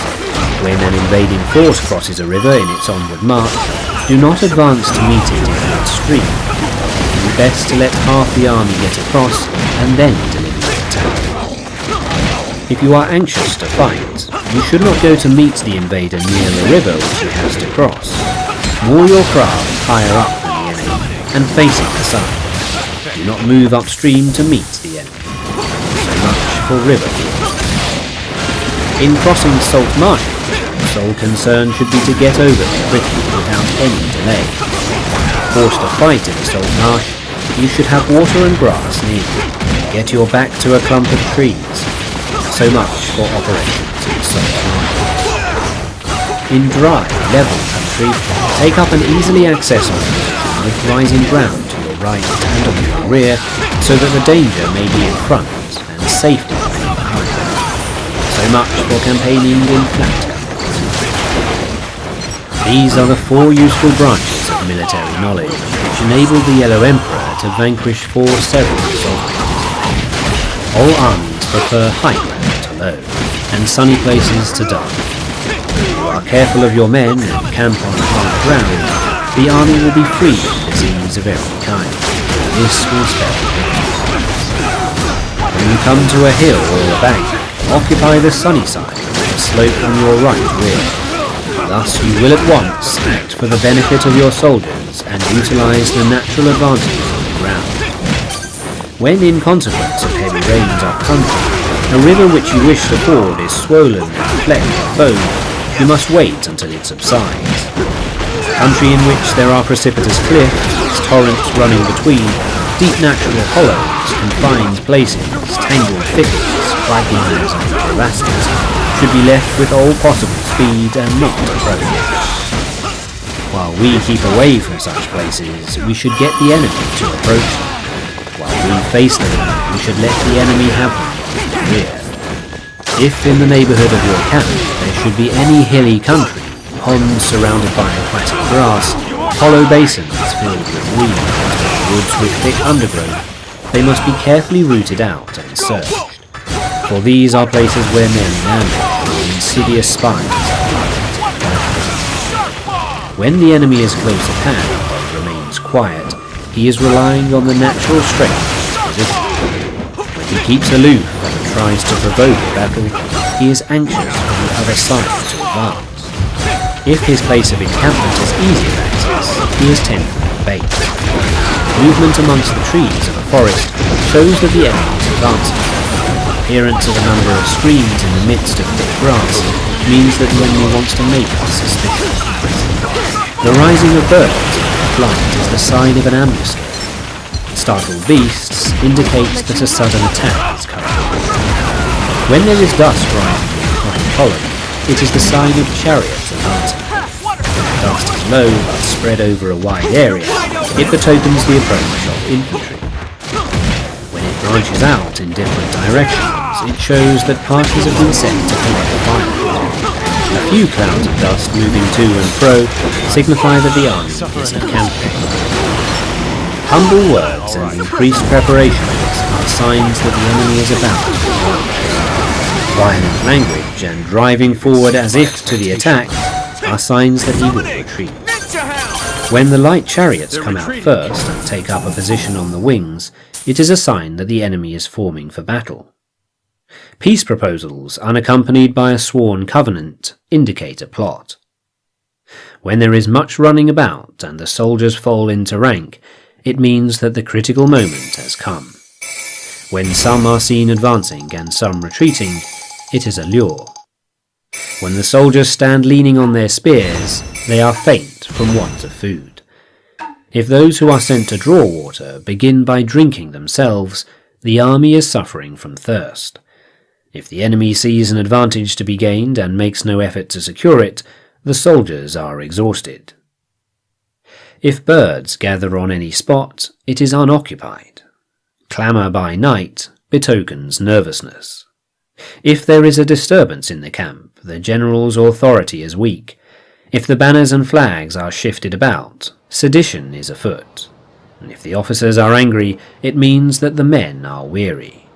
When an invading force crosses a river in its onward march, do not advance to meet it in midstream. It would be best to let half the army get across and then deliver your attack. If you are anxious to fight, you should not go to meet the invader near the river which he has to cross. Moor your craft higher up than the enemy and facing the sun. Do not move upstream to meet the enemy. So much for river warfare. In crossing salt marshes, the sole concern should be to get over them quickly without any delay. Forced to fight in a salt marsh, you should have water and grass near you. Get your back to a clump of trees. So much for operations in salt marshes. In dry, level country, take up an easily accessible position with rising ground to your right and on your rear, so that the danger may be in front and safety may be behind. So much for campaigning in flat country. These are the 4 useful branches of military knowledge which enabled the Yellow Emperor to vanquish 4 several sovereigns. All armies prefer high ground to low, and sunny places to dark. If you are careful of your men and camp on hard ground, the army will be free from disease of every kind. This will spell victory. When you come to a hill or a bank, occupy the sunny side of the slope on your right rear. Thus you will at once act for the benefit of your soldiers and utilize the natural advantages of the ground. When in consequence of heavy rains up country, a river which you wish to ford is swollen and flecked with foam, you must wait until it subsides. Country in which there are precipitous cliffs, torrents running between, deep natural hollows, confined places, tangled thickets, quagmires and crevasses, should be left with all possible speed and not approach. While we keep away from such places, we should get the enemy to approach them. While we face them, we should let the enemy have them in the rear. If in the neighbourhood of your camp there should be any hilly country, ponds surrounded by aquatic grass, hollow basins filled with weeds, woods with thick undergrowth, they must be carefully rooted out and searched. For these are places where men in ambush or insidious spies are likely. When the enemy is close at hand and remains quiet, he is relying on the natural strength of his position. When he keeps aloof and tries to provoke a battle, he is anxious for the other side to advance. If his place of encampment is easy of access, he is tempted bait. Movement amongst the trees of a forest shows that the enemy is advancing. The appearance of a number of streams in the midst of thick grass means that the enemy wants to make us suspicious. The rising of birds in flight is the sign of an ambuscade. Startled beasts indicates that a sudden attack is coming. When there is dust rising in the high column, it is the sign of chariots advancing. When the dust is low but spread over a wide area, it betokens the approach of infantry. When it branches out in different directions, it shows that parties have been sent to collect fire. A few clouds of dust moving to and fro signify that the army is encamping. Humble words and increased preparations are signs that the enemy is about to launch. Violent language and driving forward as if to the attack are signs that he will retreat. When the light chariots come out first and take up a position on the wings, it is a sign that the enemy is forming for battle. Peace proposals unaccompanied by a sworn covenant indicate a plot. When there is much running about and the soldiers fall into rank, it means that the critical moment has come. When some are seen advancing and some retreating, it is a lure. When the soldiers stand leaning on their spears, they are faint from want of food. If those who are sent to draw water begin by drinking themselves, the army is suffering from thirst. If the enemy sees an advantage to be gained and makes no effort to secure it, the soldiers are exhausted. If birds gather on any spot, it is unoccupied. Clamour by night betokens nervousness. If there is a disturbance in the camp, the general's authority is weak. If the banners and flags are shifted about, sedition is afoot. And if the officers are angry, it means that the men are weary.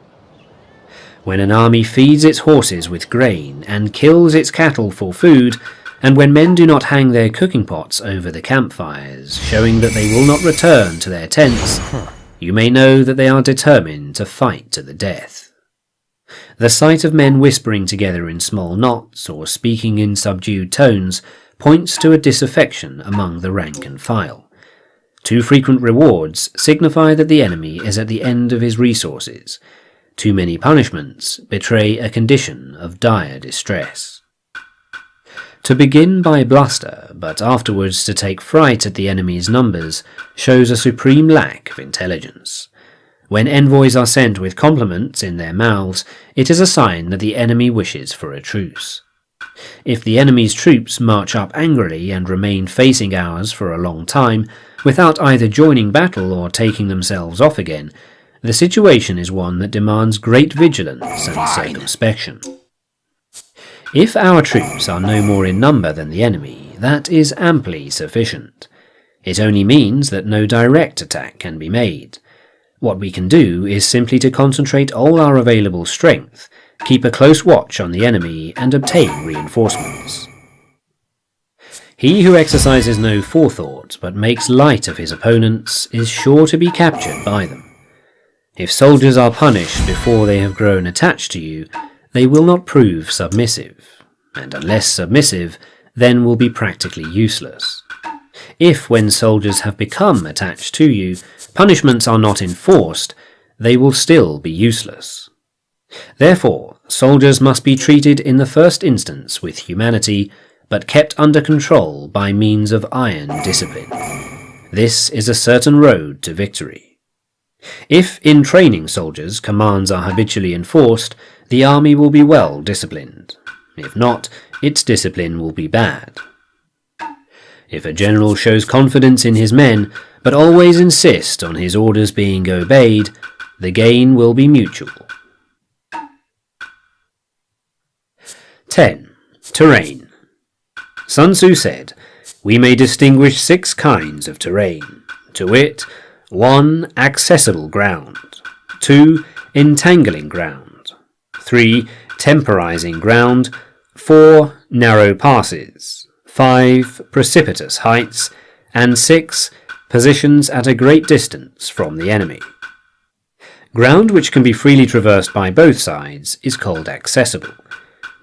When an army feeds its horses with grain and kills its cattle for food, and when men do not hang their cooking pots over the campfires, showing that they will not return to their tents, you may know that they are determined to fight to the death. The sight of men whispering together in small knots or speaking in subdued tones points to a disaffection among the rank and file. Too frequent rewards signify that the enemy is at the end of his resources, Too many punishments betray a condition of dire distress. To begin by bluster, but afterwards to take fright at the enemy's numbers, shows a supreme lack of intelligence. When envoys are sent with compliments in their mouths, it is a sign that the enemy wishes for a truce. If the enemy's troops march up angrily and remain facing ours for a long time, without either joining battle or taking themselves off again, the situation is one that demands great vigilance and circumspection. If our troops are no more in number than the enemy, that is amply sufficient. It only means that no direct attack can be made. What we can do is simply to concentrate all our available strength, keep a close watch on the enemy, and obtain reinforcements. He who exercises no forethought but makes light of his opponents is sure to be captured by them. If soldiers are punished before they have grown attached to you, they will not prove submissive, and unless submissive, then will be practically useless. If, when soldiers have become attached to you, punishments are not enforced, they will still be useless. Therefore, soldiers must be treated in the first instance with humanity, but kept under control by means of iron discipline. This is a certain road to victory. If in training soldiers commands are habitually enforced, the army will be well disciplined. If not, its discipline will be bad. If a general shows confidence in his men, but always insists on his orders being obeyed, the gain will be mutual. 10. Terrain. Sun Tzu said, "We may distinguish 6 kinds of terrain, to wit, 1. Accessible ground, 2. Entangling ground, 3. Temporizing ground, 4. Narrow passes, 5. Precipitous heights, and 6. Positions at a great distance from the enemy." Ground which can be freely traversed by both sides is called accessible.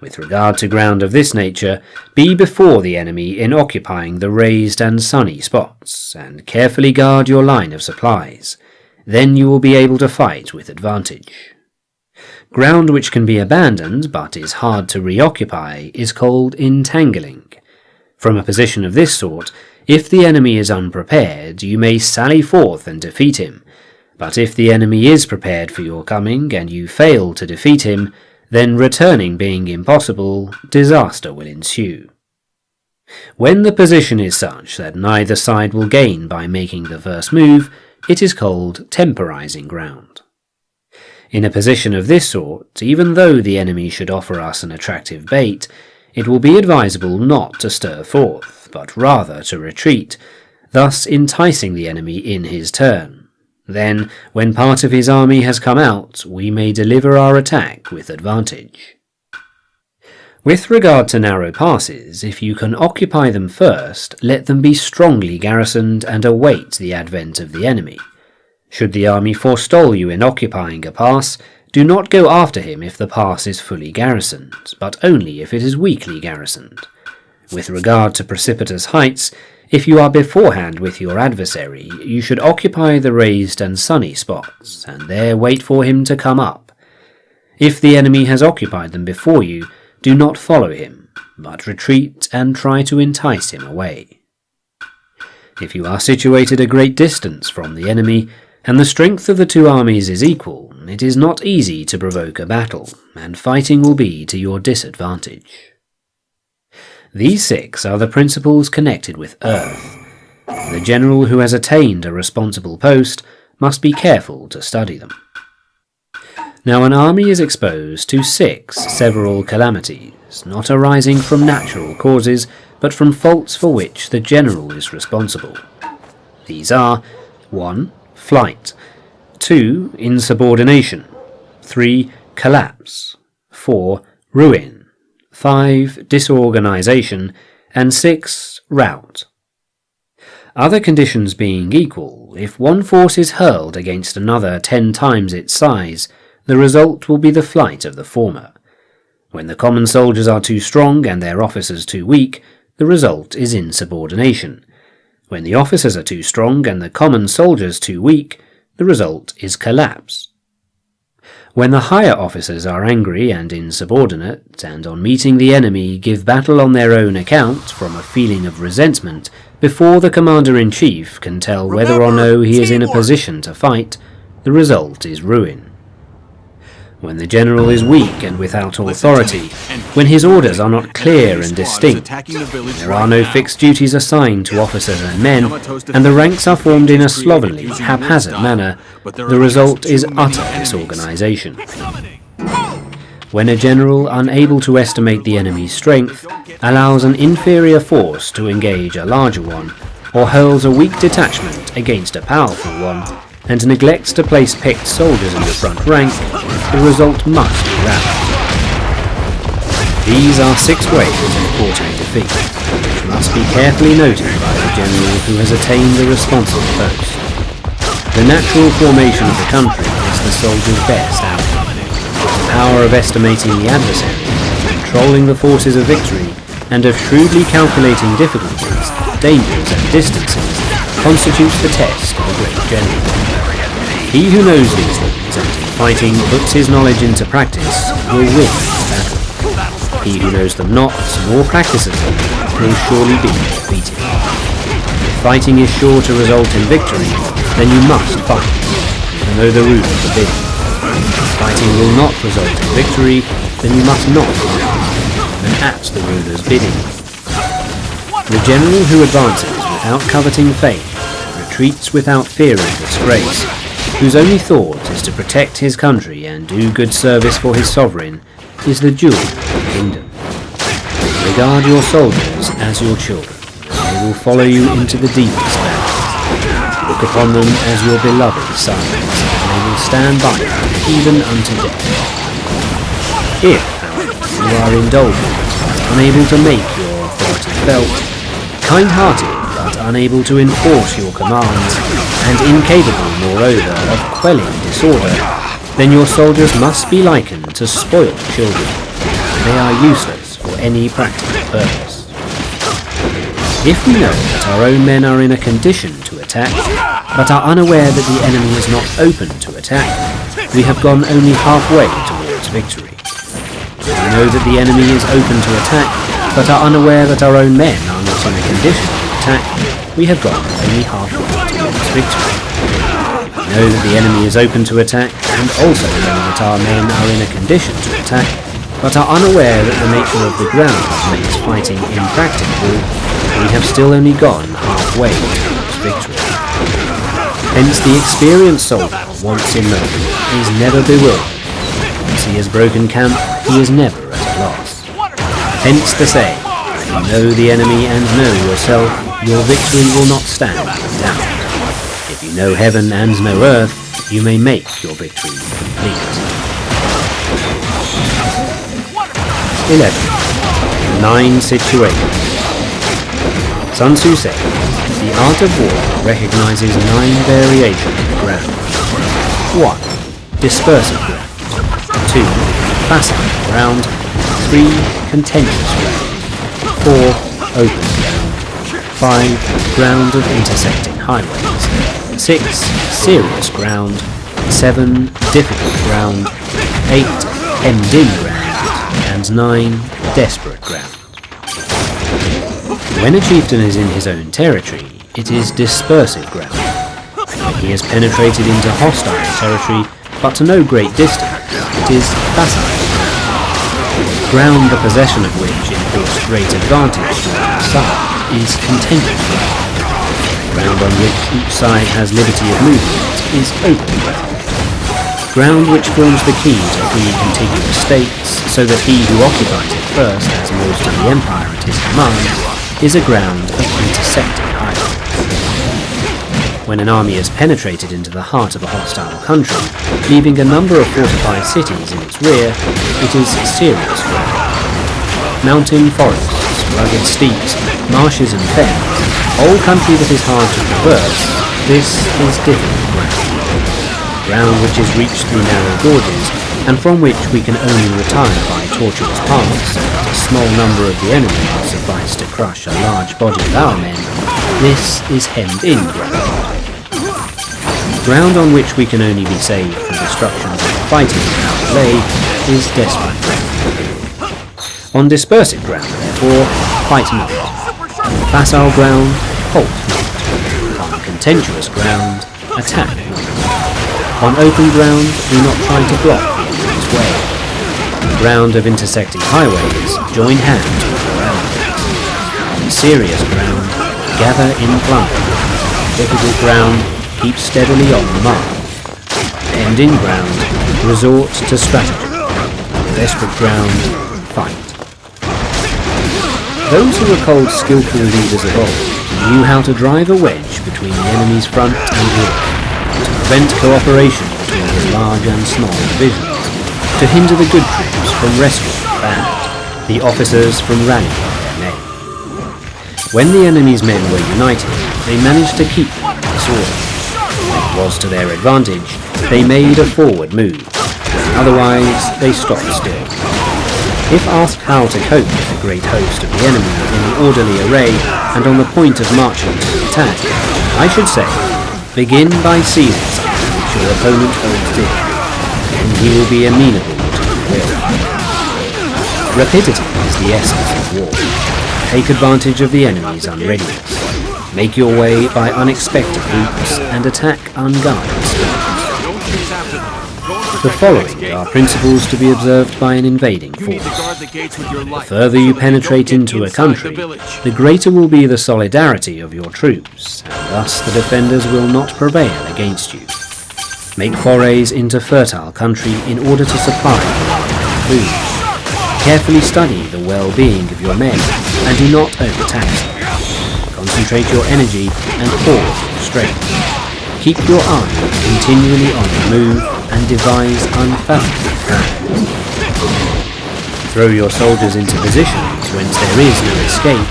With regard to ground of this nature, be before the enemy in occupying the raised and sunny spots, and carefully guard your line of supplies. Then you will be able to fight with advantage. Ground which can be abandoned but is hard to reoccupy is called entangling. From a position of this sort, if the enemy is unprepared, you may sally forth and defeat him, but if the enemy is prepared for your coming and you fail to defeat him, then returning being impossible, disaster will ensue. When the position is such that neither side will gain by making the first move, it is called temporizing ground. In a position of this sort, even though the enemy should offer us an attractive bait, it will be advisable not to stir forth, but rather to retreat, thus enticing the enemy in his turn. Then, when part of his army has come out, we may deliver our attack with advantage. With regard to narrow passes, if you can occupy them first, let them be strongly garrisoned and await the advent of the enemy. Should the army forestall you in occupying a pass, do not go after him if the pass is fully garrisoned, but only if it is weakly garrisoned. With regard to precipitous heights, if you are beforehand with your adversary, you should occupy the raised and sunny spots, and there wait for him to come up. If the enemy has occupied them before you, do not follow him, but retreat and try to entice him away. If you are situated a great distance from the enemy, and the strength of the two armies is equal, it is not easy to provoke a battle, and fighting will be to your disadvantage. These 6 are the principles connected with earth. The general who has attained a responsible post must be careful to study them. Now an army is exposed to 6 several calamities, not arising from natural causes, but from faults for which the general is responsible. These are 1. Flight, 2. Insubordination, 3. Collapse, 4. Ruin, 5. Disorganization, and 6. Rout. Other conditions being equal, if one force is hurled against another 10 times its size, the result will be the flight of the former. When the common soldiers are too strong and their officers too weak, the result is insubordination. When the officers are too strong and the common soldiers too weak, the result is collapse. When the higher officers are angry and insubordinate, and on meeting the enemy give battle on their own account from a feeling of resentment, before the Commander-in-Chief can tell whether or no he is in a position to fight, the result is ruin. When the general is weak and without authority, when his orders are not clear and distinct, there are no fixed duties assigned to officers and men, and the ranks are formed in a slovenly, haphazard manner, the result is utter disorganization. When a general, unable to estimate the enemy's strength, allows an inferior force to engage a larger one, or hurls a weak detachment against a powerful one, and neglects to place picked soldiers in the front rank, the result must be rapid. These are 6 ways of courting defeat, which must be carefully noted by the general who has attained the responsive post. The natural formation of the country is the soldier's best ally. The power of estimating the adversary, controlling the forces of victory, and of shrewdly calculating difficulties, dangers, and distances constitutes the test of a great general. He who knows these things and in fighting puts his knowledge into practice will win his battle. He who knows them not nor practices them will surely be defeated. If fighting is sure to result in victory, then you must fight, even though the ruler forbid it. If fighting will not result in victory, then you must not fight, even at the ruler's bidding. The general who advances without coveting fame, retreats without fear of disgrace, whose only thought is to protect his country and do good service for his sovereign, is the jewel of the kingdom. Regard your soldiers as your children. They will follow you into the deepest valleys. Look upon them as your beloved sons, and they will stand by you even unto death. If, however, you are indulgent but unable to make your authority felt, kind-hearted but unable to enforce your commands, and incapable, moreover, of quelling disorder, then your soldiers must be likened to spoilt children. They are useless for any practical purpose. If we know that our own men are in a condition to attack, but are unaware that the enemy is not open to attack, we have gone only halfway towards victory. If we know that the enemy is open to attack, but are unaware that our own men are not in a condition to attack, we have gone only halfway towards victory. If we know that the enemy is open to attack, and also know that our men are in a condition to attack, but are unaware that the nature of the ground makes fighting impracticable, we have still only gone halfway towards victory. Hence the experienced soldier, once in motion, is never bewildered. Once he has broken camp, he is never at a loss. Hence the saying, if you know the enemy and know yourself, your victory will not stand in doubt. If you know heaven and know earth, you may make your victory complete. 11. 9 situations. Sun Tzu said, the art of war recognizes 9 variations of ground. 1. Dispersive ground. 2. Facile ground. 3. Contentious ground. 4. Open ground. 5. Ground of intersecting highways. 6. Serious ground. 7. Difficult ground. 8. Hemmed-in ground. And 9. Desperate ground. When a chieftain is in his own territory, it is dispersive ground. When he has penetrated into hostile territory, but to no great distance, it is facile ground. Ground the possession of which imports great advantage to each side is contentious ground. Ground on which each side has liberty of movement is open ground. Ground which forms the key to 3 contiguous states, so that he who occupies it first has most of the empire at his command, is a ground of intersecting highways. When an army has penetrated into the heart of a hostile country, leaving a number of fortified cities in its rear, it is serious ground. Mountain forests, rugged steeps, marshes and fens, whole country that is hard to traverse, this is difficult ground. Ground which is reached through narrow gorges, and from which we can only retire by tortuous paths, and a small number of the enemy will suffice to crush a large body of our men, this is hemmed-in ground. Ground on which we can only be saved from destruction by fighting without delay is desperate ground. On dispersed ground, therefore, fight not. On facile ground, halt not. On contentious ground, attack not. On open ground, do not try to block the enemy's way. On ground of intersecting highways, join hands with your allies. On serious ground, gather in plunder. On difficult ground, keep steadily on the march. End in ground, resort to strategy. On desperate ground, fight. Those who were called skillful leaders of old knew how to drive a wedge between the enemy's front and rear, to prevent cooperation between the large and small divisions, to hinder the good troops from rescuing the bad, the officers from rallying their men. When the enemy's men were united, they managed to keep them in disorder. When it was to their advantage, they made a forward move. Otherwise, they stopped still. If asked how to cope with the great host of the enemy in an orderly array and on the point of marching to the attack, I should say, begin by seizing something which your opponent holds dear, then he will be amenable to your will. Rapidity is the essence of war. Take advantage of the enemy's unreadiness. Make your way by unexpected routes and attack unguarded spots. The following are principles to be observed by an invading force. The further you penetrate into a country, the greater will be the solidarity of your troops, and thus the defenders will not prevail against you. Make forays into fertile country in order to supply the food. Carefully study the well-being of your men, and do not overtax them. Concentrate your energy and hoard your strength. Keep your army continually on the move and devise unfathomable plans. Throw your soldiers into positions whence there is no escape,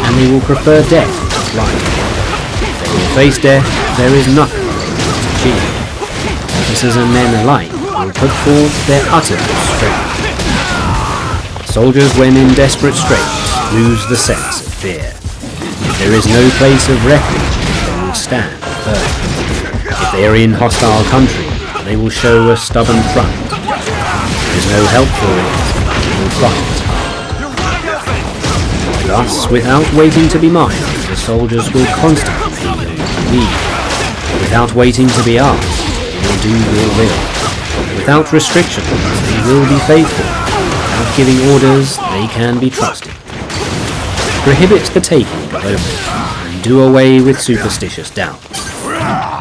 and they will prefer death to flight. If they will face death, there is nothing they will achieve. Officers and men alike will put forth their uttermost strength. Soldiers, when in desperate straits, lose the sense of fear. If there is no place of refuge, they will stand firm. If they are in hostile country, they will show a stubborn front. There is no help for it, they will fight. Thus, without waiting to be marshaled, the soldiers will constantly be on lead. Without waiting to be asked, they will do your will. Without restrictions, they will be faithful. Without giving orders, they can be trusted. Prohibit the taking of oaths, and do away with superstitious doubt.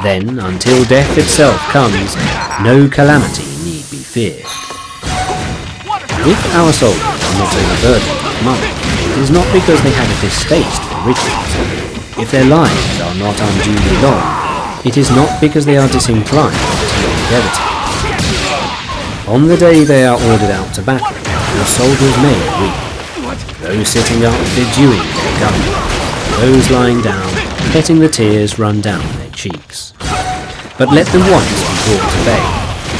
Then, until death itself comes, no calamity need be feared. If our soldiers are not overburdened with money, it is not because they have a distaste for riches. If their lives are not unduly long, it is not because they are disinclined to longevity. On the day they are ordered out to battle, your soldiers may weep. Those sitting up bedewing their gun, those lying down, letting the tears run down their cheeks. But let them once be brought to bay.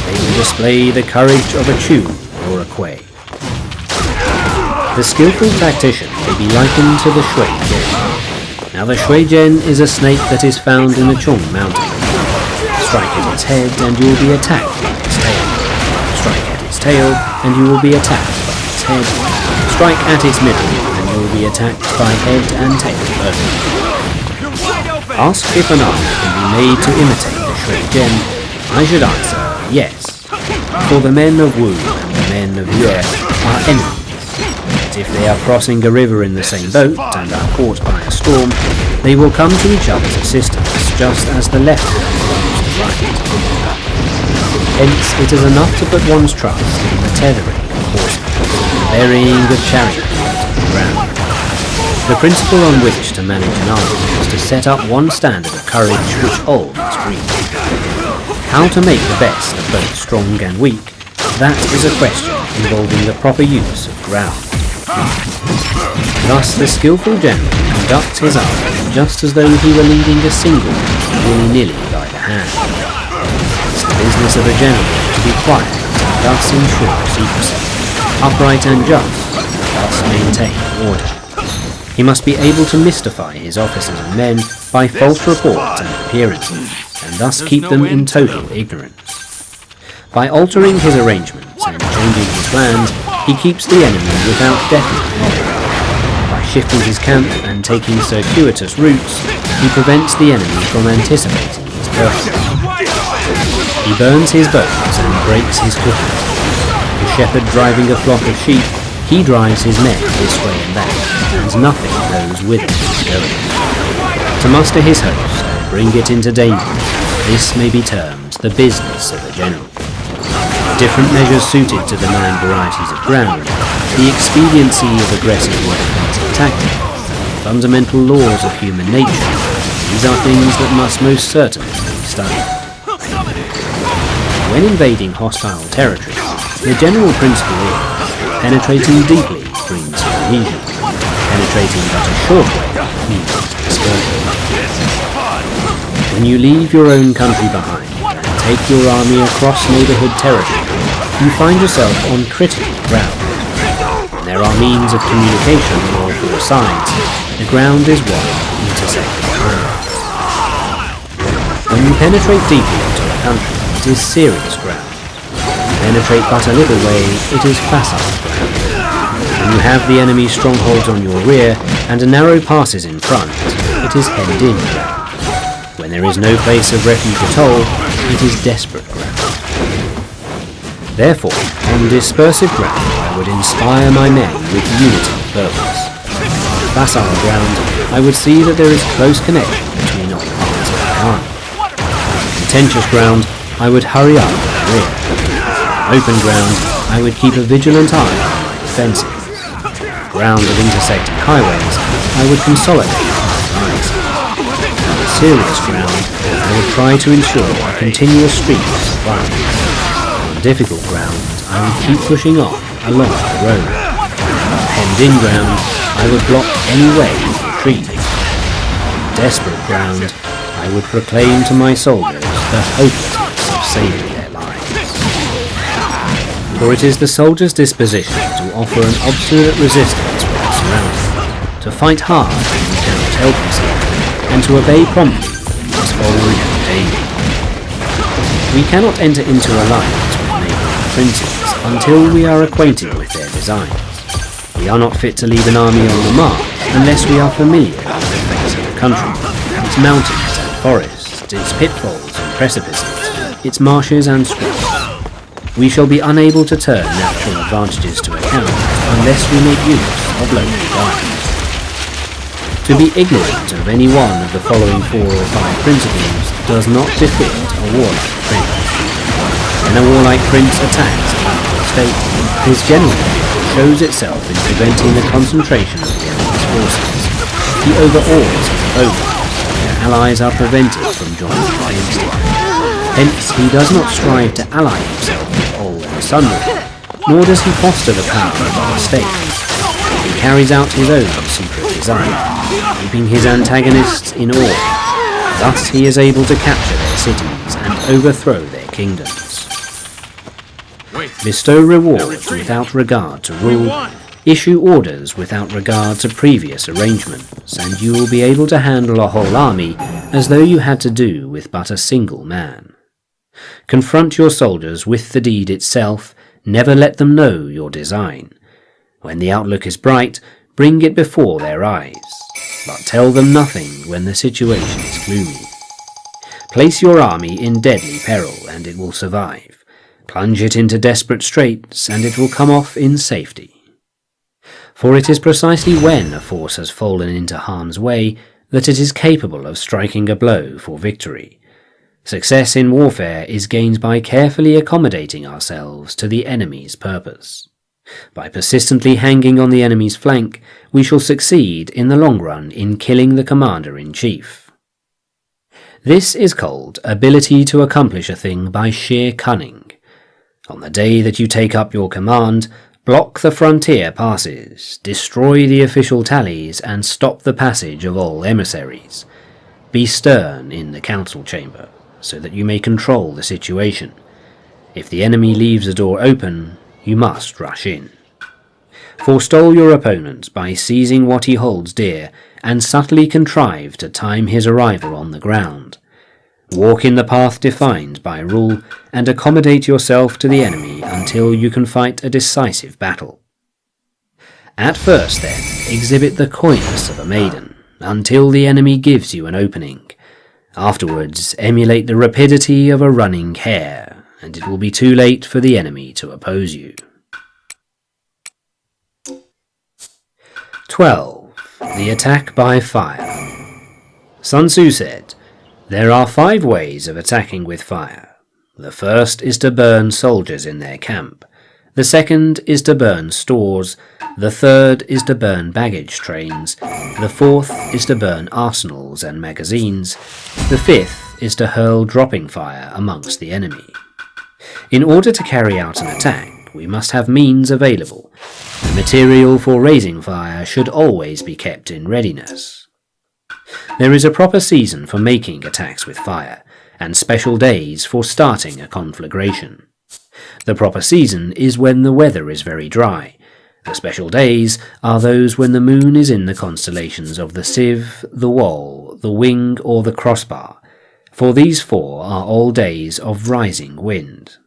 They will display the courage of a Chu or a Kuei. The skillful tactician may be likened to the Shui Jian. Now the Shui Jian is a snake that is found in the Chong mountain. Strike at its head and you will be attacked by its tail. Strike at its tail and you will be attacked by its head. Strike at its middle and you will be attacked by head and tail both. Ask if an army can be made to imitate the Shui Jian. I should answer yes. For the men of Wu and the men of Yue are enemies. But if they are crossing a river in the same boat and are caught by a storm, they will come to each other's assistance just as the left hand follows the right. Hence, it is enough to put one's trust in the tethering of horses, the burying of chariots into the ground. The principle on which to manage an army is to set up one standard of courage which all must reach. How to make the best of both strong and weak, that is a question involving the proper use of ground. Thus the skillful general conducts his army just as though he were leading a single willy-nilly by the hand. It's the business of a general to be quiet and thus ensure secrecy, upright and just, thus maintain order. He must be able to mystify his officers and men by false reports and appearances. and thus keep them in total ignorance. By altering his arrangements and changing his plans, he keeps the enemy without definite knowledge. By shifting his camp and taking circuitous routes, he prevents the enemy from anticipating his purpose. He burns his bows and breaks his cooking. The shepherd driving a flock of sheep, he drives his men this way and that, and nothing knows whither he is going. To muster his host and bring it into danger, this may be termed the business of a general. Different measures suited to the 9 varieties of ground, the expediency of aggressive or defensive tactics, the fundamental laws of human nature, these are things that must most certainly be studied. When invading hostile territory, the general principle is penetrating deeply brings cohesion. Penetrating but a short way means dispersion. When you leave your own country behind and take your army across neighbourhood territory, you find yourself on critical ground. When there are means of communication on all 4 sides, the ground is one intersecting ground. When you penetrate deeply into a country, it is serious ground. When you penetrate but a little way, it is facile ground. When you have the enemy's strongholds on your rear and narrow passes in front, it is hemmed-in ground. When there is no place of refuge at all, it is desperate ground. Therefore, on dispersive ground, I would inspire my men with unity of purpose. On facile ground, I would see that there is close connection between all parts of the army. On contentious ground, I would hurry up the rear. On open ground, I would keep a vigilant eye on my defences. On ground of intersecting highways, I would consolidate my lines. On serious ground, I would try to ensure a continuous stream of supplies. On difficult ground, I would keep pushing on along the road. On hemmed-in ground, I would block any way of retreat. On desperate ground, I would proclaim to my soldiers the hopelessness of saving their lives. For it is the soldier's disposition to offer an obstinate resistance when surrounded, to fight hard when he cannot help himself, and to obey promptly when he is following in danger. We cannot enter into alliance with neighbouring princes until we are acquainted with their designs. We are not fit to lead an army on the march unless we are familiar with the face of the country, its mountains and forests, its pitfalls and precipices, its marshes and swamps. We shall be unable to turn natural advantages to account unless we make use of local guides. To be ignorant of any one of the following 4 or 5 principles does not befit a warlike prince. When a warlike prince attacks a local state, his general shows itself in preventing the concentration of the enemy's forces. He overawes his opponents, their allies are prevented from joining against him. Hence he does not strive to ally himself with all and sundry, nor does he foster the power of other states. He carries out his own secret design, keeping his antagonists in awe. Thus he is able to capture their cities and overthrow their kingdoms. Bestow rewards without regard to rule, issue orders without regard to previous arrangements, and you will be able to handle a whole army as though you had to do with but a single man. Confront your soldiers with the deed itself, never let them know your design. When the outlook is bright, bring it before their eyes, but tell them nothing when the situation is gloomy. Place your army in deadly peril and it will survive. Plunge it into desperate straits and it will come off in safety. For it is precisely when a force has fallen into harm's way that it is capable of striking a blow for victory. Success in warfare is gained by carefully accommodating ourselves to the enemy's purpose. By persistently hanging on the enemy's flank, we shall succeed in the long run in killing the commander-in-chief. This is called ability to accomplish a thing by sheer cunning. On the day that you take up your command, block the frontier passes, destroy the official tallies, and stop the passage of all emissaries. Be stern in the council chamber, so that you may control the situation. If the enemy leaves a door open, you must rush in. Forestall your opponent by seizing what he holds dear, and subtly contrive to time his arrival on the ground. Walk in the path defined by rule and accommodate yourself to the enemy until you can fight a decisive battle. At first, then, exhibit the coyness of a maiden until the enemy gives you an opening. Afterwards, emulate the rapidity of a running hare, and it will be too late for the enemy to oppose you. 12. The attack by fire. Sun Tzu said, "There are 5 ways of attacking with fire. The first is to burn soldiers in their camp. The second is to burn stores. The third is to burn baggage trains. The fourth is to burn arsenals and magazines. The fifth is to hurl dropping fire amongst the enemy." In order to carry out an attack, we must have means available. The material for raising fire should always be kept in readiness. There is a proper season for making attacks with fire, and special days for starting a conflagration. The proper season is when the weather is very dry. The special days are those when the moon is in the constellations of the sieve, the wall, the wing, or the crossbar, for these 4 are all days of rising wind.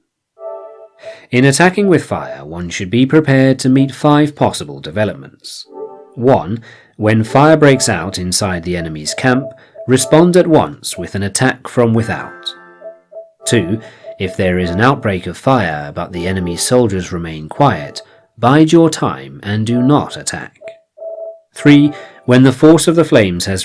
In attacking with fire, one should be prepared to meet 5 possible developments. 1. When fire breaks out inside the enemy's camp, respond at once with an attack from without. 2. If there is an outbreak of fire but the enemy's soldiers remain quiet, bide your time and do not attack. 3. When the force of the flames has